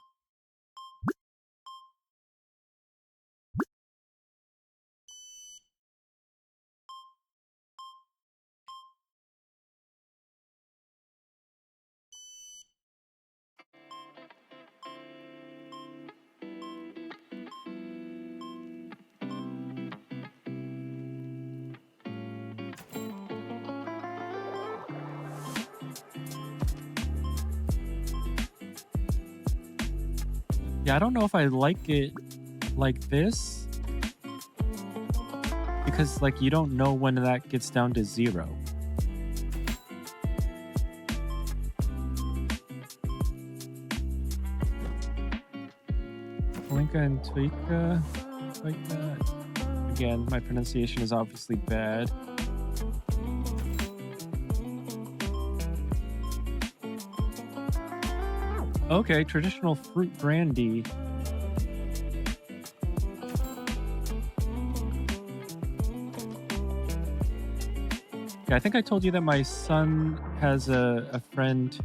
Yeah, I don't know if I like it like this because like you don't know when that gets down to 0. Linka and Tuika. Again, my pronunciation is obviously bad. Okay, traditional fruit brandy. Yeah, I think I told you that my son has a friend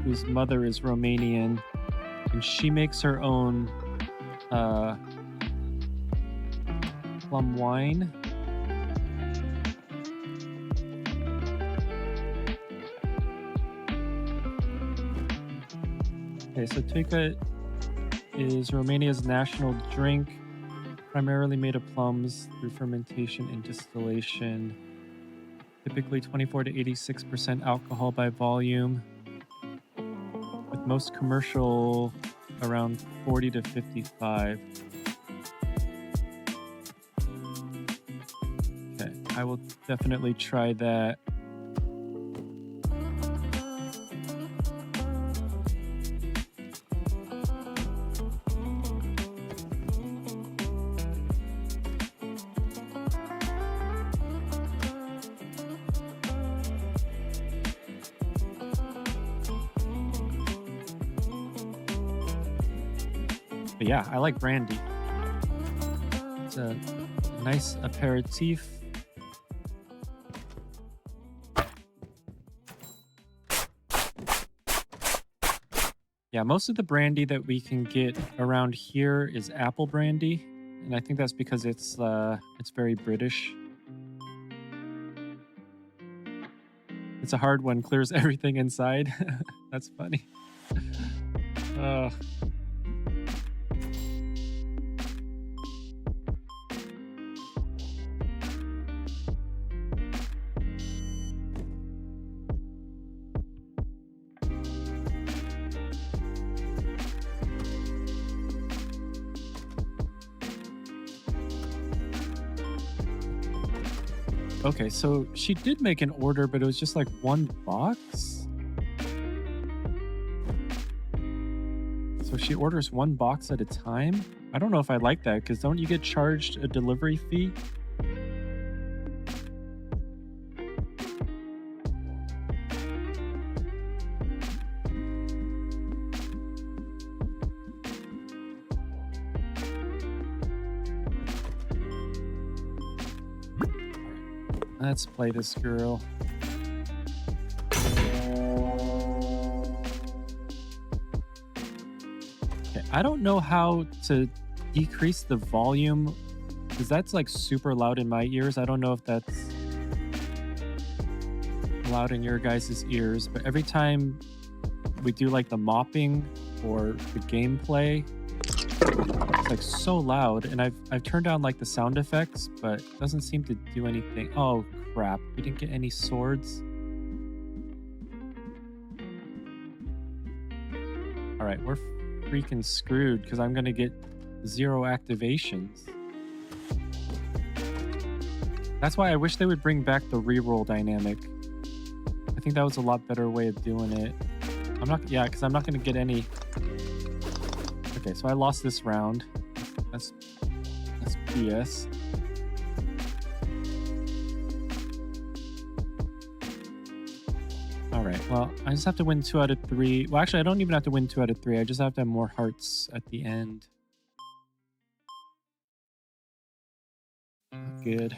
whose mother is Romanian, and she makes her own plum wine. Okay, so Tuika is Romania's national drink, primarily made of plums through fermentation and distillation. Typically 24 to 86% alcohol by volume, with most commercial around 40 to 55. Okay, I will definitely try that. But yeah, I like brandy. It's a nice aperitif. Yeah, most of the brandy that we can get around here is apple brandy, and I think that's because it's very British. It's a hard one, clears everything inside. That's funny. Okay, so she did make an order, but it was just like one box. So she orders one box at a time. I don't know if I like that, because don't you get charged a delivery fee? Let's play this girl. Okay, I don't know how to decrease the volume because that's like super loud in my ears. I don't know if that's loud in your guys' ears, but every time we do like the mopping or the gameplay, it's like so loud, and I've turned down like the sound effects, but it doesn't seem to do anything. Oh crap, we didn't get any swords. All right, we're freaking screwed because I'm gonna get 0 activations. That's why I wish they would bring back the reroll dynamic. I think that was a lot better way of doing it. Because I'm not gonna get any. Okay, so I lost this round. That's BS. All right, well, I just have to win 2 out of 3. Well, actually, I don't even have to win 2 out of 3. I just have to have more hearts at the end. Good.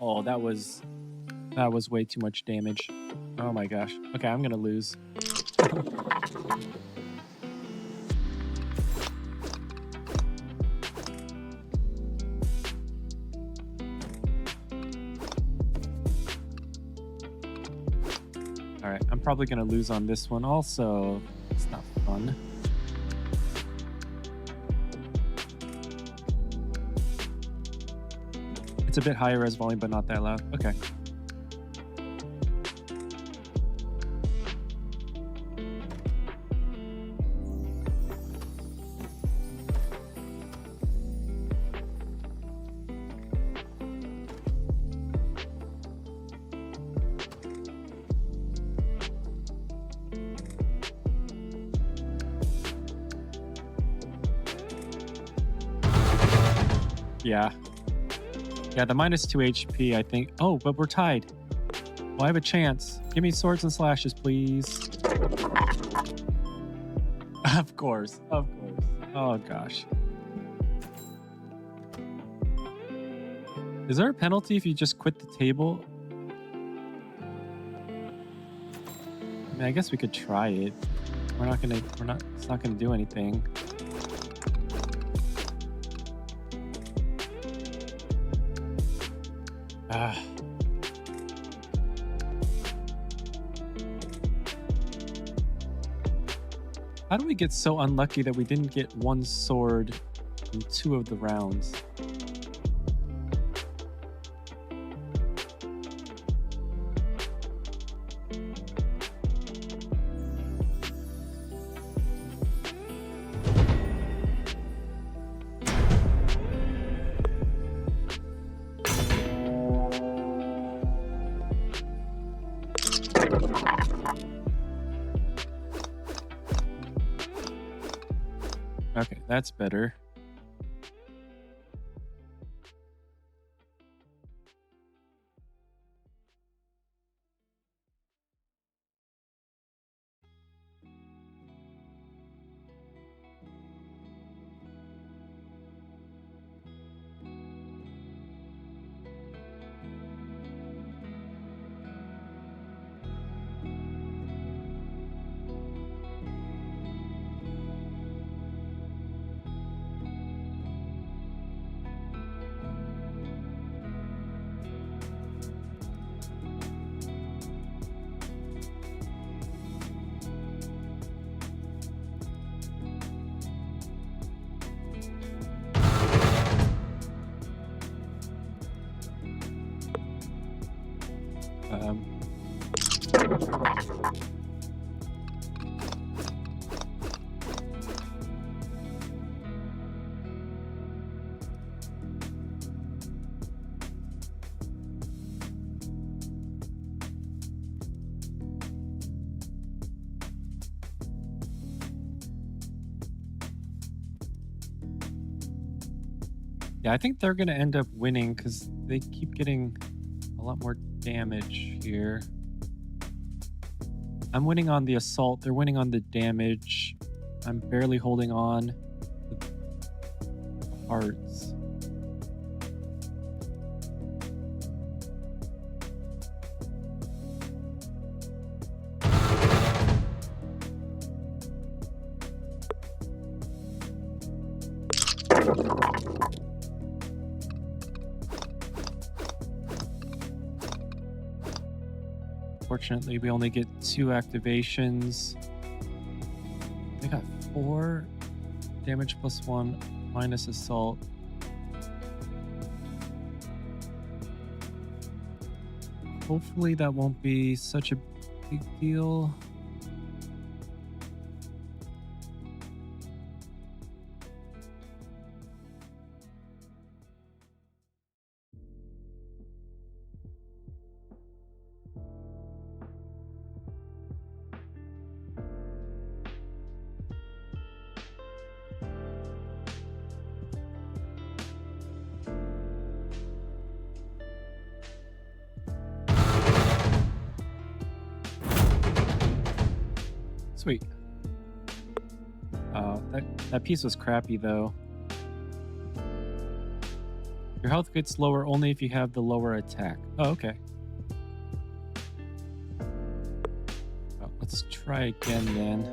Oh, that was way too much damage. Oh my gosh. Okay, I'm gonna lose. All right, I'm probably gonna lose on this one also. It's not fun. It's a bit higher res volume, but not that loud. Okay. Yeah. Yeah, the -2 HP, I think. Oh, but we're tied. Well, I have a chance. Give me swords and slashes, please. Of course. Of course. Oh, gosh. Is there a penalty if you just quit the table? I mean, I guess we could try it. It's not gonna do anything. Ah. How do we get so unlucky that we didn't get one sword in 2 of the rounds? Okay, that's better. Yeah, I think they're going to end up winning because they keep getting a lot more damage here. I'm winning on the assault. They're winning on the damage. I'm barely holding on to the hearts. Fortunately, we only get 2 activations. They got 4 damage +1 minus assault. Hopefully that won't be such a big deal. Sweet. That piece was crappy though. Your health gets lower only if you have the lower attack. Oh, okay. Well, let's try again then.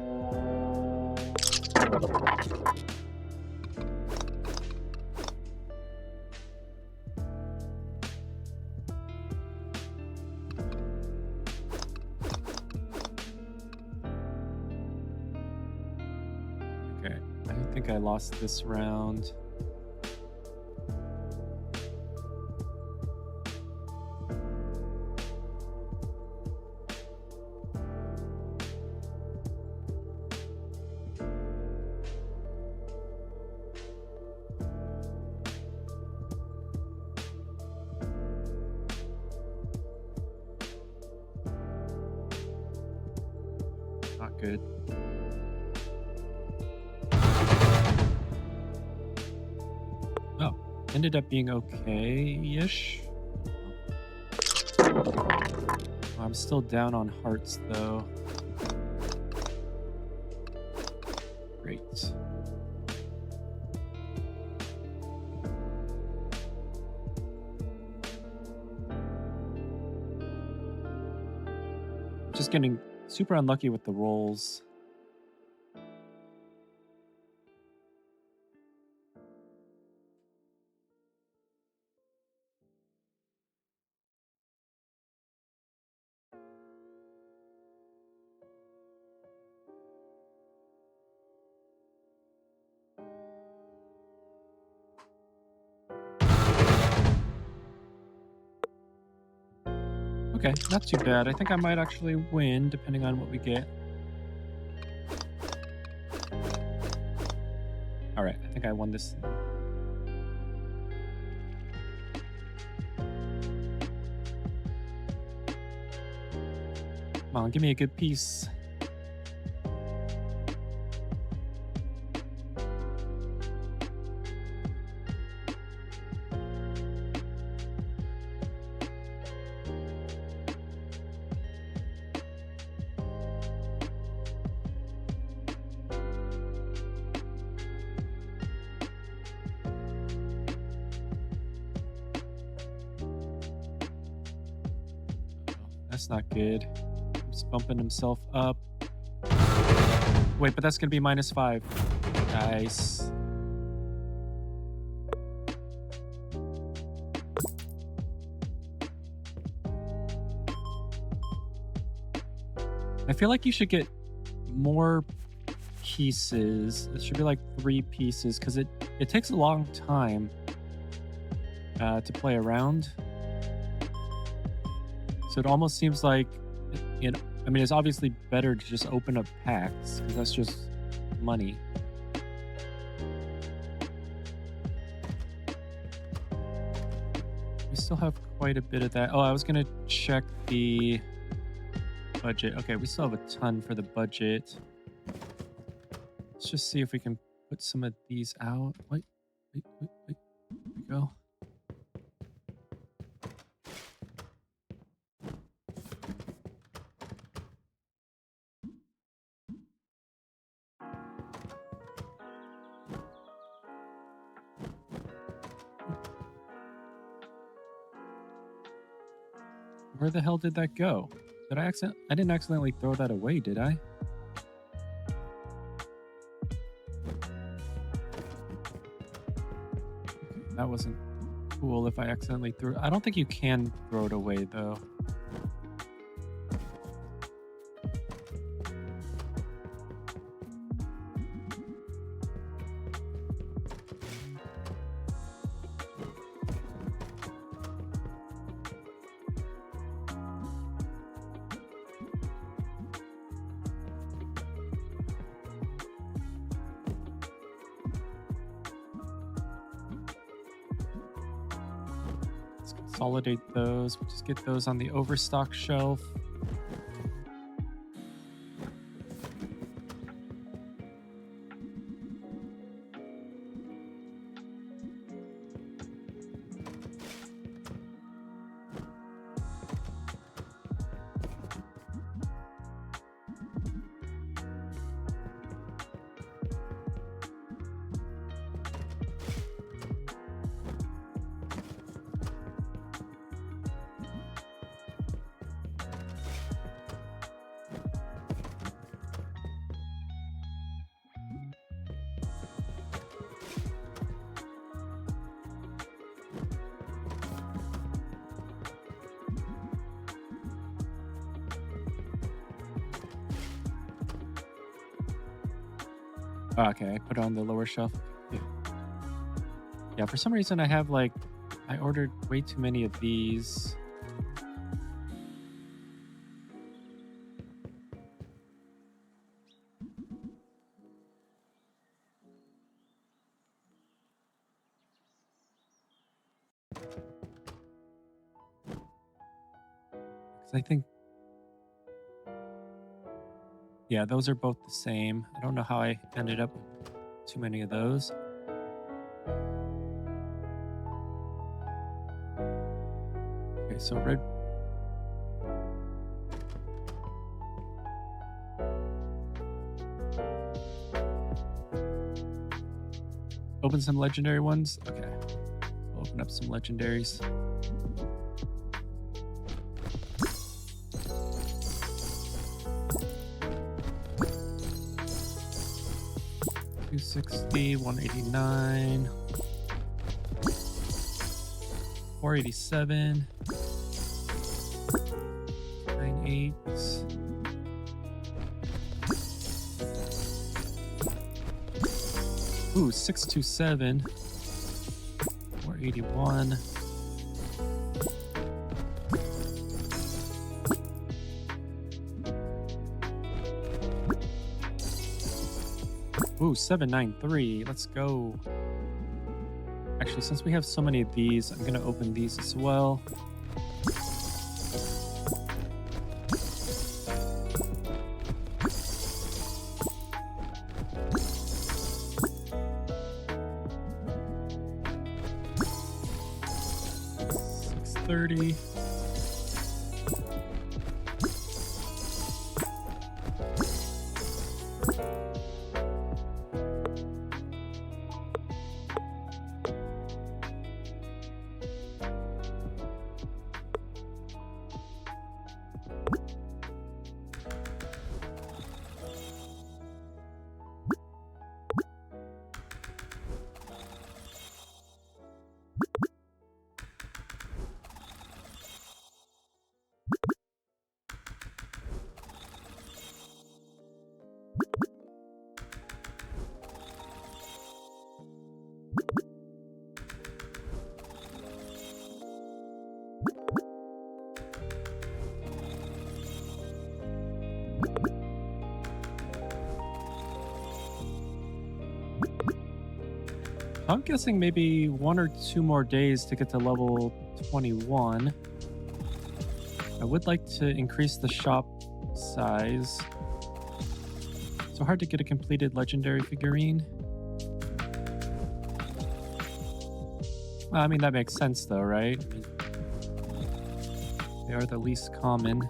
Okay, I think I lost this round. Not good. Oh, ended up being okay-ish. I'm still down on hearts, though. Great. Just getting super unlucky with the rolls. Okay, not too bad. I think I might actually win, depending on what we get. All right, I think I won this. Come on, give me a good piece. That's not good. He's bumping himself up. Wait, but that's going to be -5. Nice. I feel like you should get more pieces. It should be like 3 pieces because it takes a long time to play around. So it almost seems like, I mean, it's obviously better to just open up packs because that's just money. We still have quite a bit of that. Oh, I was going to check the budget. Okay, we still have a ton for the budget. Let's just see if we can put some of these out. Wait. There we go. Where the hell did that go? Did I didn't accidentally throw that away, did I? That wasn't cool if I accidentally threw it. I don't think you can throw it away, though. Consolidate those. We'll just get those on the overstock shelf. Oh, okay, I put it on the lower shelf. Yeah. Yeah, for some reason I have like, I ordered way too many of these. I think, yeah, those are both the same. I don't know how I ended up with too many of those. Okay, so red. Open some legendary ones. Okay, we'll open up some legendaries. $260, $189, $487, 98. Ooh, 627, 481. Ooh, 793. Let's go. Actually, since we have so many of these, I'm going to open these as well. $630. I'm guessing maybe 1 or 2 more days to get to level 21. I would like to increase the shop size. So hard to get a completed legendary figurine. Well, I mean, that makes sense though, right? I mean, they are the least common.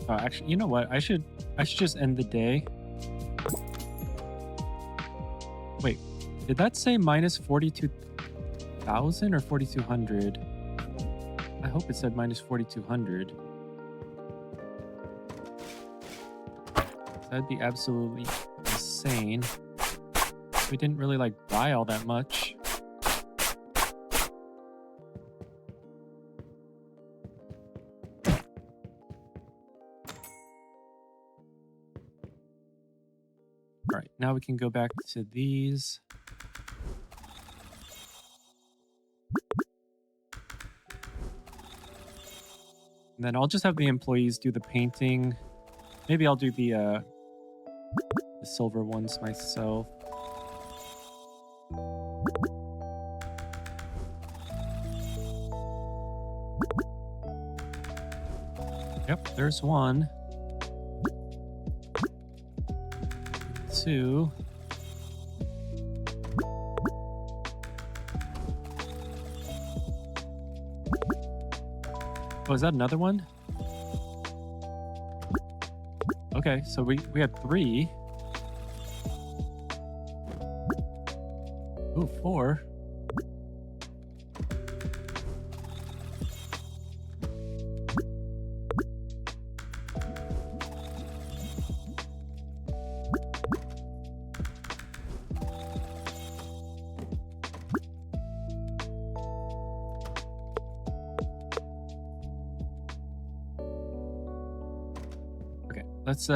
Oh, actually, you know what? I should just end the day. Wait, did that say minus 42,000 or 4,200? I hope it said minus 4,200. That'd be absolutely insane. We didn't really like buy all that much. All right, now we can go back to these. And then I'll just have the employees do the painting. Maybe I'll do the silver ones myself. Yep, there's one. 2. Oh, is that another one? Okay, so we had 3. Ooh, 4. Okay, let's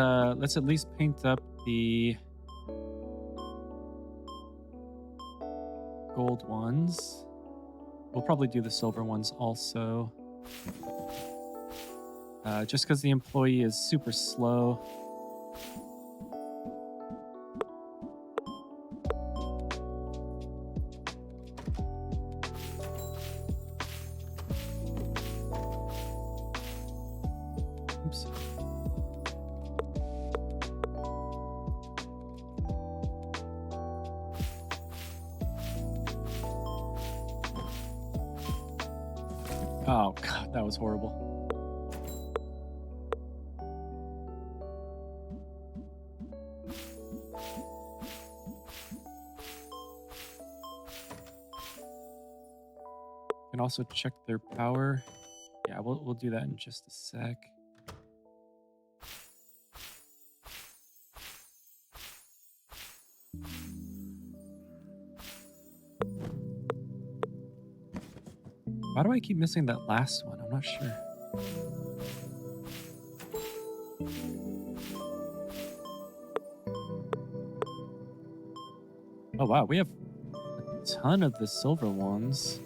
at least paint up the gold ones. We'll probably do the silver ones also. Just because the employee is super slow. Oops. Oh, God, that was horrible. Can also check their power. Yeah, we'll do that in just a sec. Why do I keep missing that last one? I'm not sure. Oh, wow. We have a ton of the silver ones.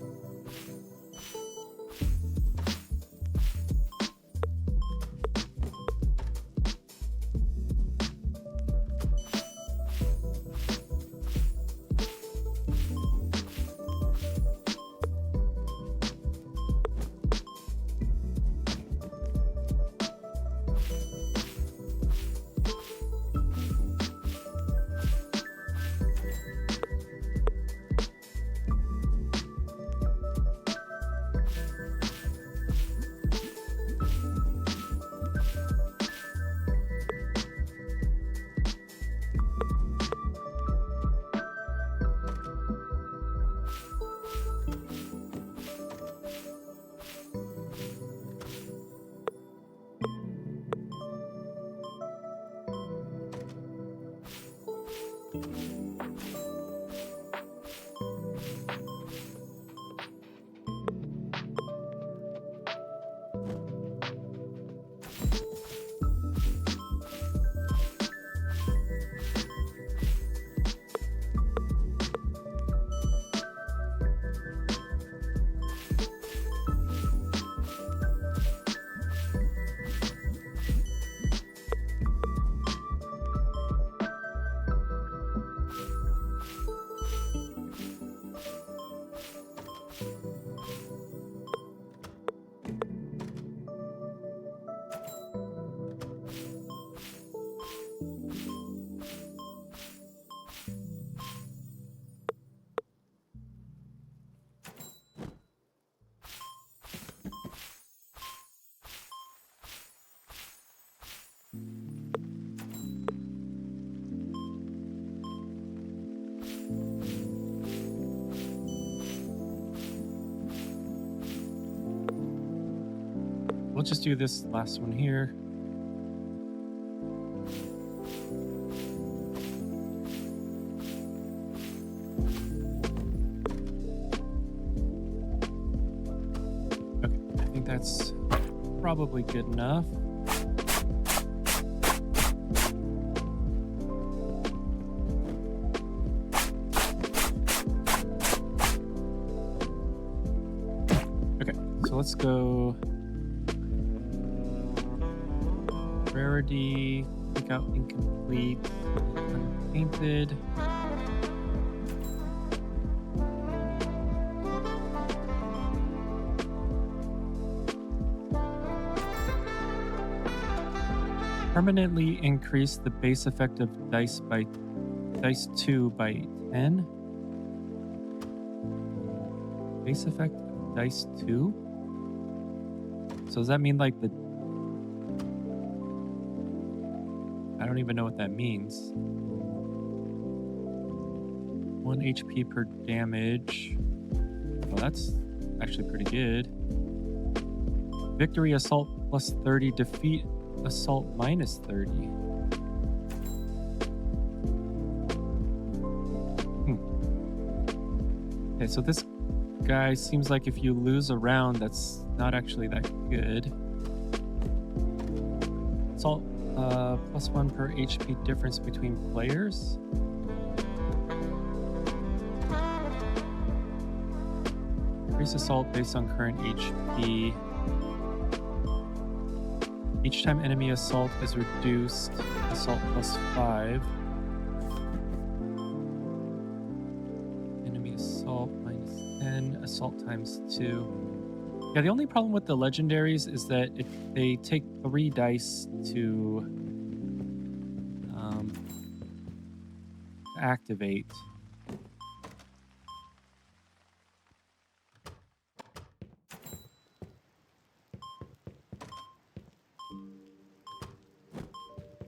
We'll just do this last one here. Okay, I think that's probably good enough. Okay, so let's go rarity, take out incomplete, unpainted. Permanently increase the base effect of dice 2 by 10. Base effect of dice 2? So does that mean like the... I don't even know what that means. 1 HP per damage. Well, that's actually pretty good. Victory assault plus 30, defeat assault minus 30. Okay, so this guy seems like if you lose a round, that's not actually that good. Assault plus 1 per HP difference between players. Increase assault based on current HP. Each time enemy assault is reduced, assault plus 5. Enemy assault minus 10, assault times 2. Yeah, the only problem with the legendaries is that they take 3 dice to activate.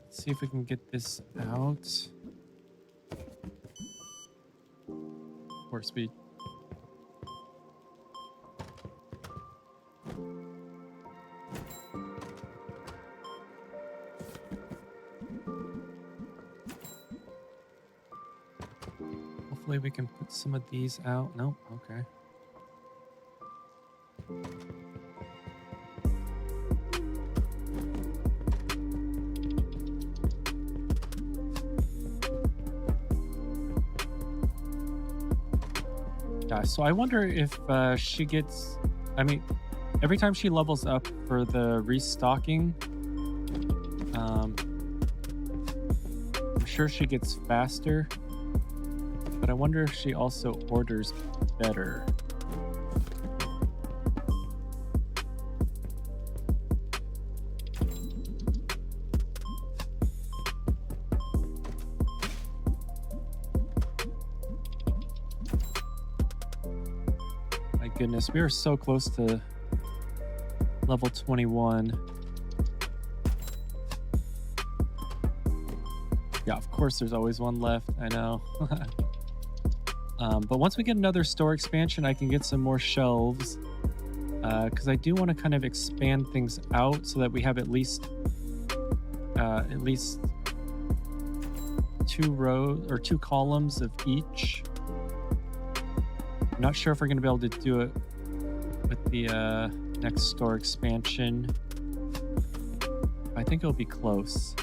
See if we can get this out. Warp speed. Hopefully we can put some of these out. Nope, okay. So I wonder if she gets... I mean, every time she levels up for the restocking, I'm sure she gets faster, but I wonder if she also orders better. Goodness, we are so close to level 21. Yeah, of course there's always one left, I know. But once we get another store expansion, I can get some more shelves, because I do want to kind of expand things out so that we have at least 2 rows or 2 columns of each. Not sure if we're going to be able to do it with the next store expansion. I think it'll be close.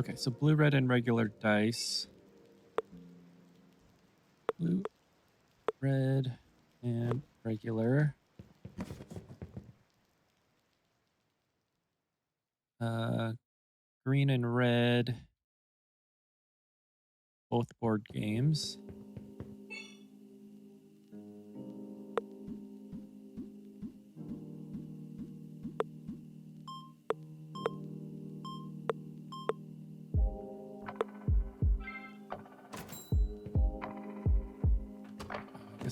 Okay, so blue, red, and regular dice. Blue, red, and regular. Green and red. Both board games.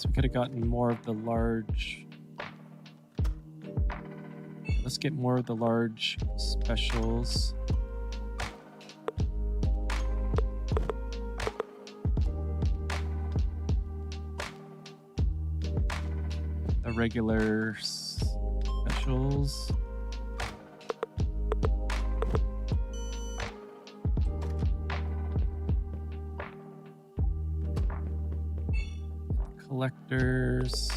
We could have gotten more of the large. Let's get more of the large specials. The regular specials. Collectors.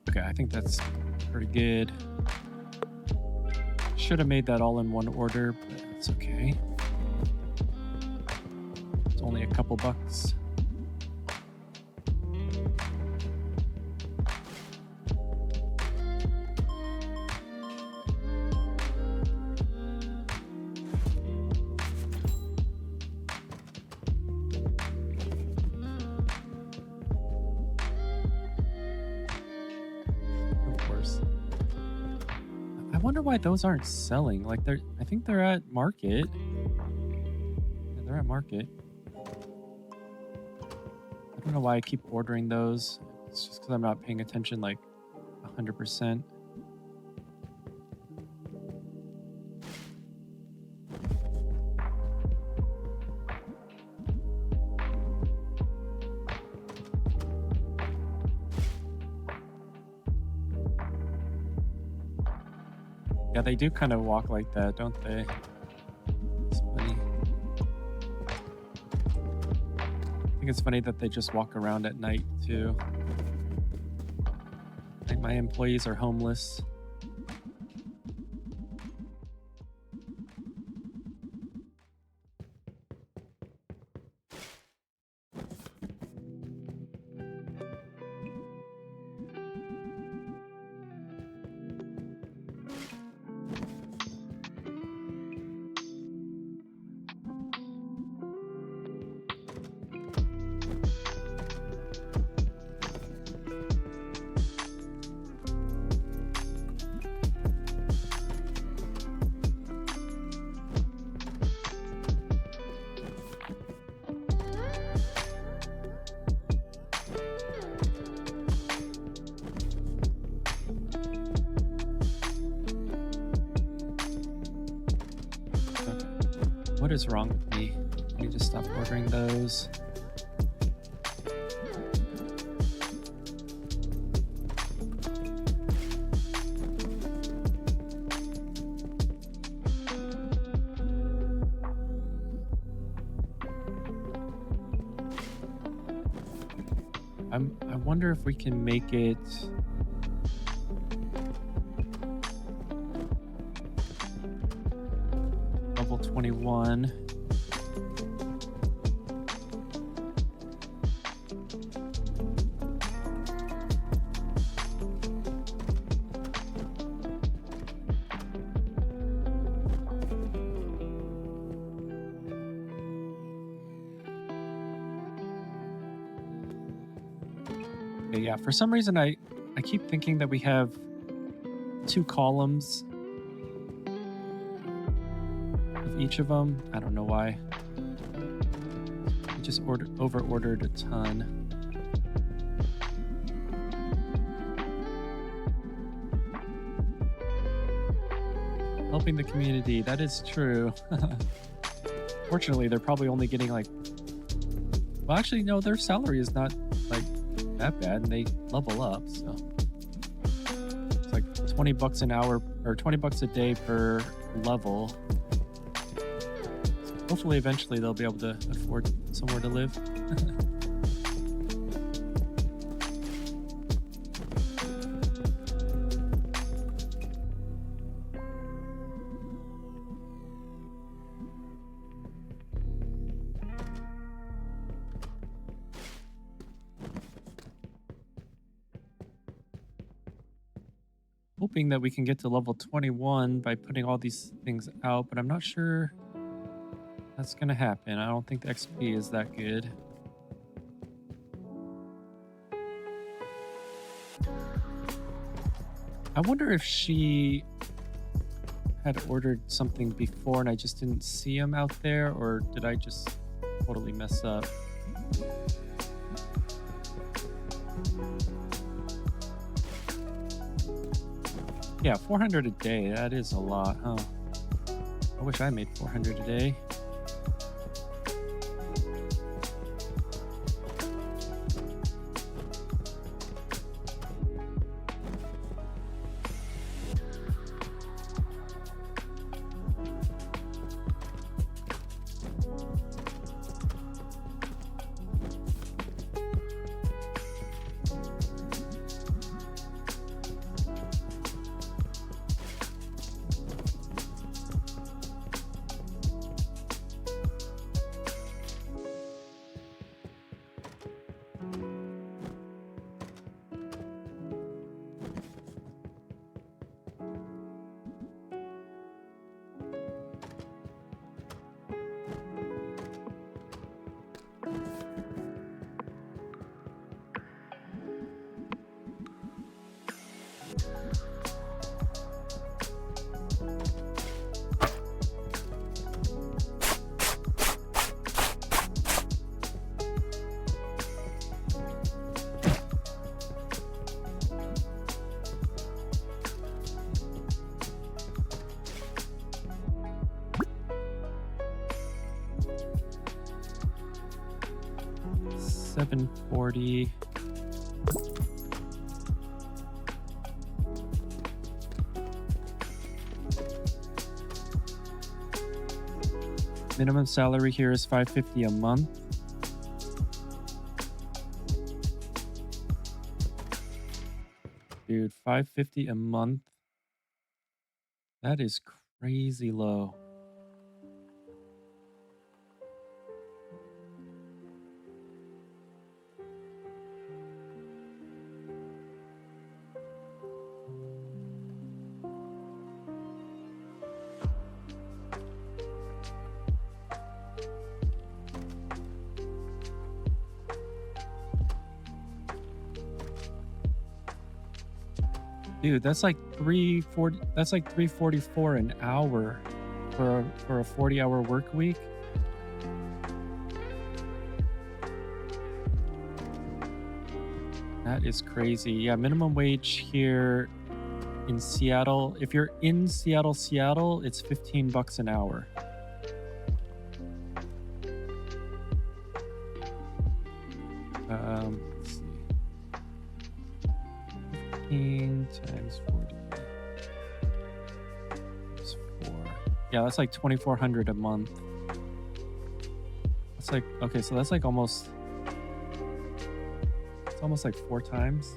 Okay, I think that's pretty good. Should have made that all in one order, but it's okay. It's only a couple bucks. wonder why those aren't selling. Like I think they're at market. Yeah, they're at market. I don't know why I keep ordering those. It's just because I'm not paying attention like 100%. Yeah, they do kind of walk like that, don't they? It's funny. I think it's funny that they just walk around at night too. Like my employees are homeless. What is wrong with me? I need to stop ordering those. I wonder if we can make it level 21. Okay, yeah, for some reason I keep thinking that we have 2 columns of each of them. I don't know why. I just over ordered a ton. Helping the community, that is true. Fortunately, they're probably only getting like, well, actually, no, their salary is not like that bad, and they level up, so it's like 20 bucks an hour or 20 bucks a day per level. So hopefully eventually they'll be able to afford somewhere to live. Hoping that we can get to level 21 by putting all these things out, but I'm not sure that's gonna happen. I don't think the XP is that good. I wonder if she had ordered something before and I just didn't see him out there, or did I just totally mess up? Yeah, 400 a day. That is a lot, huh? I wish I made 400 a day. 740. Minimum salary here is $550 a month. Dude, $550 a month. That is crazy low. Dude, that's like $340. That's like $344 an hour for a 40-hour work week. That is crazy. Yeah, minimum wage here in Seattle. If you're in Seattle, it's $15 an hour. Let's see. 15 times 40 is 4. Yeah, that's like $2,400 a month. That's like, okay, so that's like almost, it's almost like 4 times.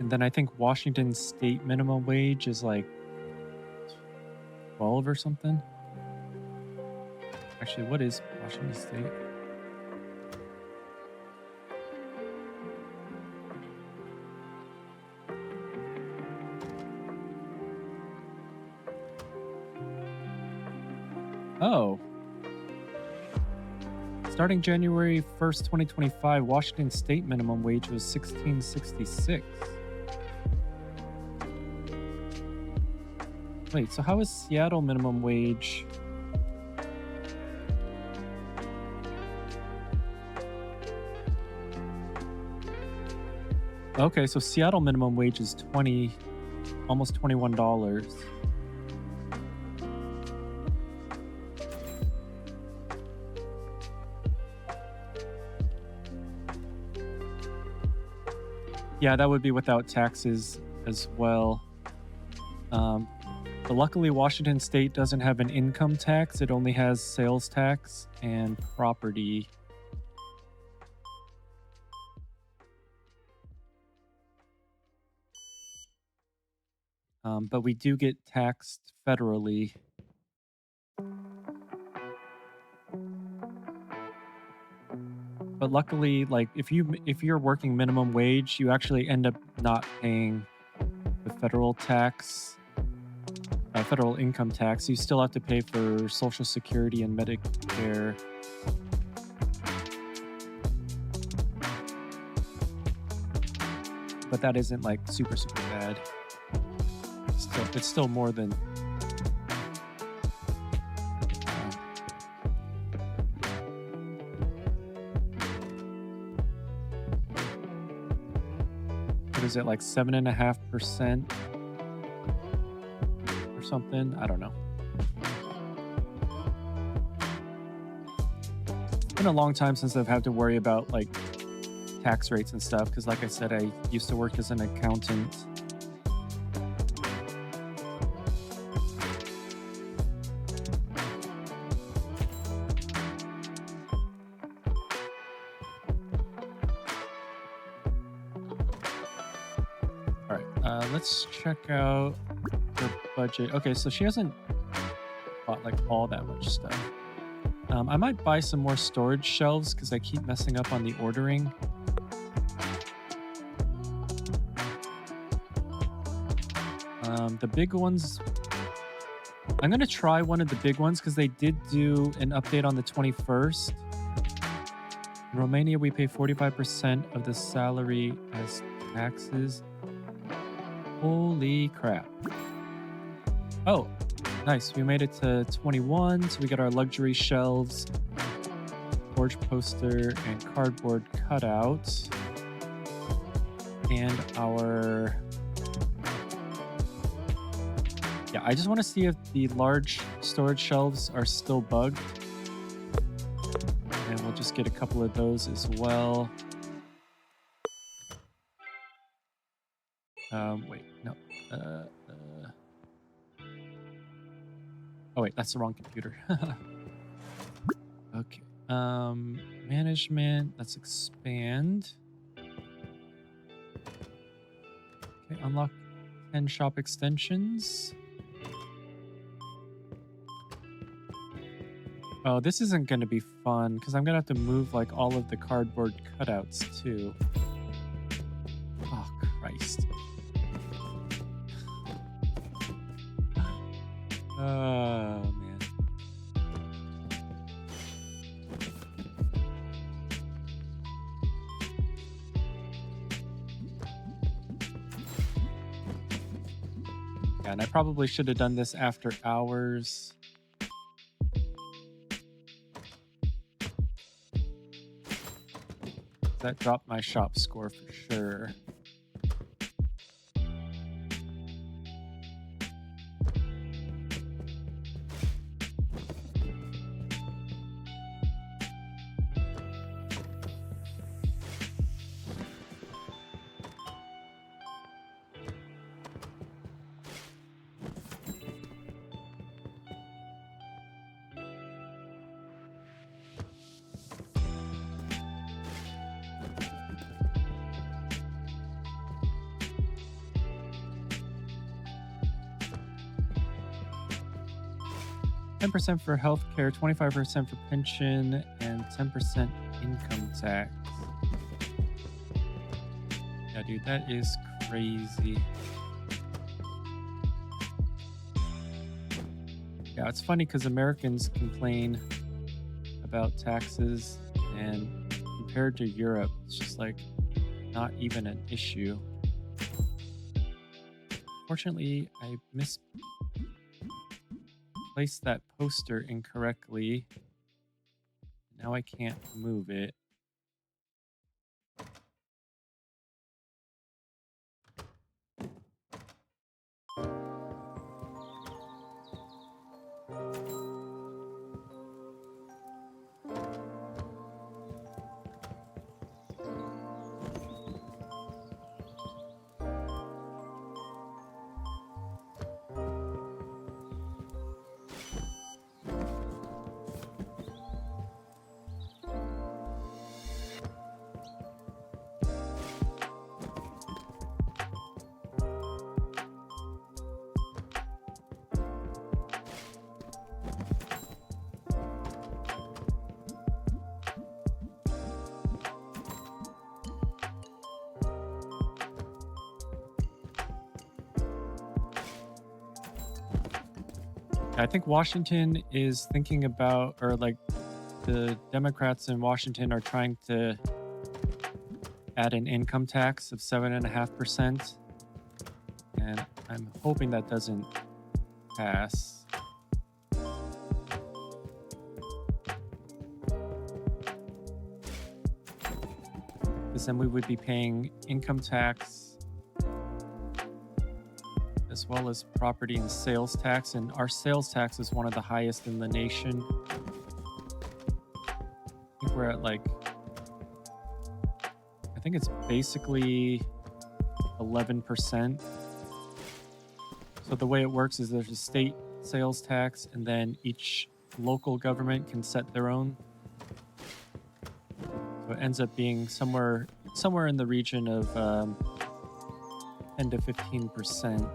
And then I think Washington State minimum wage is like 12 or something. Actually, what is Washington State? Oh. Starting January 1st, 2025, Washington State minimum wage was $16.66. Wait, so how is Seattle minimum wage? Okay, so Seattle minimum wage is almost $21. Yeah, that would be without taxes as well. But luckily, Washington State doesn't have an income tax. It only has sales tax and property. But we do get taxed federally. But luckily, like if you're working minimum wage, you actually end up not paying the federal tax, federal income tax. You still have to pay for Social Security and Medicare. But that isn't like super bad. It's still more than what is it, like 7.5% or something? I don't know. It's been a long time since I've had to worry about like tax rates and stuff, because like I said, I used to work as an accountant. Let's check out her budget. Okay, so she hasn't bought like all that much stuff. I might buy some more storage shelves because I keep messing up on the ordering. The big ones, I'm going to try one of the big ones because they did do an update on the 21st. In Romania, we pay 45% of the salary as taxes. Holy crap. Oh, nice. We made it to 21. So we got our luxury shelves, storage poster, and cardboard cutout. And our Yeah, I just want to see if the large storage shelves are still bugged. And we'll just get a couple of those as well. Wait, no. Oh, wait, that's the wrong computer. Okay. Management, let's expand. Okay, unlock 10 shop extensions. Oh, this isn't going to be fun because I'm going to have to move like all of the cardboard cutouts too. Oh, Christ. Oh, man. Yeah, and I probably should have done this after hours. That dropped my shop score for sure. 10% for healthcare, 25% for pension, and 10% income tax. Yeah, dude, that is crazy. Yeah, it's funny because Americans complain about taxes, and compared to Europe, it's just like not even an issue. Fortunately, I misplaced that poster incorrectly. Now I can't move it. I think Washington is thinking about, or like the Democrats in Washington are trying to add an income tax of 7.5%. And I'm hoping that doesn't pass. Because then we would be paying income tax as well as property and sales tax, and our sales tax is one of the highest in the nation. I think we're at like, I think it's basically 11%. So the way it works is there's a state sales tax, and then each local government can set their own. So it ends up being somewhere in the region of 10 to 15%.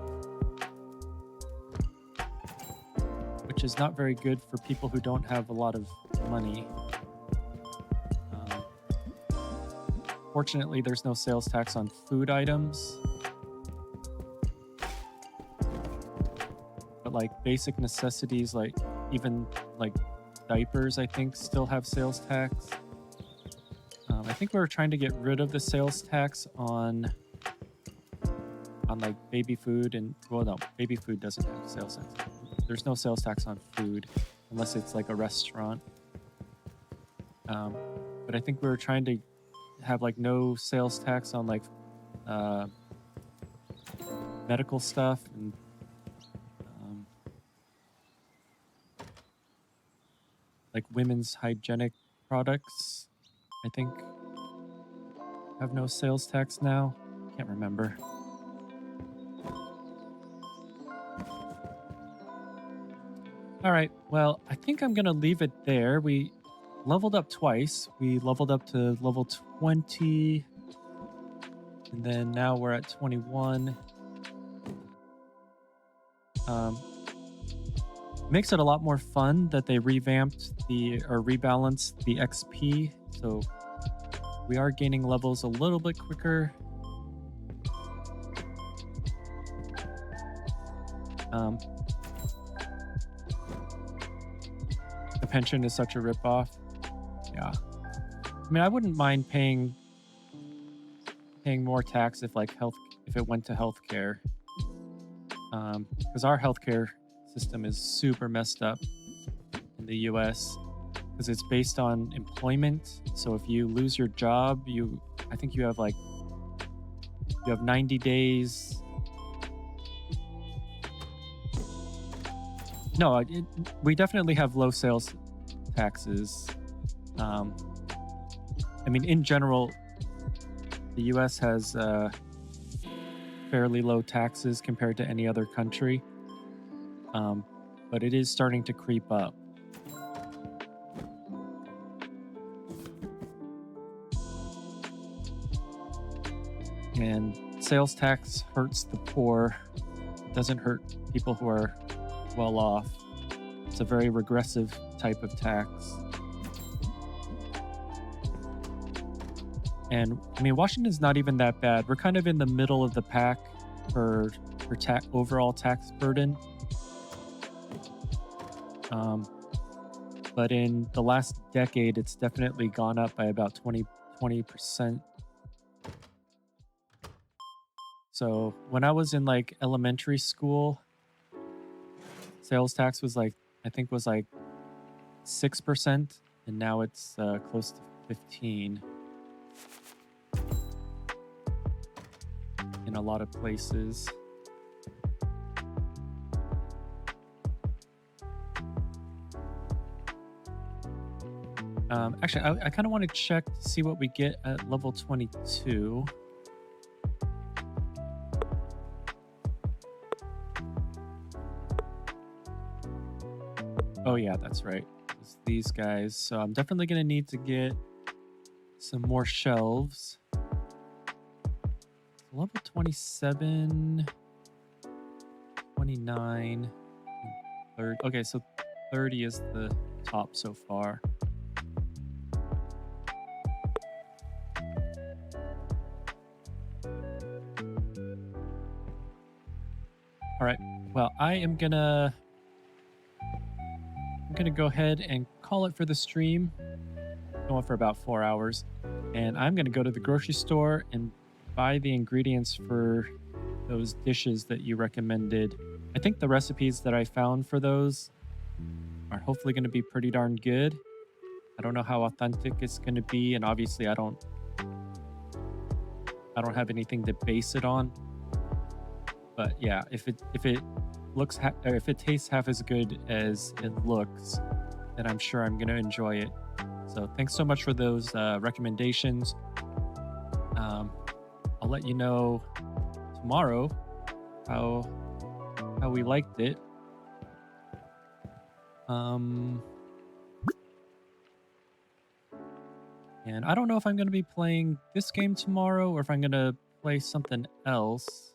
Which is not very good for people who don't have a lot of money. Fortunately, there's no sales tax on food items. But like basic necessities, like even like diapers, I think still have sales tax. I think we were trying to get rid of the sales tax on like baby food, and well, no, baby food doesn't have sales tax. There's no sales tax on food unless it's like a restaurant. But I think we were trying to have like no sales tax on like medical stuff and like women's hygienic products, I think, have no sales tax now. Can't remember. All right, well, I think I'm gonna leave it there. We leveled up twice. We leveled up to level 20, and then now we're at 21. Makes it a lot more fun that they rebalanced the XP, so we are gaining levels a little bit quicker. The pension is such a ripoff. Yeah, I mean, I wouldn't mind paying more tax if it went to healthcare, because our healthcare system is super messed up in the US because it's based on employment. So if you lose your job, I think you have 90 days. No, we definitely have low sales taxes. I mean, in general, the US has fairly low taxes compared to any other country. But it is starting to creep up. And sales tax hurts the poor. It doesn't hurt people who are well off. It's a very regressive type of tax. And I mean, Washington's not even that bad. We're kind of in the middle of the pack for overall tax burden. But in the last decade, it's definitely gone up by about 20%. So when I was in elementary school, sales tax was I think 6%, and now it's close to 15 in a lot of places. Actually, I kind of want to check to see what we get at level 22. Oh yeah, that's right. It's these guys. So I'm definitely going to need to get some more shelves. Level 27, 29, and 30. Okay, so 30 is the top so far. All right. Well, I'm gonna go ahead and call it for the stream. Going for about 4 hours, and I'm gonna go to the grocery store and buy the ingredients for those dishes that you recommended. I think the recipes that I found for those are hopefully going to be pretty darn good. I don't know how authentic it's going to be, and obviously I don't have anything to base it on. But yeah, if it tastes half as good as it looks, then I'm sure I'm going to enjoy it. So thanks so much for those recommendations. I'll let you know tomorrow how we liked it. And I don't know if I'm going to be playing this game tomorrow or if I'm going to play something else.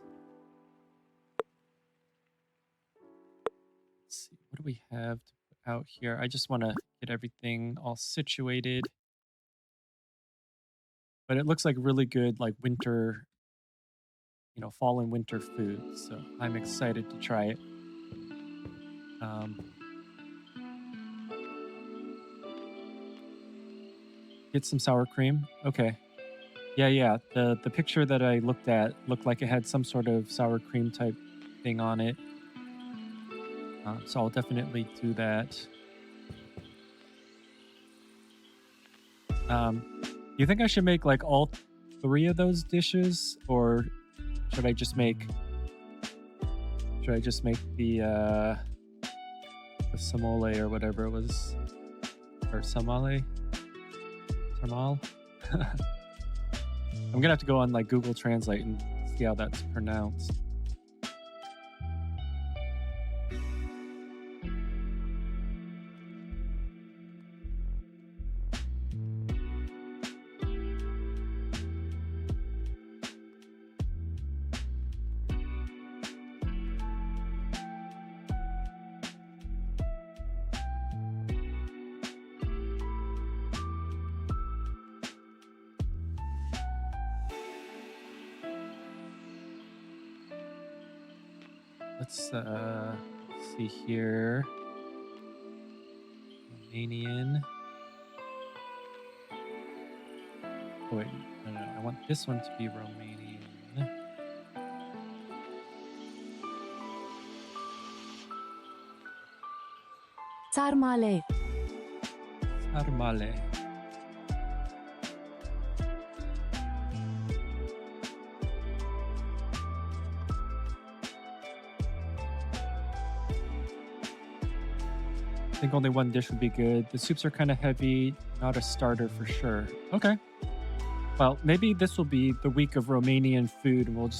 Let's see, what do we have to put out here? I just want to get everything all situated. But it looks like really good, winter, fall and winter food. So I'm excited to try it. Get some sour cream. Okay. Yeah. The picture that I looked at looked like it had some sort of sour cream type thing on it. So I'll definitely do that. You think I should make all 3 of those dishes, or should I just make the samole or whatever it was? or Samale. Samal. I'm gonna have to go on like Google Translate and see how that's pronounced. Let's see here. Romanian. Oh wait, no, I want this one to be Romanian. Sarmale. Sarmale. I think only one dish would be good. The soups are kind of heavy, not a starter for sure. Okay. Well, maybe this will be the week of Romanian food, and we'll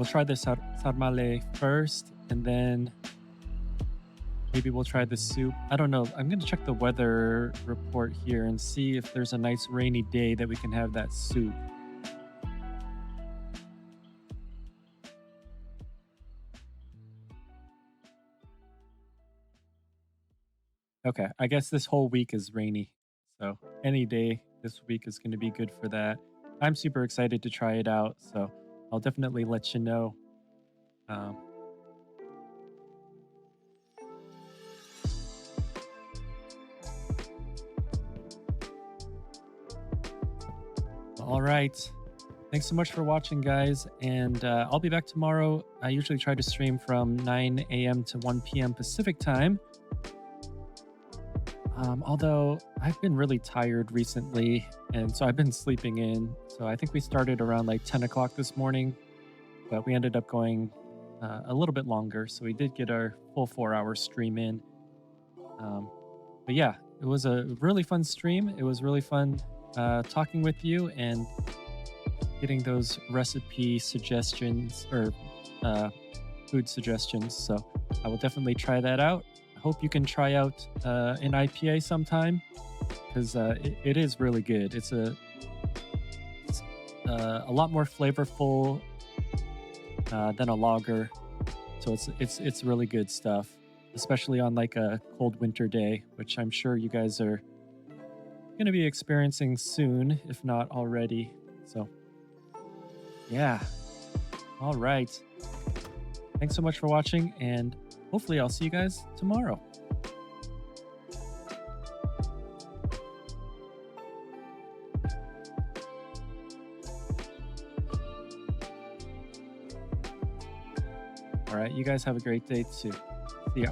try the sarmale first, and then maybe we'll try the soup. I don't know. I'm going to check the weather report here and see if there's a nice rainy day that we can have that soup. Okay, I guess this whole week is rainy. So any day this week is going to be good for that. I'm super excited to try it out, so I'll definitely let you know. All right. Thanks so much for watching, guys. And I'll be back tomorrow. I usually try to stream from 9 a.m. to 1 p.m. Pacific time. Although I've been really tired recently, and so I've been sleeping in. So I think we started around like 10 o'clock this morning, but we ended up going a little bit longer. So we did get our full 4-hour stream in. But yeah, it was a really fun stream. It was really fun talking with you and getting those recipe suggestions or food suggestions. So I will definitely try that out. Hope you can try out an IPA sometime, because it is really good. It's a lot more flavorful than a lager, so it's really good stuff, especially on like a cold winter day, which I'm sure you guys are going to be experiencing soon, if not already. So yeah, all right. Thanks so much for watching, and hopefully I'll see you guys tomorrow. All right, you guys have a great day too. See ya.